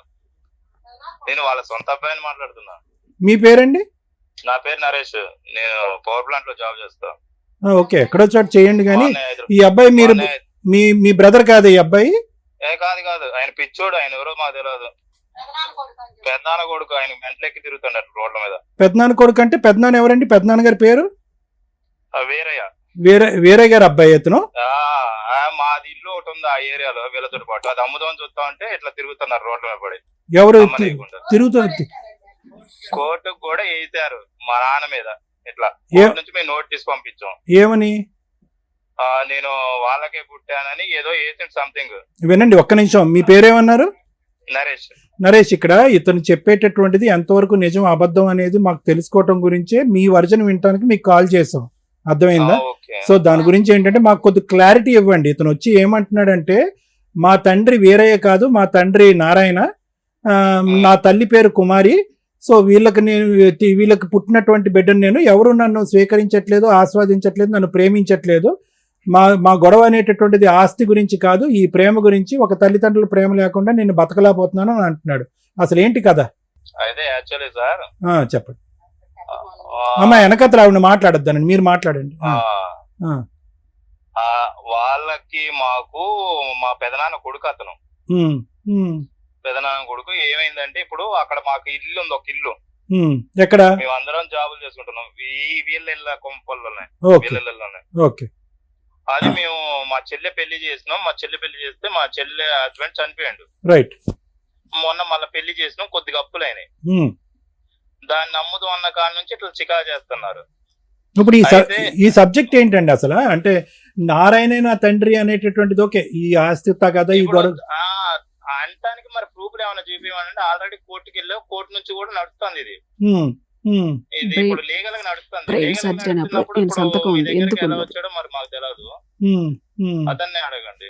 నేను వాళ్ళ సొంత అబ్బాయిని మాట్లాడుతున్నా. మీ పేరండి? నా పేరు నరేష్, నేను పవర్ ప్లాంట్ లో జాబ్ చేస్తా. ఓకే, ఎక్కడో చోట చేయండి. కానీ ఈ అబ్బాయి మీరు మీ బ్రదర్ కాదు ఈ అబ్బాయి? కాదు కాదు, ఆయన పిచ్చోడు, ఆయన ఎవరో మాకు తెలియదు. పెద్దనాన్న కొడుకు, ఆయన మెంట్లెక్కి తిరుగుతున్నాడు రోడ్ల మీద. పెద్దనాన్న కొడుకు అంటే పెద్దనాన్న ఎవరండి? పెద్దనాన్న గారి పేరు వీరయ్య. వేరే గారు అబ్బాయి అతను? మాది ఇల్లు ఒకటి ఉంది ఆ ఏరియాలో వీళ్ళతో పాటు, అది అమ్ముదామని చూస్తా ఉంటే ఇట్లా తిరుగుతున్నారు రోడ్ల మీద పడి. ఎవరు అమ్మనీయకుండా. తిరుగుతుంది? కోర్టుకు కూడా వేసారు మా నాన్న మీద. ఇట్లా కోర్టు నుంచి మేము నోటీస్ పంపించాం. ఏమని? నేను వాళ్ళకే పుట్టానని ఏదో వేసిండు సంథింగ్. వినండి ఒక్క నిమిషం, మీ పేరేమన్నారు? నరేష్. నరేష్, ఇక్కడ ఇతను చెప్పేటటువంటిది ఎంతవరకు నిజం అబద్ధం అనేది మాకు తెలుసుకోవటం గురించే మీ వర్జన్ వినటానికి మీకు కాల్ చేసాం, అర్థమైందా? సో దాని గురించి ఏంటంటే మాకు కొద్ది క్లారిటీ ఇవ్వండి. ఇతను వచ్చి ఏమంటున్నాడంటే, మా తండ్రి వీరయ్య కాదు, మా తండ్రి నారాయణ, నా తల్లి పేరు కుమారి. సో వీళ్ళకి పుట్టినటువంటి బిడ్డను నేను, ఎవరు నన్ను స్వీకరించట్లేదు, ఆస్వాదించట్లేదు, నన్ను ప్రేమించట్లేదు. మా గొడవ అనేటటువంటిది ఆస్తి గురించి కాదు, ఈ ప్రేమ గురించి. ఒక తల్లిదండ్రుల ప్రేమ లేకుండా నేను బతకలేకపోతున్నాను అని అంటున్నాడు. అసలు ఏంటి కదా? అయితే యాక్చువల్లీ సార్, చెప్పండి అమ్మా. వెనకతలు ఆవిడ మాట్లాడొద్దానండి, మీరు మాట్లాడండి. వాళ్ళకి మాకు మా పెదనాన్న కొడుకు అతను. పెదనాన్న కొడుకు ఏమైందంటే, ఇప్పుడు అక్కడ మాకు ఇల్లు ఉంది, ఒక ఇల్లు. ఎక్కడ? మేమందరం జాబులు చేసుకుంటున్నాం వీళ్ళ కొంపల్లోనే, వీళ్ళలోనే. ఓకే. అది మేము మా చెల్లె పెళ్లి చేసినాం. మా చెల్లె పెళ్లి చేస్తే మా చెల్లె హస్బెండ్ చనిపోయాడు. రైట్. మొన్న మళ్ళీ పెళ్లి చేసినాం, కొద్దిగా అప్పులైనాయి. దాన్ని అమ్ముదు అన్న కాడ నుంచి ఇట్లా చికా చేస్తున్నారు. ఇప్పుడు ఈ సబ్జెక్ట్ ఏంటండి అసలు? అంటే నారాయణ నా తండ్రి అనేటటువంటిది ఓకే, ఈ ఆస్తి కదా ఈ గొడవ అంటానికి మరి ప్రూఫ్ ఏమైనా చూపించాలంటే ఆల్రెడీ కోర్టుకి వెళ్ళావు, కోర్టు నుంచి కూడా నడుస్తుంది ఇది. ఇది ఇప్పుడు లీగల్ గా నడుస్తుంది. ఎలా వచ్చాడో మరి మాకు తెలియదు, అతన్నే అడగండి.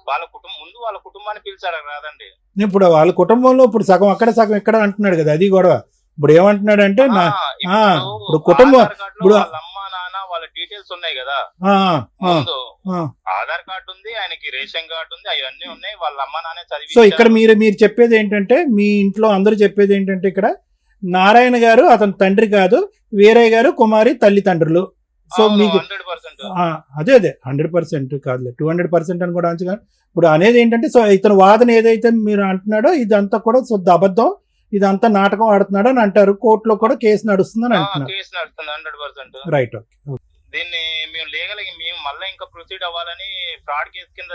వాళ్ళ కుటుంబం ముందు వాళ్ళ కుటుంబాన్ని పిలిచాడు కాదండి. ఇప్పుడు వాళ్ళ కుటుంబంలో ఇప్పుడు సగం అక్కడ సగం ఇక్కడ అంటున్నాడు కదా, అది గొడవ. ఇప్పుడు ఏమంటున్నాడంటే ఆ, ఇప్పుడు కుటుంబం ఆధార్ కార్డులో ఇప్పుడు వాళ్ళ అమ్మ నాన్న వాళ్ళ డీటెయిల్స్ ఉన్నాయి కదా ఆ, ఆ, ముందు ఆ. ఆధార్ కార్డు ఉంది, ఆయనకి రేషన్ కార్డు ఉంది, అవన్నీ ఉన్నాయి. వాళ్ళ అమ్మ నాన్నే చదివి సో ఇక్కడ మీరు చెప్పేది ఏంటంటే, మీ ఇంట్లో అందరూ చెప్పేది ఏంటంటే, ఇక్కడ నారాయణ గారు అతని తండ్రి కాదు, వీరయ్య గారు కుమారి తల్లిదండ్రులు. సో మీకు 100%. అదే 100% కాదులే, 200% అని కూడా అంచగా. ఇప్పుడు అనేది ఏంటంటే, సో ఇతను వాదన ఏదైతే మీరు అంటున్నాడో ఇదంతా కూడా శుద్ధ అబద్ధం, ఇదంతా నాటకం ఆడుతున్నాడు అని అంటారు. కోర్టులో కూడా కేసు నడుస్తుందని అంటున్నారు. కేసు నడుస్తుంది 100%. Right, okay. దీన్ని మేము లీగల్ మేము మళ్ళీ ఇంకా ప్రొసీడ్ అవ్వాలని ఫ్రాడ్ కేసు కింద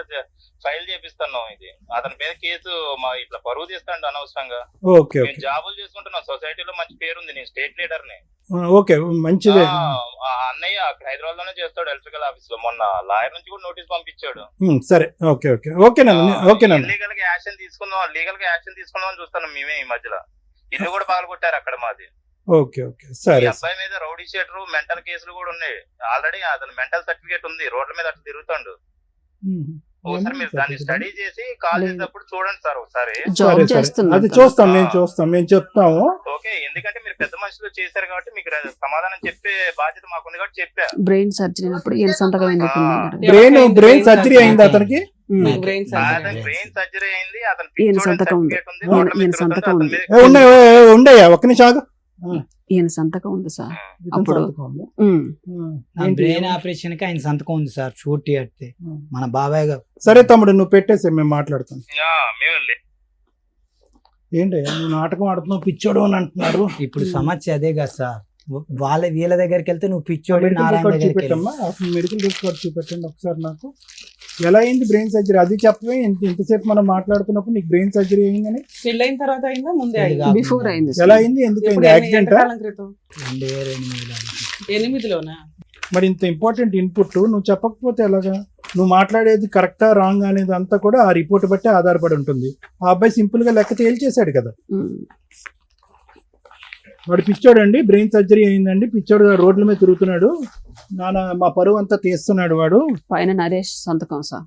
ఫైల్ చేపిస్తున్నాం. ఇది అతని మీద కేసు మా ఇట్లా పరువు తీస్తాండి అనవసరంగా. ఓకే, మేము జాబులు చేసుకుంటున్నాం, సొసైటీలో మంచి పేరుంది, నేను స్టేట్ లీడర్ ని. ఓకే, మంచిదే. అన్నయ్య అక్కడ హైదరాబాద్ లోనే చేస్తాడు ఎలక్ట్రికల్ ఆఫీస్ లో. మొన్న లాయర్ నుంచి కూడా నోటీస్ పంపించాడు. సరే, ఓకే ఓకే ఓకేనండి. లీగల్ గా యాక్షన్ తీసుకుందాం అని చూస్తున్నాం మేమే. ఈ మధ్యలో ఇల్లు కూడా పగలగొట్టారు అక్కడ మాది. ఓకే ఓకే, సరే. ఈ అబ్బాయి మీద రౌడీ షీటర్, మెంటల్ కేసులు కూడా ఉన్నాయి. ఆల్రెడీ అతను మెంటల్ సర్టిఫికేట్ ఉంది, రోడ్ల మీద అట్లా తిరుగుతాడు. ఒకసారి మీరు దాన్ని స్టడీ చేసి కాల్ చేసినప్పుడు చూడండి సార్ ఒకసారి. జాబ్ సరే, చేస్తున్నా అది చూస్తాం, మేము చెప్తాము. ఓకే, ఎందుకంటే మీరు పెద్ద మనుషులు చేశారు కాబట్టి మీకు సమాధానం చెప్పే బాధ్యత మాకుంది కాబట్టి చెప్పా. బ్రెయిన్ సర్జరీ అయినప్పుడు ఈయన సంతకం ఎందుకు ఉంది? బ్రెయిన్ సర్జరీ అయింది అతనికి. బ్రెయిన్ బ్రెయిన్ సర్జరీ అయింది, అతను ఈయన సంతకం ఉంది. ఈయన సంతకం ఉంది. ఉండయా ఒక్క నిమిషం ఆగు. ఈయన సంతకం ఉంది సార్. ఇతని అప్పుడు సంతకం ఉందా? నా బ్రెయిన్ ఆపరేషన్ కి ఆయన సంతకం ఉంది సార్, షూట్ అయితే మన బాబాయ్ గారు. సరే తమ్ముడు, నువ్వు పెట్టేసే, మేము మాట్లాడతాం. మేము ఏంటయ్యా నువ్వు నాటకం ఆడుతున్నావు, పిచ్చోడు అని అంటున్నారు. ఇప్పుడు సమస్య అదే కదా సార్, వీళ్ళ దగ్గరికి వెళ్తే నువ్వు పిచ్చోడి, మెడికల్ నారాయణ రికార్డ్ దగ్గరికి వెళ్ళు. చూపెట్టమ్మా, అసలు మెడికల్ రికార్డ్ చూపెట్టండి ఒకసారి నాకు. ఎలా అయింది బ్రెయిన్ సర్జరీ? అది చెప్పవే. ఇంతసేపు మనం మాట్లాడుతున్నప్పుడు నీకు బ్రెయిన్ సర్జరీ అయిందని. పెళ్ళైన తర్వాత అయిందా ముందే ఇది అయిందా? కాదు. బిఫోర్ అయింది ఎలా అయింది? ఎందుకు అయింది? యాక్సిడెంట్? ఎంతకాలం క్రితం? 2008లో. 8లోనా? మరి ఇంత ఇంపార్టెంట్ ఇన్పుట్ నువ్వు చెప్పకపోతే ఎలాగా? నువ్వు మాట్లాడేది కరెక్టా రాంగ్ అనేది అంతా కూడా ఆ రిపోర్ట్ బట్టి ఆధారపడి ఉంటుంది. ఆ అబ్బాయి సింపుల్ గా లెక్క తేల్చేశాడు కదా. వాడు పిచ్చోడు అండి, బ్రెయిన్ సర్జరీ అయిందండి, పిచ్చోడు రోడ్ల మీద తిరుగుతున్నాడు, మా పరువు అంతా తీస్తున్నాడు వాడు. పైన నరేష్ సంతకం సార్.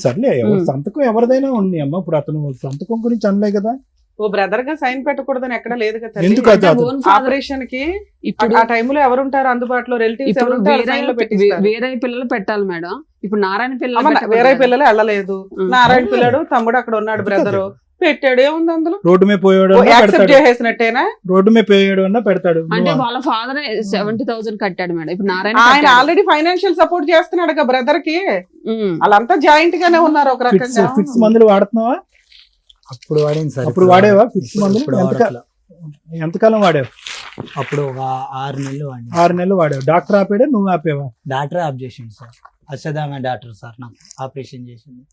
సర్లే, సంతకం ఎవరిదైనా ఉంది అమ్మ. ఇప్పుడు అతను సంతకం గురించి అనలే కదా. ఓ బ్రదర్ గా సైన్ పెట్టకూడదని ఎక్కడ లేదు కదా. ఎందుకు అది? ఓన్ ఫాదర్ ఆపరేషన్ కి ఇప్పుడు ఆ టైంలో ఎవరు ఉంటారు అందుబాటులో? రిలేటివ్స్ ఇప్పుడు ఎవరు ఉంటారు? sign లో పెట్టిస్తారు. వేరే పిల్లలు పెట్టాలి మేడం. ఇప్పుడు నారాయణ అమ్మ, పిల్లలు వేరే పిల్లలు వెళ్ళలేదు. నారాయణ పిల్లడు తమ్ముడు అక్కడ ఉన్నాడు, బ్రదరు పెట్టాడు. ఏముంది అందులో? రోడ్డు మీద పోయాడు యాక్సెప్ట్ చేసేసినట్టేనా? రోడ్డు మీద పోయాడు అన్నా పెడతాడు. అంటే వాళ్ళ ఫాదర్ 70,000 కట్టాడు మేడం. ఇప్పుడు నారాయణ ఆయన ఆల్రెడీ ఫైనాన్షియల్ సపోర్ట్ చేస్తున్నాడు కదా బ్రదర్ కి. వాళ్ళంతా జాయింట్ గానే ఉన్నారు ఒక రకంగా. ఫిక్స్ మందులు వాడుతున్నావా? అప్పుడు వాడింది సార్. అప్పుడు వాడేవా ఫిక్స్ మందులు? ఇప్పుడు వాడట్లా. ఎంతకాలం వాడావు? అప్పుడు ఒక 6 నెలలు వాడి. 6 నెలలు వాడావు. డాక్టర్ ఆపాడా, నువ్వు ఆపేవా? డాక్టర్ ఆప్ చేసింది సార్, అశ్వధామ డాక్టర్ సార్ నాకు ఆపరేషన్ చేసింది.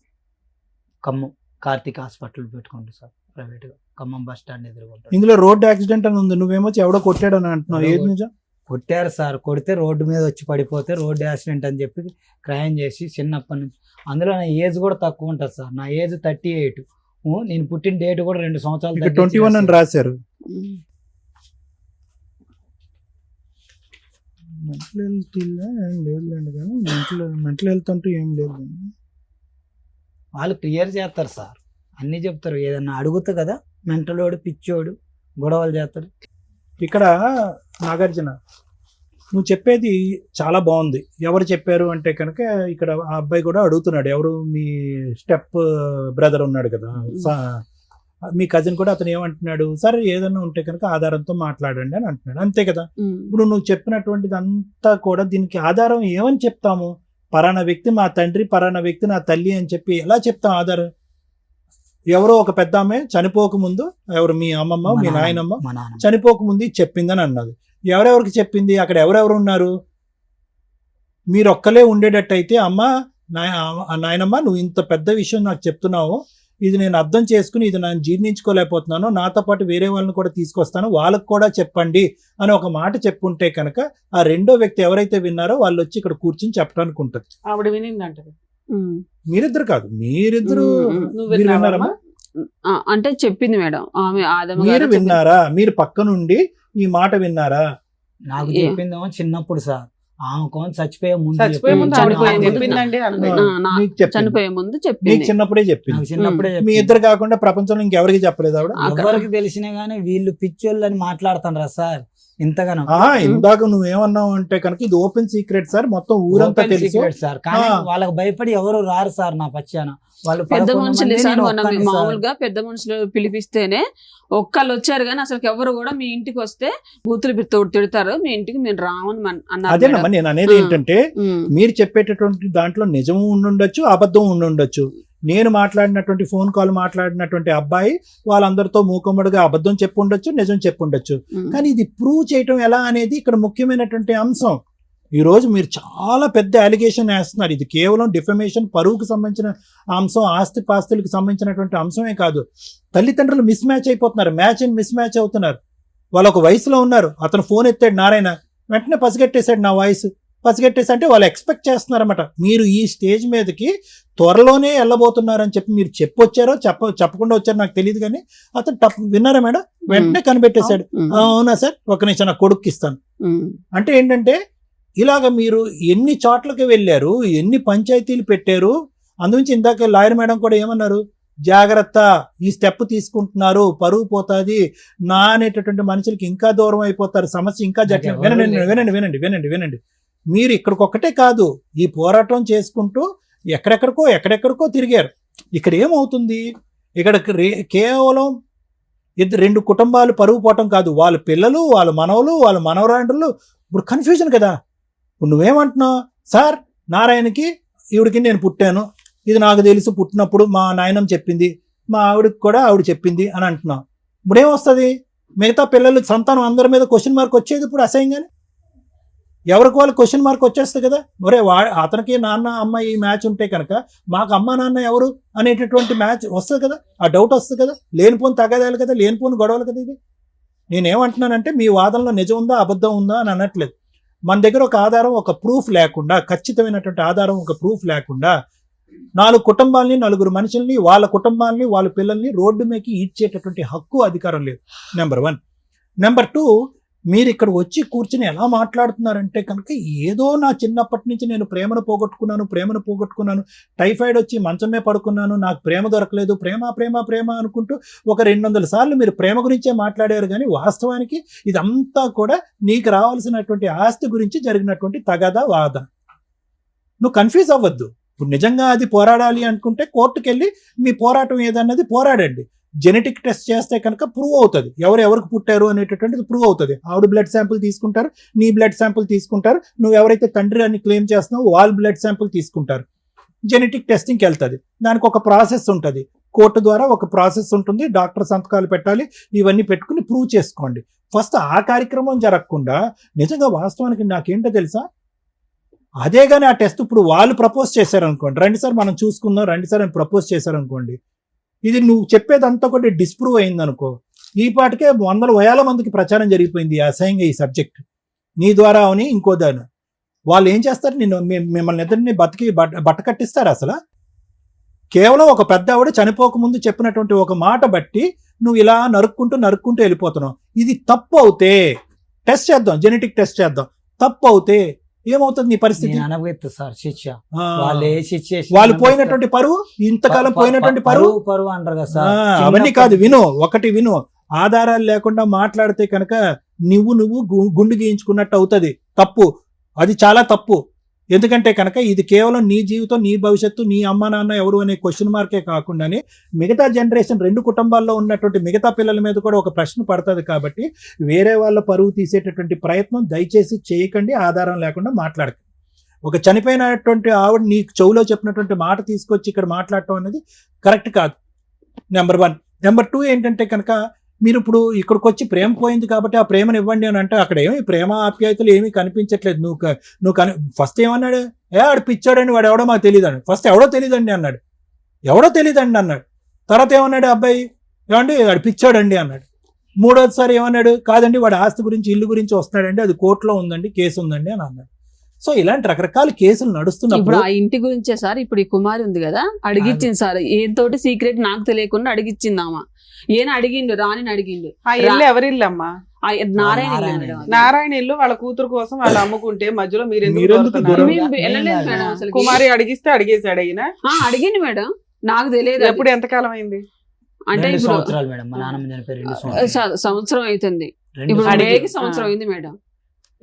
ఖమ్మం కార్తిక్ హాస్పిటల్ పెట్టుకుంటా సార్, ప్రైవేట్ గా, ఖమ్మం బస్ స్టాండ్ ఎదురుకుంటా. ఇందులో రోడ్ యాక్సిడెంట్ అని ఉంది, నువ్వేమో ఎవడో కొట్టాడని అంటున్నావు. ఏది నిజం? కొట్టారు సార్, కొడితే రోడ్డు మీద వచ్చి పడిపోతే రోడ్డు యాక్సిడెంట్ అని చెప్పి క్రైమ్ చేసి చిన్నప్పటి నుంచి. అందులో నా ఏజ్ కూడా తక్కువ ఉంటుంది సార్, నా ఏజ్ 38. నేను పుట్టిన డేట్ కూడా 2 సంవత్సరాలు 21 అని రాశారు. మెంటల్ హెల్త్ లేదులేండి, కానీ మెంటల్ హెల్త్ అంటూ ఏం లేదు. వాళ్ళు క్లియర్ చేస్తారు సార్, అన్నీ చెప్తారు. ఏదన్నా అడుగుతా కదా, మెంటలోడు పిచ్చోడు గొడవలు చేస్తారు. ఇక్కడ నాగార్జున, నువ్వు చెప్పేది చాలా బాగుంది. ఎవరు చెప్పారు అంటే కనుక ఇక్కడ ఆ అబ్బాయి కూడా అడుగుతున్నాడు, ఎవరు మీ స్టెప్ బ్రదర్ ఉన్నాడు కదా, మీ కజిన్ కూడా. అతను ఏమంటున్నాడు, సరే ఏదన్నా ఉంటే కనుక ఆధారంతో మాట్లాడండి అని అంటున్నాడు. అంతే కదా. ఇప్పుడు నువ్వు చెప్పినటువంటిది అంతా కూడా దీనికి ఆధారం ఏమని చెప్తాము? పలానా వ్యక్తి మా తండ్రి, పలానా వ్యక్తి నా తల్లి అని చెప్పి ఎలా చెప్తాం ఆధారం? ఎవరో ఒక పెద్ద ఆమె చనిపోకముందు, ఎవరు మీ అమ్మమ్మ మీ నాయనమ్మ చనిపోకముందు చెప్పిందని అన్నది. ఎవరెవరికి చెప్పింది? అక్కడ ఎవరెవరు ఉన్నారు? మీరు ఒక్కలే ఉండేటట్టయితే, అమ్మ నాయనమ్మ నువ్వు ఇంత పెద్ద విషయం నాకు చెప్తున్నావు, ఇది నేను అర్థం చేసుకుని ఇది నేను జీర్ణించుకోలేకపోతున్నాను, నాతో పాటు వేరే వాళ్ళని కూడా తీసుకొస్తాను, వాళ్ళకు కూడా చెప్పండి అని ఒక మాట చెప్పుంటే కనుక ఆ రెండో వ్యక్తి ఎవరైతే విన్నారో వాళ్ళు వచ్చి ఇక్కడ కూర్చుని చెప్పడానికి ఉంటుంది. ఆవిడ వినిందంట. మీరిద్దరు కాదు, మీరిద్దరు నువ్వు మీరు విన్నావా? విన్నారమ్మా? అంటే చెప్పింది మేడం ఆమె. ఆదమ్మ మీరు గారు విన్నారా? మీరు పక్క నుండి ఈ మాట విన్నారా? నాకు చెప్పిందేమో చిన్నప్పుడు సార్, ఆమె కోన్ చచ్చిపోయే ముందు చచ్చిపోయే ముందు ఆవిడ చనిపోయే నాకు ముందు చెప్పిందండి అంది. మీకు చెప్పింది. చనిపోయే ముందు మీకు చెప్పింది. చిన్నప్పుడే చెప్పింది. నాకు చిన్నప్పుడే మీ చెప్పింది. ఇద్దరు కాకుండా ప్రపంచంలో ఇంకెవరికి చెప్పలేదు ఆవిడ? ఎవరికి తెలిసినా గానీ వీళ్ళు పిచ్చోళ్ళు అని మాట్లాడుతాను సార్ ఇంతగానో. ఇందాక నువ్వేమన్నావు అంటే కనుక ఇది ఓపెన్ సీక్రెట్ సార్, మొత్తం ఊరంతా Open తెలుసు secret సార్. కానీ ఆ. వాళ్ళకి భయపడి ఎవరు రారు సార్ నా పచ్చాన. వాళ్ళు పెద్ద 11 మనుషులు మంది, సార్ నేను మొన్న ఒక్కడిని సార్. మామూలుగా పెద్ద మనుషులు పిలిపిస్తేనే ఒక్కళ్ళు వచ్చారు కానీ అసలు ఎవరు కూడా మీ ఇంటికి వస్తే బూతులు తిడతారు, మీ ఇంటికి మేము రామని అన్నారు అదేనమ్మా మేడం. నేను అనేది ఆ. ఏంటంటే ఉమ్. మీరు చెప్పేటటువంటి దాంట్లో నిజం ఉండుండొచ్చు, అబద్ధం ఉండుండొచ్చు. నేను మాట్లాడినటువంటి ఫోన్ కాల్ మాట్లాడినటువంటి అబ్బాయి వాళ్ళందరితో మూకుమ్మడిగా అబద్ధం చెప్పుండొచ్చు, నిజం చెప్పుండొచ్చు. ఉమ్. కానీ ఇది ప్రూవ్ చేయటం ఎలా అనేది ఇక్కడ ముఖ్యమైనటువంటి అంశం. ఈ రోజు మీరు చాలా పెద్ద అలిగేషన్ వేస్తున్నారు. ఇది కేవలం డిఫమేషన్, పరువుకు సంబంధించిన అంశం, ఆస్తి పాస్తులకు సంబంధించినటువంటి అంశమే కాదు. తల్లిదండ్రులు మిస్ మ్యాచ్ అయిపోతున్నారు, మ్యాచ్ అండ్ మిస్ మ్యాచ్ అవుతున్నారు. వాళ్ళు ఒక వయసులో ఉన్నారు, అతను ఫోన్ ఎత్తాడు నారాయణ, వెంటనే పసిగట్టేశాడు నా వాయిస్. పసిగట్టేసి అంటే వాళ్ళు ఎక్స్పెక్ట్ చేస్తున్నారన్నమాట మీరు ఈ స్టేజ్ మీదకి త్వరలోనే వెళ్ళబోతున్నారని చెప్పి. మీరు చెప్పొచ్చారో చెప్పకుండా వచ్చారో నాకు తెలియదు, కానీ అతను విన్నారా మేడం, వెంటనే కనిపెట్టేశాడు. ఉమ్. అవునా సార్, ఒక నిమిషం నా కొడుక్కి ఇస్తాను. ఉమ్. అంటే ఏంటంటే ఇలాగ మీరు ఎన్ని చోట్లకి వెళ్ళారు, ఎన్ని పంచాయతీలు పెట్టారు. అందుగురించి ఇందాక లాయర్ మేడం కూడా ఏమన్నారు, జాగ్రత్త, ఈ స్టెప్ తీసుకుంటున్నారు పరువు పోతుంది నా అనేటటువంటి మనుషులకి ఇంకా దూరం అయిపోతారు, సమస్య ఇంకా జటిలం. వినండి వినండి వినండి వినండి వినండి మీరు ఇక్కడికొక్కటే కాదు, ఈ పోరాటం చేసుకుంటూ ఎక్కడెక్కడికో తిరిగారు. ఇక్కడ ఏమవుతుంది, ఇక్కడ కేవలం రెండు కుటుంబాలు పరువు పోవటం కాదు, వాళ్ళ పిల్లలు, వాళ్ళ మనవలు, వాళ్ళ మనవరాండ్రులు. ఇప్పుడు కన్ఫ్యూజన్ కదా. ఇప్పుడు నువ్వేమంటున్నావు, సార్ నారాయణకి ఈవిడికి నేను పుట్టాను, ఇది నాకు తెలుసు, పుట్టినప్పుడు మా నాయనమ్మ చెప్పింది, మా ఆవిడకి కూడా ఆవిడ చెప్పింది అని అంటున్నావు. ఇప్పుడు ఏమొస్తుంది, మిగతా పిల్లలు సంతానం అందరి మీద క్వశ్చన్ మార్క్ వచ్చేది ఇప్పుడు అసహ్యంగానే. ఎవరికి వాళ్ళు క్వశ్చన్ మార్క్ వచ్చేస్తుంది కదా. ఒరే అతనికి నాన్న అమ్మ ఈ మ్యాచ్ ఉంటే కనుక మాకు అమ్మ నాన్న ఎవరు అనేటటువంటి మ్యాచ్ వస్తుంది కదా, ఆ డౌట్ వస్తుంది కదా. లేనిపోని తగాదాలు కదా, లేనిపోని గొడవలు కదా. ఇది నేనేమంటున్నానంటే మీ వాదనలో నిజం ఉందా అబద్ధం ఉందా అని అనట్లేదు. మన దగ్గర ఒక ఆధారం, ఒక ప్రూఫ్ లేకుండా, ఖచ్చితమైనటువంటి ఆధారం, ఒక ప్రూఫ్ లేకుండా 4 కుటుంబాలని, 4 మనుషుల్ని, వాళ్ళ కుటుంబాలని, వాళ్ళ పిల్లల్ని రోడ్డు మీదకి ఈడ్చేటటువంటి హక్కు, అధికారం లేదు. నెంబర్ 1. నెంబర్ 2, మీరు ఇక్కడ వచ్చి కూర్చుని ఎలా మాట్లాడుతున్నారంటే కనుక ఏదో నా చిన్నప్పటి నుంచి నేను ప్రేమను పోగొట్టుకున్నాను, టైఫాయిడ్ వచ్చి మంచమే పడుకున్నాను, నాకు ప్రేమ దొరకలేదు, ప్రేమ అనుకుంటూ ఒక 200 సార్లు మీరు ప్రేమ గురించే మాట్లాడారు. కానీ వాస్తవానికి ఇదంతా కూడా నీకు రావాల్సినటువంటి ఆస్తి గురించి జరిగినటువంటి తగాదా వాదన. నువ్వు కన్ఫ్యూజ్ అవ్వద్దు. ఇప్పుడు నిజంగా అది పోరాడాలి అనుకుంటే కోర్టుకు వెళ్ళి మీ పోరాటం ఏదన్నది పోరాడండి. జెనెటిక్ టెస్ట్ చేస్తే కనుక ప్రూవ్ అవుతుంది, ఎవరికి పుట్టారు అనేటటువంటిది ప్రూవ్ అవుతుంది. ఆవిడ బ్లడ్ శాంపుల్ తీసుకుంటారు, నీ బ్లడ్ శాంపుల్ తీసుకుంటారు, నువ్వు ఎవరైతే తండ్రి అని క్లెయిమ్ చేస్తున్నావో వాళ్ళ బ్లడ్ శాంపుల్ తీసుకుంటారు. జెనెటిక్ టెస్టింగ్కి వెళ్తుంది. దానికి ఒక ప్రాసెస్ ఉంటుంది, కోర్టు ద్వారా ఒక ప్రాసెస్ ఉంటుంది, డాక్టర్ సంతకాలు పెట్టాలి, ఇవన్నీ పెట్టుకుని ప్రూవ్ చేసుకోండి. ఫస్ట్ ఆ కార్యక్రమం జరగకుండా నిజంగా వాస్తవానికి నాకేంటో తెలుసా, అదే కానీ ఆ టెస్ట్ ఇప్పుడు వాళ్ళు ప్రపోజ్ చేశారనుకోండి, రండి సార్ మనం చూసుకుందాం, రండి సార్ అని ప్రపోజ్ చేశారనుకోండి, ఇది నువ్వు చెప్పేదంతా కూడా డిస్ప్రూవ్ అయిందనుకో, ఈ పాటికే 100,000 మందికి ప్రచారం జరిగిపోయింది అసహ్యంగా ఈ సబ్జెక్ట్ నీ ద్వారా అని ఇంకో దాని. వాళ్ళు ఏం చేస్తారు, మిమ్మల్ని ఇద్దరిని బట్ట కట్టిస్తారు. అసలు కేవలం ఒక పెద్ద ఆవిడ చనిపోకముందు చెప్పినటువంటి ఒక మాట బట్టి నువ్వు ఇలా నరుక్కుంటూ వెళ్ళిపోతున్నావు. ఇది తప్పు అవుతే టెస్ట్ చేద్దాం, జెనెటిక్ టెస్ట్ చేద్దాం. తప్పు అవుతే ఏమవుతుంది నీ పరిస్థితి? సార్ శిక్ష, వాళ్ళు పోయినటువంటి పరువు, ఇంతకాలం పోయినటువంటి పరువు అంటారు కదా సార్. అవన్నీ కాదు, విను. ఆధారాలు లేకుండా మాట్లాడితే కనుక నువ్వు గుండు గీయించుకున్నట్టు అవుతుంది. తప్పు, అది చాలా తప్పు. ఎందుకంటే కనుక ఇది కేవలం నీ జీవితం, నీ భవిష్యత్తు, నీ అమ్మ నాన్న ఎవరు అనే క్వశ్చన్ మార్కే కాకుండానే మిగతా జనరేషన్ 2 కుటుంబాల్లో ఉన్నటువంటి మిగతా పిల్లల మీద కూడా ఒక ప్రశ్న పడుతుంది. కాబట్టి వేరే వాళ్ళ పరువు తీసేటటువంటి ప్రయత్నం దయచేసి చేయకండి, ఆధారం లేకుండా మాట్లాడకండి. ఒక చనిపోయినటువంటి ఆవిడ నీ చెవులో చెప్పినటువంటి మాట తీసుకొచ్చి ఇక్కడ మాట్లాడటం అనేది కరెక్ట్ కాదు. నెంబర్ 1. నెంబర్ 2 ఏంటంటే కనుక మీరు ఇప్పుడు ఇక్కడికి వచ్చి ప్రేమ పోయింది కాబట్టి ఆ ప్రేమను ఇవ్వండి అని అంటే అక్కడ ఏమి ప్రేమ ఆప్యాయతలు ఏమీ కనిపించట్లేదు. నువ్వు ఫస్ట్ ఏమన్నాడు, ఆడు పిచ్చాడని, వాడు ఎవడో మాకు తెలియదండి. ఫస్ట్ ఎవడో తెలియదండి అన్నాడు, తర్వాత ఏమన్నాడు అబ్బాయి, ఏమండి వాడు పిచ్చాడండి అన్నాడు. 3వసారి ఏమన్నాడు, కాదండి వాడు ఆస్తి గురించి, ఇల్లు గురించి వస్తున్నాడండి, అది కోర్టులో ఉందండి, కేసు ఉందండి అని అన్నాడు. సో ఇలాంటి రకరకాల కేసులు ఇప్పుడు నడుస్తున్నప్పుడు ఆ ఇంటి గురించే సార్, ఇప్పుడు ఈ కుమారి ఉంది కదా, అడిగిచ్చింది సార్, ఏంతోటి సీక్రెట్ నాకు తెలియకుండా అడిగిచ్చింది ఆమె. ఏం అడిగిండు, రాణిని అడిగిండు. ఆ ఇల్లు ఎవరి ఇల్లు అమ్మా? ఆ నారాయణ ఇల్లు నారాయణ మేడం అది. నారాయణ ఇల్లు వాళ్ళ కూతురు కోసం వాళ్ళు అమ్ముకుంటే మధ్యలో మీరెందుకు మీరు దూరం? మేము వెళ్ళలేదు మేడం అసలు. కుమారి అడిగిస్తే అడిగేశాడు అయినా. అడిగింది మేడం, నాకు తెలియదు. ఎప్పుడు ఎంతకాలం అయింది? అంటే 2 ఇప్పుడు సంవత్సరాలు మేడం, మా నాన్నమ్మ చనిపోయి 2 సంవత్సరాలు. సంవత్సరం అవుతుంది. 2 ఇప్పుడు అడిగి- డేకి సంవత్సరం అయింది మేడం.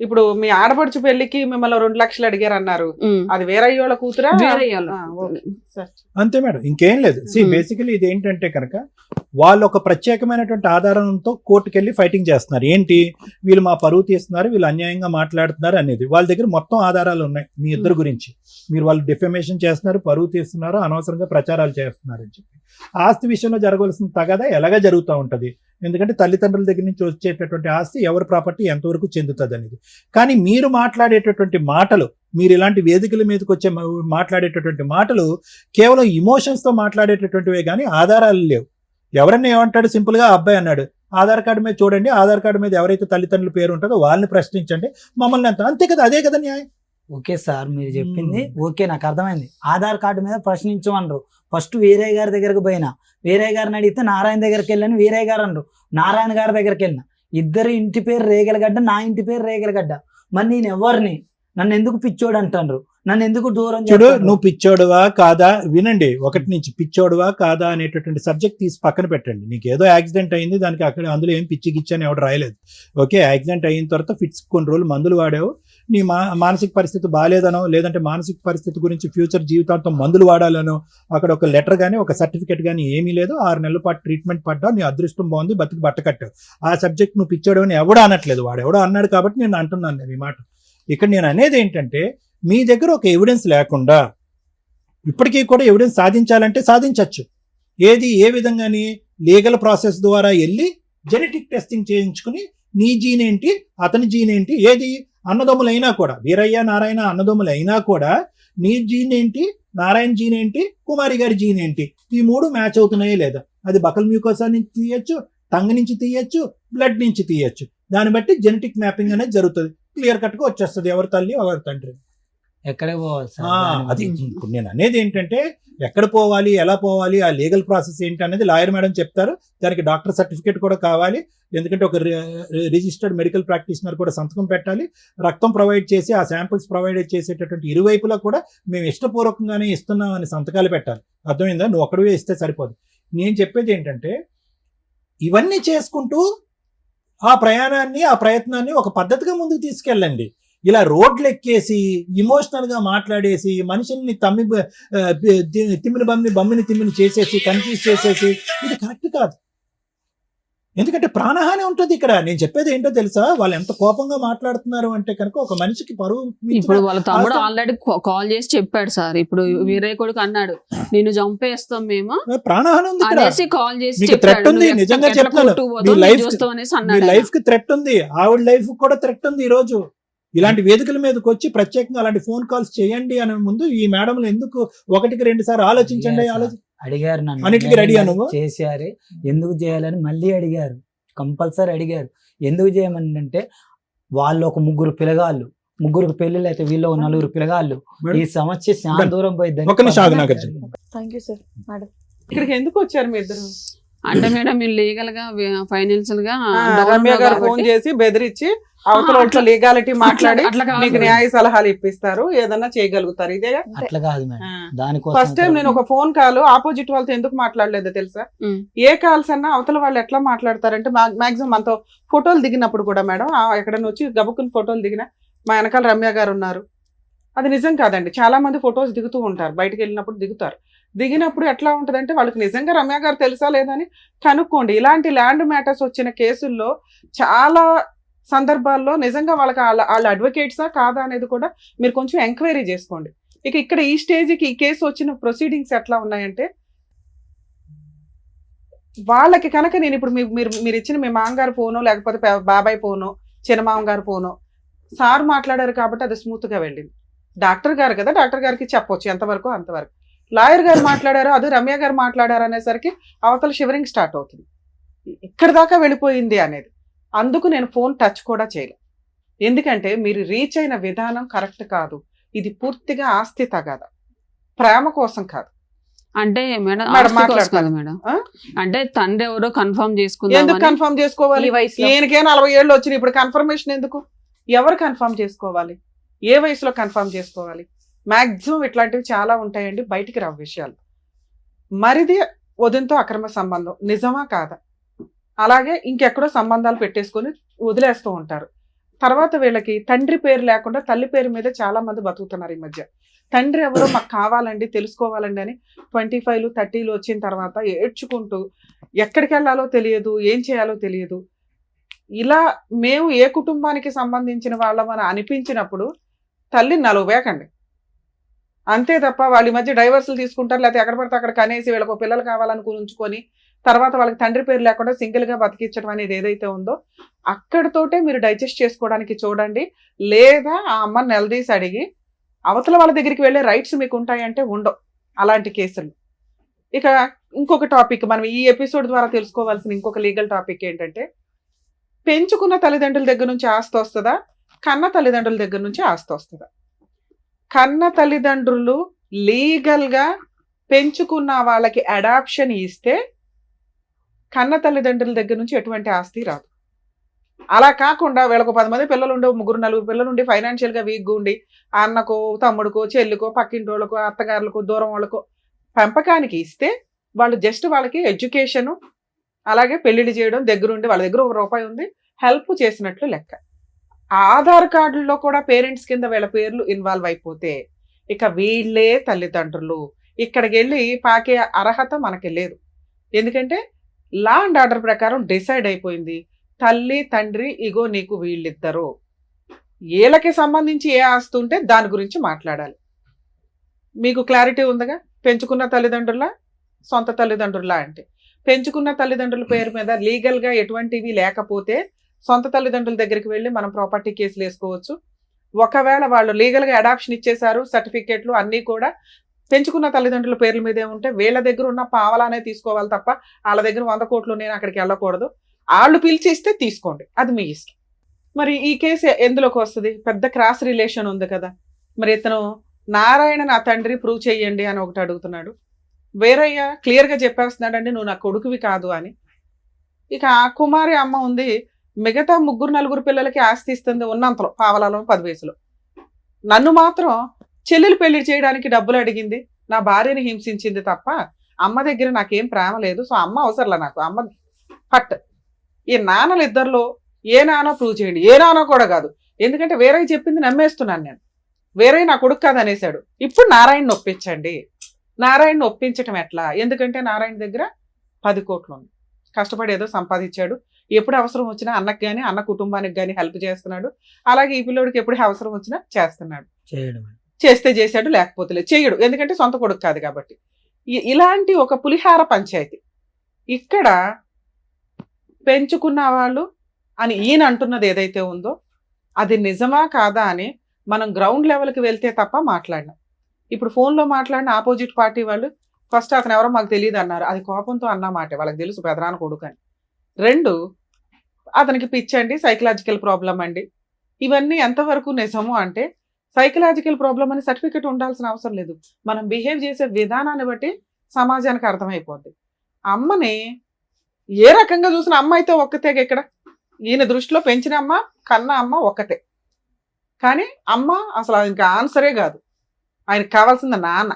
ఇప్పుడు మీ ఆడపడుచు పెళ్లికి మిమ్మల్ని 2 లక్షలు అడిగారు అన్నారు. ఉమ్. అది వేరయ్యోళ్ళ కూతురా? వేరే వాళ్ళు. ఆ, ఓకే. సరే. అంతే మేడం, ఇంకేం లేదు. బేసికలీ ఇది ఏంటంటే కనుక వాళ్ళు ఒక ప్రత్యేకమైనటువంటి ఆధారంతో కోర్టుకెళ్ళి ఫైటింగ్ చేస్తున్నారు. ఏంటి, వీళ్ళు మా పరువు తీస్తున్నారు, వీళ్ళు అన్యాయంగా మాట్లాడుతున్నారు అనేది. వాళ్ళ దగ్గర మొత్తం ఆధారాలు ఉన్నాయి మీ ఇద్దరు గురించి. మీరు వాళ్ళు డిఫమేషన్ చేస్తున్నారు, పరువు తీస్తున్నారు, అనవసరంగా ప్రచారాలు చేస్తున్నారు అని చెప్పి. ఆస్తి విషయంలో జరగవలసిన తగాదా ఎలాగా జరుగుతూ ఉంటుంది. ఎందుకంటే తల్లిదండ్రుల దగ్గర నుంచి వచ్చేటటువంటి ఆస్తి ఎవరి ప్రాపర్టీ ఎంతవరకు చెందుతుంది అనేది. కానీ మీరు మాట్లాడేటటువంటి మాటలు, మీరు ఇలాంటి వేదికల మీదకి వచ్చే మాట్లాడేటటువంటి మాటలు కేవలం ఇమోషన్స్తో మాట్లాడేటటువంటివే కానీ ఆధారాలు లేవు. ఎవరన్నా ఏమంటాడు, సింపుల్గా అబ్బాయి అన్నాడు, ఆధార్ కార్డు మీద చూడండి, ఆధార్ కార్డు మీద ఎవరైతే తల్లిదండ్రుల పేరు ఉంటుందో వాళ్ళని ప్రశ్నించండి, మమ్మల్ని అంతే కదా, అదే కదా న్యాయం. ఓకే సార్, మీరు చెప్పింది ఓకే, నాకు అర్థమైంది. ఆధార్ కార్డు మీద ప్రశ్నించమన్నారు. ఫస్ట్ వీరయ్య గారి దగ్గరకు పోయినా, వీరయ్య గారిని అడిగితే నారాయణ దగ్గరికి వెళ్ళని వీరయ్య గారు అన్నారు. నారాయణ గారి దగ్గరికి వెళ్ళిన, ఇద్దరు ఇంటి పేరు రేగలగడ్డ, నా ఇంటి పేరు రేగలగడ్డ. మరి నేను ఎవరిని, నన్ను ఎందుకు పిచ్చోడు అంటారు, నన్ను ఎందుకు దూరం చూడు, చేస్తారు? నువ్వు పిచ్చోడువా కాదా వినండి. 1 నుంచి పిచ్చోడువా కాదా అనేటటువంటి సబ్జెక్ట్ తీసి పక్కన పెట్టండి. నీకు ఏదో యాక్సిడెంట్ అయింది, దానికి అక్కడ అందులో ఏం పిచ్చి గిచ్చి అని ఎవడు రాయలేదు. ఓకే, యాక్సిడెంట్ అయిన తర్వాత ఫిట్స్ కొన్ని రోజులు మందులు వాడావు, నీ మానసిక పరిస్థితి బాగాలేదనో, లేదంటే మానసిక పరిస్థితి గురించి ఫ్యూచర్ జీవితాంతం మందులు వాడాలనో అక్కడ ఒక లెటర్ కానీ ఒక సర్టిఫికేట్ కానీ ఏమీ లేదు. 6 నెలల పాటు ట్రీట్మెంట్ పడ్డావు, నీ అదృష్టం బాగుంది, బతికి బట్ట కట్టావు. ఆ సబ్జెక్ట్ నువ్వు పిచ్చోడు అని ఎవడో అనట్లేదు, వాడు ఎవడో అన్నాడు కాబట్టి నేను అంటున్నాను నేను ఈ మాట. ఇక్కడ నేను అనేది ఏంటంటే, మీ దగ్గర ఒక ఎవిడెన్స్ లేకుండా, ఇప్పటికీ కూడా ఎవిడెన్స్ సాధించాలంటే సాధించవచ్చు. ఏది ఏ విధంగాని, లీగల్ ప్రాసెస్ ద్వారా వెళ్ళి జెనెటిక్ టెస్టింగ్ చేయించుకుని నీ జీన్ ఏంటి, అతని జీన్ ఏంటి, ఏది అన్నదమ్ములైనా కూడా, వీరయ్య నారాయణ అన్నదమ్ములైనా కూడా నీ జీన్ ఏంటి, నారాయణ జీన్ ఏంటి, కుమారి గారి జీన్ ఏంటి, ఈ 3 మ్యాచ్ అవుతున్నాయో లేదా. అది బకల్ మ్యూకోసా నుంచి తీయచ్చు, టంగ్ నుంచి తీయచ్చు, బ్లడ్ నుంచి తీయచ్చు. దాన్ని బట్టి జెనెటిక్ మ్యాపింగ్ అనేది జరుగుతుంది. క్లియర్ కట్గా వచ్చేస్తుంది ఎవరి తల్లి ఎవరి తండ్రి. ఎక్కడే పోవాలి సార్? అది ఇప్పుడు నేను అనేది ఏంటంటే, ఎక్కడ పోవాలి, ఎలా పోవాలి, ఆ లీగల్ ప్రాసెస్ ఏంటి అనేది లాయర్ మేడం చెప్తారు. దానికి డాక్టర్ సర్టిఫికేట్ కూడా కావాలి. ఎందుకంటే ఒక రిజిస్టర్డ్ మెడికల్ ప్రాక్టీషనర్ కూడా సంతకం పెట్టాలి. రక్తం ప్రొవైడ్ చేసి ఆ శాంపిల్స్ ప్రొవైడ్ చేసేటటువంటి ఇరువైపులా కూడా మేము ఇష్టపూర్వకంగానే ఇస్తున్నాం అని సంతకాలు పెట్టాలి. అర్థమైందా? నువ్వు ఒక్కడివే ఇస్తే సరిపోదు. నేను చెప్పేది ఏంటంటే, ఇవన్నీ చేసుకుంటూ ఆ ప్రయాణాన్ని, ఆ ప్రయత్నాన్ని ఒక పద్ధతిగా ముందుకు తీసుకెళ్ళండి. ఇలా రోడ్లు ఎక్కేసి ఇమోషనల్ గా మాట్లాడేసి మనుషుల్ని బమ్మిని తిమ్మిని చేసేసి కన్ఫ్యూజ్ చేసేసి ఇది కరెక్ట్ కాదు. ఎందుకంటే ప్రాణహాని ఉంటుంది ఇక్కడ. నేను చెప్పేది ఏంటో తెలుసా, వాళ్ళు ఎంత కోపంగా మాట్లాడుతున్నారు అంటే కనుక ఒక మనిషికి పరువు. ఇప్పుడు వాళ్ళ తమ్ముడు ఆల్రెడీ కాల్ చేసి చెప్పాడు సార్. ఇప్పుడు వీరయ్య కొడుకు అన్నాడు, నిన్ను చంపేస్తాం మేము, ప్రాణహాని ఉంది ఇక్కడ. అనేసి కాల్ చేసి మీకు థ్రెట్ ఉంది, నిజంగా చెప్తాను. మీ లైఫ్ కి థ్రెట్ ఉంది, ఆవిడ లైఫ్ కూడా థ్రెట్ ఉంది. ఈ రోజు ఇలాంటి వేదికల మీదకి వచ్చి ప్రత్యేకంగా అలాంటి ఫోన్ కాల్స్ చేయండి అనే ముందు ఈ మేడంలు ఎందుకు 1కి 2 సార్లు ఆలోచించండి. అడిగారు నన్ను, అన్నిటికీ రెడీ నువ్వు చేశారు, ఎందుకు చేయాలని మళ్ళీ అడిగారు, కంపల్సరీ అడిగారు. ఎందుకు చేయమని అంటే, వాళ్ళు ఒక 3 పిల్లగాళ్ళు, 3కి పెళ్ళిళ్ళు అయితే వీళ్ళు 4 పిల్లగాళ్ళు. ఈ సమస్య చాలా దూరం పోయింది. Thank you sir. మేడం, ఇక్కడికి ఎందుకు వచ్చారు మీ ఇద్దరు? అంటే మేడం మీరు లీగల్ గా ఫైనాన్షియల్ గా రమ్య గారు ఫోన్ చేసి బెదిరించి అవతల లీగాలిటీ మాట్లాడి మీకు న్యాయ సలహాలు ఇప్పిస్తారు, ఏదన్నా చేయగలుగుతారు. ఇదే అట్లా కాదు మేడం. దానికోసం ఫస్ట్ టైం నేను ఒక ఫోన్ కాల్ ఆపోజిట్ వాళ్ళతో ఎందుకు మాట్లాడలేదో తెలుసా? ఏ కాల్స్ అన్నా అవతల వాళ్ళు ఎట్లా మాట్లాడతారంటే, మాక్సిమం మనతో ఫోటోలు దిగినప్పుడు కూడా మేడం, ఎక్కడన్నా వచ్చి గబుక్కుని ఫోటోలు దిగినా మా వెనకాల రమ్య గారు ఉన్నారు, అది నిజం కాదండి. చాలా మంది ఫొటోస్ దిగుతూ ఉంటారు, బయటకు వెళ్ళినప్పుడు దిగుతారు. దిగినప్పుడు ఎట్లా ఉంటదంటే, వాళ్ళకి నిజంగా రమ్య గారు తెలుసా లేదని కనుక్కోండి. ఇలాంటి ల్యాండ్ మ్యాటర్స్ వచ్చిన కేసుల్లో చాలా సందర్భాల్లో నిజంగా వాళ్ళకి వాళ్ళ అడ్వకేట్సా కాదా అనేది కూడా మీరు కొంచెం ఎంక్వైరీ చేసుకోండి. ఇక్కడ ఈ స్టేజ్కి ఈ కేసు వచ్చిన ప్రొసీడింగ్స్ ఎట్లా ఉన్నాయంటే, వాళ్ళకి కనుక నేను ఇప్పుడు మీరు ఇచ్చిన మీ మామగారు ఫోను, లేకపోతే బాబాయ్ ఫోను, చిన్నమామ గారి ఫోను, సార్ మాట్లాడారు కాబట్టి అది స్మూత్ గా వెళ్ళింది. డాక్టర్ గారు కదా, డాక్టర్ గారికి చెప్పొచ్చు ఎంతవరకు అంతవరకు. లాయర్ గారు మాట్లాడారు, అది రమ్య గారు మాట్లాడారు అనేసరికి అవతల షివరింగ్ స్టార్ట్ అవుతుంది. ఇక్కడ దాకా వెళ్ళిపోయింది అనేది. అందుకు నేను ఫోన్ టచ్ కూడా చేయలేదు. ఎందుకంటే మీరు రీచ్ అయిన విధానం కరెక్ట్ కాదు. ఇది పూర్తిగా ఆస్తి తగాదా, ప్రేమ కోసం కాదు. అంటే మేడం మేడం ఆస్తి కోసం మాట్లాడతాను. కదా మేడం. ఆ? అంటే తండ్రి ఎవరో కన్ఫర్మ్ ఎందుకు చేసుకుందాం కన్ఫర్మ్ చేసుకోవాలి? ఈ వయసులో ఈయనకే 40 ఏళ్ళు వచ్చినాయి, ఇప్పుడు కన్ఫర్మేషన్ ఎందుకు? ఎవరు కన్ఫర్మ్ చేసుకోవాలి? ఏ వయసులో కన్ఫర్మ్ చేసుకోవాలి? మాక్సిమం ఇట్లాంటివి చాలా ఉంటాయండి, బయటికి రావు విషయాలు. మరిది వదినతో అక్రమ సంబంధం నిజమా కాదా? అలాగే ఇంకెక్కడో సంబంధాలు పెట్టేసుకొని వదిలేస్తూ ఉంటారు. తర్వాత వీళ్ళకి తండ్రి పేరు లేకుండా తల్లి పేరు మీద చాలా మంది బతుకుతున్నారు ఈ మధ్య. తండ్రి ఎవరో మాకు కావాలండి, తెలుసుకోవాలండి అని 25, 30 వచ్చిన తర్వాత ఏడ్చుకుంటూ ఎక్కడికి వెళ్ళాలో తెలియదు, ఏం చేయాలో తెలియదు. ఇలా మేము ఏ కుటుంబానికి సంబంధించిన వాళ్ళమని అనిపించినప్పుడు తల్లిని నలువేకండి. అంతే తప్ప వాళ్ళ మధ్య డైవర్సులు తీసుకుంటారు, లేకపోతే ఎక్కడ పడితే అక్కడ కనేసి వీళ్ళకు పిల్లలు కావాలనుకుని ఉంచుకొని తర్వాత వాళ్ళకి తండ్రి పేరు లేకుండా సింగిల్గా బతికించడం అనేది ఏదైతే ఉందో అక్కడితోటే మీరు డైజెస్ట్ చేసుకోవడానికి చూడండి. లేదా ఆ అమ్మని నిలదీసి అడిగి అవతల వాళ్ళ దగ్గరికి వెళ్ళే రైట్స్ మీకు ఉంటాయంటే ఉండవు అలాంటి కేసులు. ఇక ఇంకొక టాపిక్, మనం ఈ ఎపిసోడ్ ద్వారా తెలుసుకోవాల్సిన ఇంకొక లీగల్ టాపిక్ ఏంటంటే, పెంచుకున్న తల్లిదండ్రుల దగ్గర నుంచి ఆస్తి వస్తుందా, కన్న తల్లిదండ్రుల దగ్గర నుంచి ఆస్తి వస్తుందా? కన్న తల్లిదండ్రులు లీగల్గా పెంచుకున్న వాళ్ళకి అడాప్షన్ ఇస్తే కన్న తల్లిదండ్రుల దగ్గర నుంచి ఎటువంటి ఆస్తి రాదు. అలా కాకుండా వీళ్ళకు 10 మంది పిల్లలు ఉండి 3, 4 పిల్లలు ఉండి ఫైనాన్షియల్గా వీక్గా ఉండి అన్నకో, తమ్ముడికో, చెల్లికో, పక్కింటి వాళ్ళకో, అత్తగారులకో, దూరం వాళ్ళకో పెంపకానికి ఇస్తే వాళ్ళు జస్ట్ వాళ్ళకి ఎడ్యుకేషను అలాగే పెళ్లిళ్ళు చేయడం దగ్గరుండి వాళ్ళ దగ్గర ₹1 ఉంది హెల్ప్ చేసినట్లు లెక్క. ఆధార్ కార్డుల్లో కూడా పేరెంట్స్ కింద వీళ్ళ పేర్లు ఇన్వాల్వ్ అయిపోతే ఇక వీళ్ళే తల్లిదండ్రులు. ఇక్కడికి వెళ్ళి పాకే అర్హత మనకి లేదు. ఎందుకంటే లా అండ్ ఆర్డర్ ప్రకారం డిసైడ్ అయిపోయింది, తల్లి తండ్రి ఇగో నీకు వీళ్ళిద్దరు, వీళ్ళకి సంబంధించి ఏ ఆస్తి ఉంటే దాని గురించి మాట్లాడాలి. మీకు క్లారిటీ ఉందిగా? పెంచుకున్న తల్లిదండ్రుల, సొంత తల్లిదండ్రుల అంటే పెంచుకున్న తల్లిదండ్రుల పేరు మీద లీగల్గా ఎటువంటివి లేకపోతే సొంత తల్లిదండ్రుల దగ్గరికి వెళ్ళి మనం ప్రాపర్టీ కేసులు వేసుకోవచ్చు. ఒకవేళ వాళ్ళు లీగల్గా అడాప్షన్ ఇచ్చేశారు, సర్టిఫికేట్లు అన్నీ కూడా పెంచుకున్న తల్లిదండ్రుల పేర్ల మీదే ఉంటే వీళ్ళ దగ్గర ఉన్న పావలానే తీసుకోవాలి తప్ప వాళ్ళ దగ్గర 100 కోట్లు నేను అక్కడికి వెళ్ళకూడదు. వాళ్ళు పిలిచి ఇస్తే తీసుకోండి, అది మీ ఇష్టం. మరి ఈ కేసు ఎందులోకి వస్తుంది? పెద్ద క్రాస్ రిలేషన్ ఉంది కదా. మరి ఇతను నారాయణ నా తండ్రి ప్రూవ్ చెయ్యండి అని ఒకటి అడుగుతున్నాడు, వేరయ్య క్లియర్గా చెప్పేస్తున్నాడండి నువ్వు నా కొడుకువి కాదు అని. ఇక ఆ కుమారి అమ్మ ఉంది, మిగతా 3, 4 పిల్లలకి ఆస్తి ఇస్తుంది ఉన్నంతలో, పావలాలో 10 వయసులో. నన్ను మాత్రం చెల్లెలు పెళ్లి చేయడానికి డబ్బులు అడిగింది, నా భార్యని హింసించింది తప్ప అమ్మ దగ్గర నాకేం ప్రేమ లేదు. సో అమ్మ అవసరంలా నాకు, అమ్మ ఫట్. ఈ నాన్నలు ఇద్దరిలో ఏ నాన్న ప్రూవ్ చేయండి. ఏ నాన్న కూడా కాదు, ఎందుకంటే వేరే చెప్పింది నమ్మేస్తున్నాను నేను. వేరే నా కొడుకు కాదు అనేసాడు. ఇప్పుడు నారాయణని ఒప్పించండి. నారాయణని ఒప్పించటం ఎట్లా? ఎందుకంటే నారాయణ దగ్గర 10 కోట్లు ఉంది, కష్టపడి ఏదో సంపాదించాడు. ఎప్పుడు అవసరం వచ్చినా అన్నకు కానీ అన్న కుటుంబానికి కానీ హెల్ప్ చేస్తున్నాడు. అలాగే ఈ పిల్లోడికి ఎప్పుడు అవసరం వచ్చినా చేస్తున్నాడు. చేస్తే చేశాడు, లేకపోతే లేదు, చేయడు, ఎందుకంటే సొంత కొడుకు కాదు కాబట్టి. ఇలాంటి ఒక పులిహార పంచాయతీ. ఇక్కడ పెంచుకున్న వాళ్ళు అని ఈయన అంటున్నది ఏదైతే ఉందో అది నిజమా కాదా అని మనం గ్రౌండ్ లెవెల్కి వెళ్తే తప్ప మాట్లాడినాం. ఇప్పుడు ఫోన్లో మాట్లాడిన ఆపోజిట్ పార్టీ వాళ్ళు ఫస్ట్ అతను ఎవరో మాకు తెలియదు అన్నారు, అది కోపంతో అన్నమాట, వాళ్ళకి తెలుసు పెదనాన్న కొడుకు అని. 2, అతనికి పిచ్చండి, సైకలాజికల్ ప్రాబ్లం అండి. ఇవన్నీ ఎంతవరకు నిజము అంటే సైకలాజికల్ ప్రాబ్లం అని సర్టిఫికెట్ ఉండాల్సిన అవసరం లేదు. మనం బిహేవ్ చేసే విధానాన్ని బట్టి సమాజానికి అర్థమైపోద్ది. అమ్మని ఏ రకంగా చూసిన అమ్మ అయితే ఒక్కతే. ఇక్కడ ఈయన దృష్టిలో పెంచిన అమ్మ, కన్న అమ్మ ఒక్కటే. కానీ అమ్మ అసలు ఇంకా ఆన్సరే కాదు, ఆయనకు కావాల్సింది నాన్న.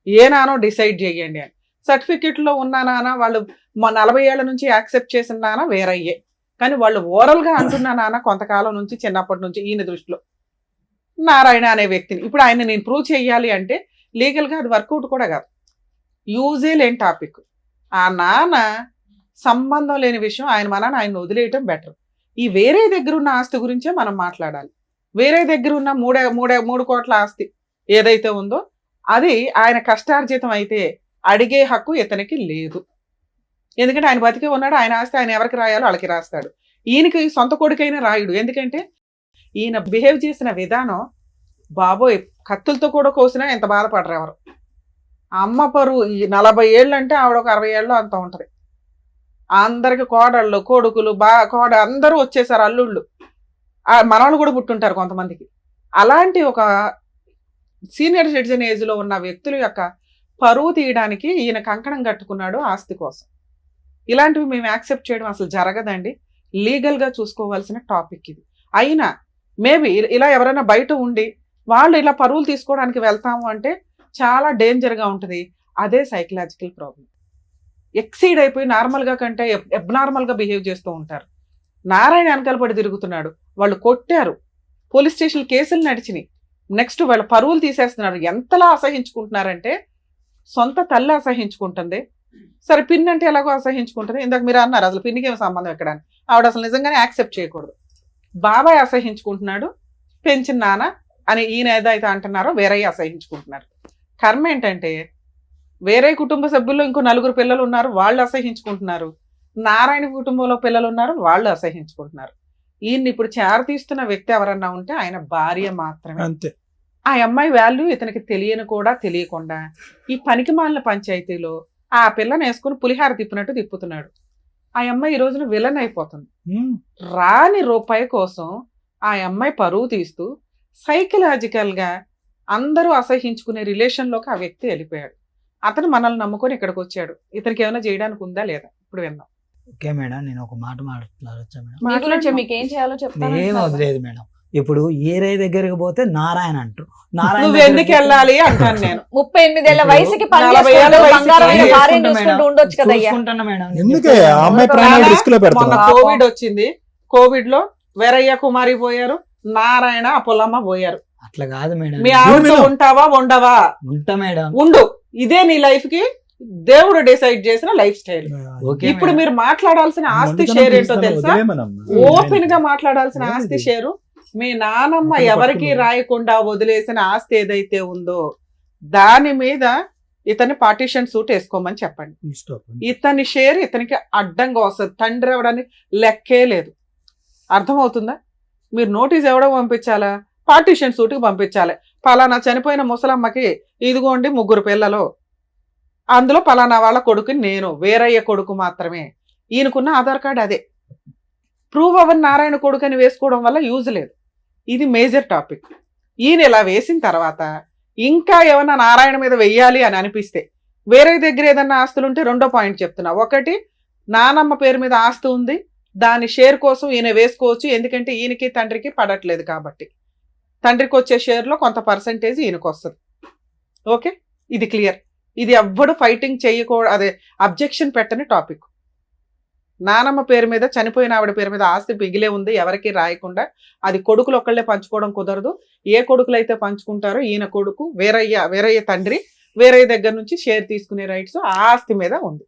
ఏ నానో డిసైడ్ చేయండి అని. సర్టిఫికెట్లో ఉన్న నాన్న వాళ్ళు 40 ఏళ్ల నుంచి యాక్సెప్ట్ చేసిన నాన్న వేరయ్యే, కానీ వాళ్ళు ఓరల్గా అంటున్న నాన్న కొంతకాలం నుంచి, చిన్నప్పటి నుంచి ఈయన దృష్టిలో నారాయణ అనే వ్యక్తిని. ఇప్పుడు ఆయన నేను ప్రూవ్ చేయాలి అంటే లీగల్గా అది వర్కౌట్ కూడా కాదు, యూజే లేని టాపిక్. ఆ నాన్న సంబంధం లేని విషయం, ఆయన వదిలేయటం బెటర్. ఈ వేరే దగ్గర ఉన్న ఆస్తి గురించే మనం మాట్లాడాలి. వేరే దగ్గర ఉన్న 3 కోట్ల ఆస్తి ఏదైతే ఉందో అది ఆయన కష్టార్జితం అయితే అడిగే హక్కు ఇతనికి లేదు. ఎందుకంటే ఆయన బతికే ఉన్నాడు, ఆయన ఆస్తి ఆయన ఎవరికి రాయాలో వాళ్ళకి రాస్తాడు. ఈయనకి సొంత కొడుకైనా రాయుడు, ఎందుకంటే ఈయన బిహేవ్ చేసిన విధానం బాబోయ్, కత్తులతో కూడా కోసినా ఎంత బాధపడరు ఎవరు. అమ్మ పరువు 40 ఏళ్ళు అంటే ఆవిడ ఒక 60 ఏళ్ళు అంత ఉంటుంది. అందరికి కోడళ్ళు, కొడుకులు, అందరూ వచ్చేసారు, అల్లుళ్ళు. ఆ మనవాళ్ళు కూడా పుట్టుంటారు కొంతమందికి. అలాంటి ఒక సీనియర్ సిటిజన్ ఏజ్ లో ఉన్న వ్యక్తుల యొక్క పరువు తీయడానికి ఈయన కంకణం కట్టుకున్నాడు ఆస్తి కోసం. ఇలాంటివి మేము యాక్సెప్ట్ చేయడం అసలు జరగదండి. లీగల్ గా చూసుకోవాల్సిన టాపిక్ ఇది. అయినా మేబీ ఇలా ఎవరైనా బయట ఉండి వాళ్ళు ఇలా పరువులు తీసుకోవడానికి వెళ్తాము అంటే చాలా డేంజర్ గా ఉంటుంది. అదే సైకలాజికల్ ప్రాబ్లం. ఎక్సీడ్ అయిపోయి నార్మల్ గా కంటే అబ్నార్మల్ గా బిహేవ్ చేస్తూ ఉంటారు. నారాయణ వెనకాల పడి తిరుగుతున్నాడు, వాళ్ళు కొట్టారు, పోలీస్ స్టేషన్ కేసులు నడిచినాయి, నెక్స్ట్ వాళ్ళ పరువులు తీసేస్తున్నారు. ఎంతలా అసహించుకుంటున్నారంటే సొంత తల్లి అసహించుకుంటుంది, సరే పిన్ అంటే ఎలాగో అసహించుకుంటుంది. ఇందాక మీరు అన్నారు అసలు పిన్నికి ఏం సంబంధం ఎక్కడ అని. ఆవిడ అసలు నిజంగానే యాక్సెప్ట్ చేయకూడదు. బాబాయ్ అసహించుకుంటున్నాడు, పెంచిన నాన్న అని ఈయన ఏదైతే అంటున్నారో వేరయ్య అసహించుకుంటున్నారు. కర్మ ఏంటంటే వేరే కుటుంబ సభ్యుల్లో ఇంకో 4 పిల్లలు ఉన్నారు, వాళ్ళు అసహించుకుంటున్నారు. నారాయణ కుటుంబంలో పిల్లలు ఉన్నారు, వాళ్ళు అసహించుకుంటున్నారు. ఈయన్ని ఇప్పుడు చేరతీస్తున్న వ్యక్తి ఎవరన్నా ఉంటే ఆయన భార్య మాత్రమే. అంతే. ఆ అమ్మాయి వాల్యూ ఇతనికి తెలియని కూడా తెలియకుండా ఈ పనికిమాలిన పంచాయతీలో ఆ పిల్లని వేసుకుని పులిహార తిప్పినట్టు తిప్పుతున్నాడు. ఆ అమ్మాయి ఈ రోజున విలన్ అయిపోతుంది. రాని రూపాయి కోసం ఆ అమ్మాయి పరువు తీస్తూ సైకలాజికల్ గా అందరూ అసహించుకునే రిలేషన్ లోకి ఆ వ్యక్తి వెళ్ళిపోయాడు. అతను మనల్ని నమ్ముకొని ఇక్కడికి వచ్చాడు. ఇతనికి ఏమైనా చేయడానికి ఉందా లేదా ఇప్పుడు విన్నాం. ఓకే మేడం, నేను ఒక మాట మాట్లాడొచ్చా మేడం? మీ గురించి మీకు ఏం చేయాలో ఏం చెప్తాను. వదిలేదు మేడం. ఇప్పుడు ఏరై దగ్గరికి పోతే నారాయణ అంటారు. నువ్వు ఎందుకు వెళ్ళాలి అంటాను నేను. 38 ఏళ్ల వయసుకి 40 ఏళ్ల బంగారమైన వయసుకి భార్యను చూసుకుంటూ ఉండొచ్చు కదయ్యా. చూసుకుంటున్నా మేడం. ఎందుకే ఆ అమ్మాయి ప్రాణాలు రిస్క్ లో మొన్న పెడతారు? కోవిడ్ వచ్చింది, కోవిడ్ లో వీరయ్య కుమారి పోయారు, నారాయణ అపులమ్మ పోయారు. అట్లా కాదు మేడం. మీ ఆవిడతో ఉంటావా ఉండవా? ఉంటా మేడం. ఉండు. ఇదే నీ లైఫ్ కి దేవుడు డిసైడ్ చేసిన లైఫ్ స్టైల్. ఓకే ఇప్పుడు మేడం. మీరు మాట్లాడాల్సిన ఆస్తి షేర్ ఏంటో తెలుసా? ఓపెన్ గా మాట్లాడాల్సిన ఆస్తి షేరు మీ నానమ్మ ఎవరికి రాయకుండా వదిలేసిన ఆస్తి ఏదైతే ఉందో దాని మీద ఇతని పార్టీషన్ సూట్ వేసుకోమని చెప్పండి. ఇతని షేర్ ఇతనికి అడ్డంగా వస్తుంది. తండ్రి ఎవడని లెక్కే లేదు. అర్థమవుతుందా? మీరు నోటీస్ ఎవడో పంపించాలా? పార్టీషన్ సూట్కి పంపించాలి. పలానా చనిపోయిన ముసలమ్మకి ఇదిగోండి 3 పిల్లలు, అందులో పలానా వాళ్ళ కొడుకుని నేను, వేరయ్య కొడుకు మాత్రమే. ఈయనకున్న ఆధార్ కార్డు అదే. ప్రూవ్ అవ్వని నారాయణ కొడుకు అని వేసుకోవడం వల్ల యూజ్ లేదు. ఇది మేజర్ టాపిక్. ఈయన ఇలా వేసిన తర్వాత ఇంకా ఏమన్నా నారాయణ మీద వెయ్యాలి అని అనిపిస్తే వేరే దగ్గర ఏదన్నా ఆస్తులు ఉంటే రెండో పాయింట్ చెప్తున్నా. ఒకటి, నానమ్మ పేరు మీద ఆస్తి ఉంది, దాని షేర్ కోసం ఈయన వేసుకోవచ్చు. ఎందుకంటే ఈయనకి తండ్రికి పడట్లేదు కాబట్టి తండ్రికి వచ్చే షేర్లో కొంత పర్సంటేజ్ ఈయనకు వస్తుంది. ఓకే, ఇది క్లియర్. ఇది ఎవ్వడు ఫైటింగ్ చేయకూడదు, అదే అబ్జెక్షన్ పెట్టని టాపిక్. నానమ్మ పేరు మీద చనిపోయిన ఆవిడ పేరు మీద ఆస్తి మిగిలే ఉంది, ఎవరికి రాయకుండా. అది కొడుకులు ఒక్కళ్ళే పంచుకోవడం కుదరదు. ఏ కొడుకులు అయితే పంచుకుంటారో ఈయన కొడుకు వేరయ్య తండ్రి వేరయ్య దగ్గర నుంచి షేర్ తీసుకునే రైట్స్ ఆ ఆస్తి మీద ఉంది.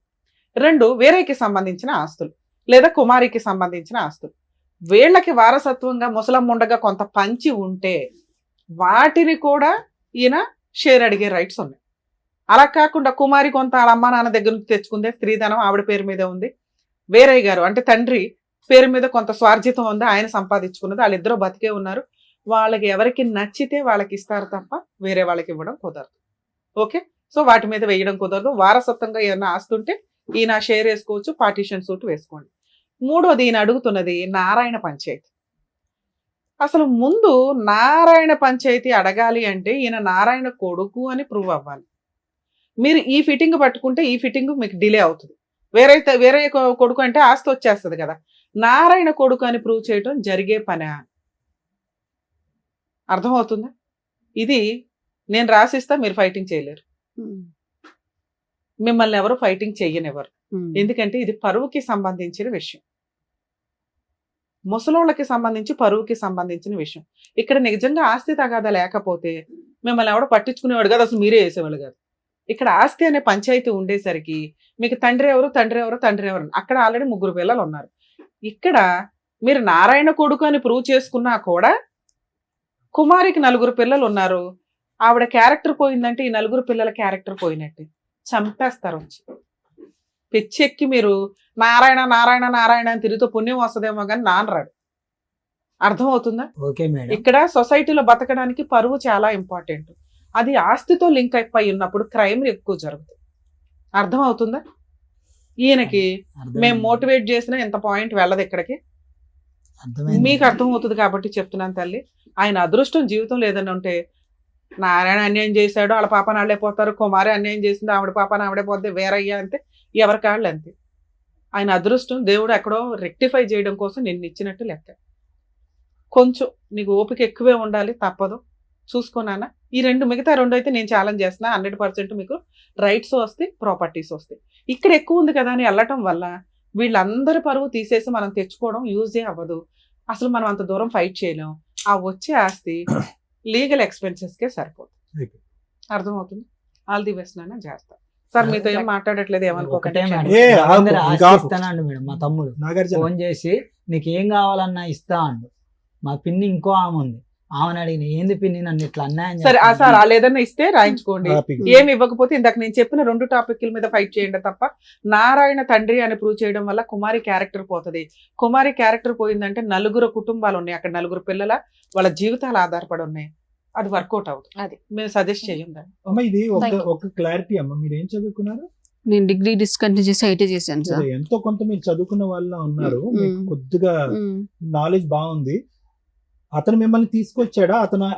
2, వేరేకి సంబంధించిన ఆస్తులు లేదా కుమారికి సంబంధించిన ఆస్తులు. వీళ్ళకి వారసత్వంగా ముసలమ్మ ఉండగా కొంత పంచి ఉంటే వాటిని కూడా ఈయన షేర్ అడిగే రైట్స్ ఉన్నాయి. అలా కాకుండా కుమారి కొంత వాళ్ళ అమ్మ నాన్న దగ్గర నుంచి తెచ్చుకుందే, స్త్రీధనం ఆవిడ పేరు మీద ఉంది. వేరయ్య గారు అంటే తండ్రి పేరు మీద కొంత స్వార్జితం ఉంది, ఆయన సంపాదించుకున్నది. వాళ్ళిద్దరూ బతికే ఉన్నారు. వాళ్ళకి ఎవరికి నచ్చితే వాళ్ళకి ఇస్తారు తప్ప వేరే వాళ్ళకి ఇవ్వడం కుదరదు. ఓకే, సో వాటి మీద వేయడం కుదరదు. వారసత్వంగా ఏమైనా ఆస్తుంటే ఈయన షేర్ వేసుకోవచ్చు, పార్టీషన్ సూట్ వేసుకోండి. 3వది, ఈయన అడుగుతున్నది నారాయణ పంచాయతీ. అసలు ముందు నారాయణ పంచాయతీ అడగాలి అంటే ఈయన నారాయణ కొడుకు అని ప్రూవ్ అవ్వాలి. మీరు ఈ ఫిట్టింగ్ పట్టుకుంటే ఈ ఫిట్టింగ్ మీకు డిలే అవుతుంది. వేరే కొడుకు అంటే ఆస్తి వచ్చేస్తుంది కదా. నారాయణ కొడుకు అని ప్రూవ్ చేయడం జరిగే పని. అర్థమవుతుందా? ఇది నేను రాసిస్తా, మీరు ఫైటింగ్ చేయలేరు. మిమ్మల్ని ఎవరు ఫైటింగ్ చెయ్యనివ్వరు. ఎందుకంటే ఇది పరువుకి సంబంధించిన విషయం, ముసలోళ్ళకి సంబంధించి పరువుకి సంబంధించిన విషయం. ఇక్కడ నిజంగా ఆస్తి తగాదా లేకపోతే మిమ్మల్ని ఎవడో పట్టించుకునేవాడు కాదు, అసలు మీరే వేసేవాళ్ళు కాదు. ఇక్కడ ఆస్తి అనే పంచాయతీ ఉండేసరికి మీకు తండ్రి ఎవరు అక్కడ ఆల్రెడీ 3 పిల్లలు ఉన్నారు. ఇక్కడ మీరు నారాయణ కొడుకు అని ప్రూవ్ చేసుకున్నా కూడా కుమారికి 4 పిల్లలు ఉన్నారు. ఆవిడ క్యారెక్టర్ పోయిందంటే ఈ 4 పిల్లల క్యారెక్టర్ పోయినట్టే, చంపేస్తారు వచ్చి. పిచ్చెక్కి మీరు నారాయణ నారాయణ నారాయణ అని తిరుగుతూ పుణ్యం వస్తుందేమో కానీ నానరాడు. అర్థమవుతుందా? Okay madam. ఇక్కడ సొసైటీలో బతకడానికి పరువు చాలా ఇంపార్టెంట్. అది ఆస్తితో లింక్ అయిపోయి ఉన్నప్పుడు క్రైమ్ ఎక్కువ జరుగుతుంది. అర్థమవుతుందా? ఈయనకి మేము మోటివేట్ చేసినా ఎంత పాయింట్ వెళ్ళదు ఇక్కడికి. అర్థమైంది. మీకు అర్థమవుతుంది కాబట్టి చెప్తున్నాను తల్లి. ఆయన అదృష్టం జీవితం లేదని ఉంటే నారాయణ అన్యాయం చేశాడు, వాళ్ళ పాప నాళ్ళే పోతారు, కుమారి అన్యాయం చేసింది, ఆవిడ పాప ఆవిడే పోతే వేరయ్యా అంతే, ఎవరి కాళ్ళు అంతే. ఆయన అదృష్టం దేవుడు ఎక్కడో రెక్టిఫై చేయడం కోసం నిన్ను ఇచ్చినట్టు లెక్క. కొంచెం నీకు ఓపిక ఎక్కువే ఉండాలి, తప్పదు. చూసుకున్నానా ఈ రెండు, మిగతా రెండు అయితే నేను ఛాలెంజ్ చేస్తున్నా. 100% మీకు రైట్స్ వస్తాయి, ప్రాపర్టీస్ వస్తాయి. ఇక్కడ ఎక్కువ ఉంది కదా అని వెళ్ళటం వల్ల వీళ్ళందరి పరువు తీసేసి మనం తెచ్చుకోవడం యూజే అవ్వదు. అసలు మనం అంత దూరం ఫైట్ చేయలేం. ఆ వచ్చే ఆస్తి లీగల్ ఎక్స్పెన్సెస్కే సరిపోతుంది. అర్థమవుతుంది. ఆల్ ది బెస్ట్ నాన్న, జాగ్రత్త. సార్ మీతో ఏం మాట్లాడట్లేదు, ఒకటే ఏమనుకోకండి. మేడం, ఏ, అందరూ ఆపు, ఆస్తి ఆపు. ఇస్తానండి మేడం. మా తమ్ముడు నాగార్జున ఫోన్ చేసి నీకు ఏం కావాలన్నా ఇస్తా అండు. మా పిన్ని ఇంకో ఆమె ఉంది, ఆమెను అడిగిన ఏంది పిన్ని నన్ను ఇట్లా అన్యాయం సరే చేస్తున్నావు? సార్ వాళ్ళు ఏదన్నా ఇస్తే రాయించుకోండి. హ్యాపీగా. ఏమి ఇవ్వకపోతే ఇందాక నేను చెప్పిన 2 టాపిక్ల మీద ఫైట్ చేయండి తప్ప నారాయణ తండ్రి అని ప్రూవ్ చేయడం వల్ల కుమారి క్యారెక్టర్ పోతుంది. కుమారి క్యారెక్టర్ పోయిందంటే 4 కుటుంబాలు ఉన్నాయి అక్కడ, 4 పిల్లల వాళ్ళ జీవితాలు ఆధారపడి ఉన్నాయి. అది వర్కౌట్ అవుతుంది. అది. మేము సజెస్ట్ చేయండి. అమ్మ ఇది Thank you. ఒక క్లారిటీ అమ్మ, మీరు ఏం చదువుకున్నారు? నేను డిగ్రీ డిస్కంటిన్యూ చేసి ఐటీ చేశాను సార్. అదే, ఎంతో కొంత మీరు చదువుకున్న వాళ్ళ ఉన్నారు, మ్మ్. మీకు కొద్దిగా ఉమ్. నాలెడ్జ్ బాగుంది. అతను మిమ్మల్ని తీసుకొచ్చాడా?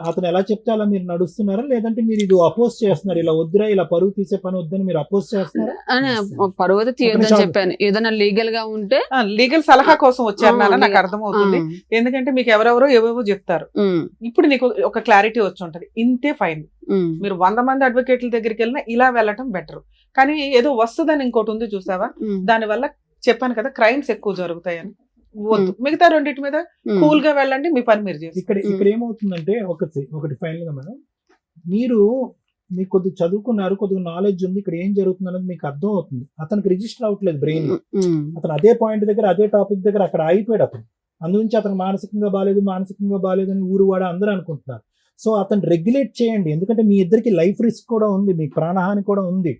అతను ఎలా చెప్తే అలా మీరు నడుస్తున్నారా, లేదంటే మీరు ఇది అపోజ్ చేస్తున్నారు? ఇలా వద్దురా, ఇలా పరువు తీసే పని వద్దని మీరు అపోజ్ చేస్తున్నారా? అని పరువు అయితే తీయొద్దని చాలు. చెప్పాను. ఏదైనా లీగల్ గా ఉంటే లీగల్ సలహా కోసం వచ్చారు నాన్న, నాకు legal. అర్థమవుతుంది. ఎందుకంటే మీకు ఎవరెవరో ఏవేవో చెప్తారు. ఇప్పుడు నీకు ఒక క్లారిటీ వచ్చి ఉంటది, ఇంతే ఫైన్. మీరు 100 మంది అడ్వకేట్ల దగ్గరికి వెళ్ళినా ఇలా వెళ్ళటం బెటర్. కానీ ఏదో వస్తుందని ఇంకోటి ఉంది చూసావా, దానివల్ల చెప్పాను కదా క్రైమ్స్ ఎక్కువ జరుగుతాయని. వద్దు, మిగతా రెండింటి మీద కూల్ గా వెళ్ళండి, మీ పని మీరు చేసి. ఇక్కడ ఏమవుతుందంటే ఒకటి ఫైనల్ గా మేడం, మీకు కొద్దిగా చదువుకున్నారు, కొద్దిగా నాలెడ్జ్ ఉంది, ఇక్కడ ఏం జరుగుతుంది అనేది మీకు అర్థం అవుతుంది. అతనికి రిజిస్టర్ అవ్వట్లేదు బ్రెయిన్ లో. అతను అదే పాయింట్ దగ్గర, అదే టాపిక్ దగ్గర అక్కడ ఆగిపోయాడు అతను. అందునుంచి అతను మానసికంగా బాగాలేదు అని ఊరు వాడ అందరూ అనుకుంటున్నారు. సో అతను రెగ్యులేట్ చేయండి, ఎందుకంటే మీ ఇద్దరికి లైఫ్ రిస్క్ కూడా ఉంది, మీకు ప్రాణహాని కూడా ఉంది.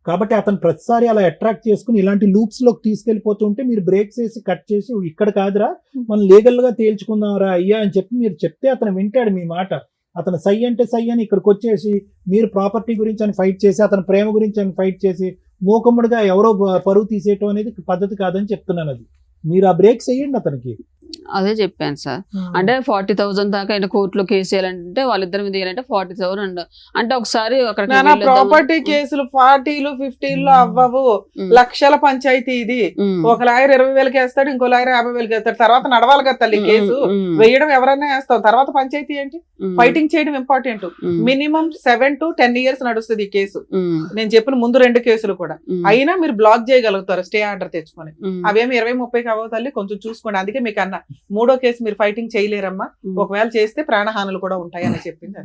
కాబట్టి అతను ప్రతిసారి అలా అట్రాక్ట్ చేసుకుని ఇలాంటి లూప్స్ లోకి తీసుకెళ్లిపోతుంటే మీరు బ్రేక్స్ వేసి కట్ చేసి ఇక్కడ కాదురా మనం లీగల్ గా తేల్చుకుందాంరా అయ్యా అని చెప్పి మీరు చెప్తే అతను వింటాడు మీ మాట. అతను సై అంటే సై అని ఇక్కడికి వచ్చేసి మీరు ప్రాపర్టీ గురించి అని ఫైట్ చేసి, అతని ప్రేమ గురించి అని ఫైట్ చేసి మూకమ్ముడుగా ఎవరో పరువు తీసేయటం అనేది పద్ధతి కాదని చెప్తున్నాను. అది మీరు ఆ బ్రేక్స్ వేయండి అతనికి. అదే చెప్పాను సార్. అంటే 40,000 దాకా ఆయన కోర్టులో కేసు వేయాలంటే వాళ్ళిద్దరి మీద వేయాలంటే 40,000 అంటే ఒకసారి ప్రాపర్టీ కేసులు 40లు 50లు అవ్వవు, లక్షల పంచాయతీ ఇది. ఒక లాయర్ 20,000 వేస్తాడు, ఇంకో లాయర్ 50,000 వేస్తాడు. తర్వాత నడవాలి కదా తల్లి కేసు. వేయడం ఎవరైనా వేస్తాం, తర్వాత పంచాయతీ ఏంటి, ఫైటింగ్ చేయడం ఇంపార్టెంట్. మినిమం 7 to 10 years నడుస్తుంది ఈ కేసు. నేను చెప్పిన ముందు 2 కేసులు కూడా. అయినా మీరు బ్లాక్ చేయగలుగుతారు స్టే ఆర్డర్ తెచ్చుకొని. అవేమి 20-30 అవ్వవు తల్లి, కొంచెం చూసుకోండి. అందుకే మీకు అన్న 3వ కేసు మీరు ఫైటింగ్ చేయలేరమ్మా, ఒకవేళ చేస్తే ప్రాణహానులు కూడా ఉంటాయి అని చెప్పింది.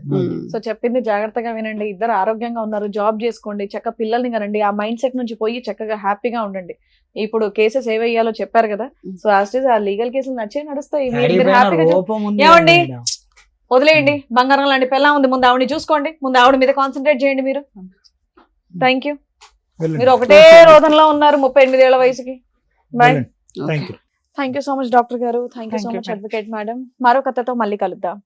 సో చెప్పింది జాగ్రత్తగా వినండి. ఇద్దరు ఆరోగ్యంగా ఉన్నారు, జాబ్ చేసుకోండి, చక్కగా పిల్లల్ని కనండి. ఆ మైండ్ సెట్ నుంచి పోయి చక్కగా హ్యాపీగా ఉండండి. ఇప్పుడు కేసెస్ ఏవయ్యాలో చెప్పారు కదా, సో ఆ లీగల్ కేసులు నచ్చే నడుస్తాయి. మీరు హ్యాపీగా ఏమండి వదిలేయండి, బంగారం లాంటి పిల్ల ఉంది, ముందు ఆవిడని చూసుకోండి, ముందు ఆవిడ మీద కాన్సన్ట్రేట్ చేయండి మీరు. Thank you. మీరు ఒకటే రోదంలో ఉన్నారు 38 ఏళ్ల వయసుకి. Bye. Thank you so much doctor గారు. Thank you so much advocate madam. మరో కథతో మళ్ళీ కలుద్దాం.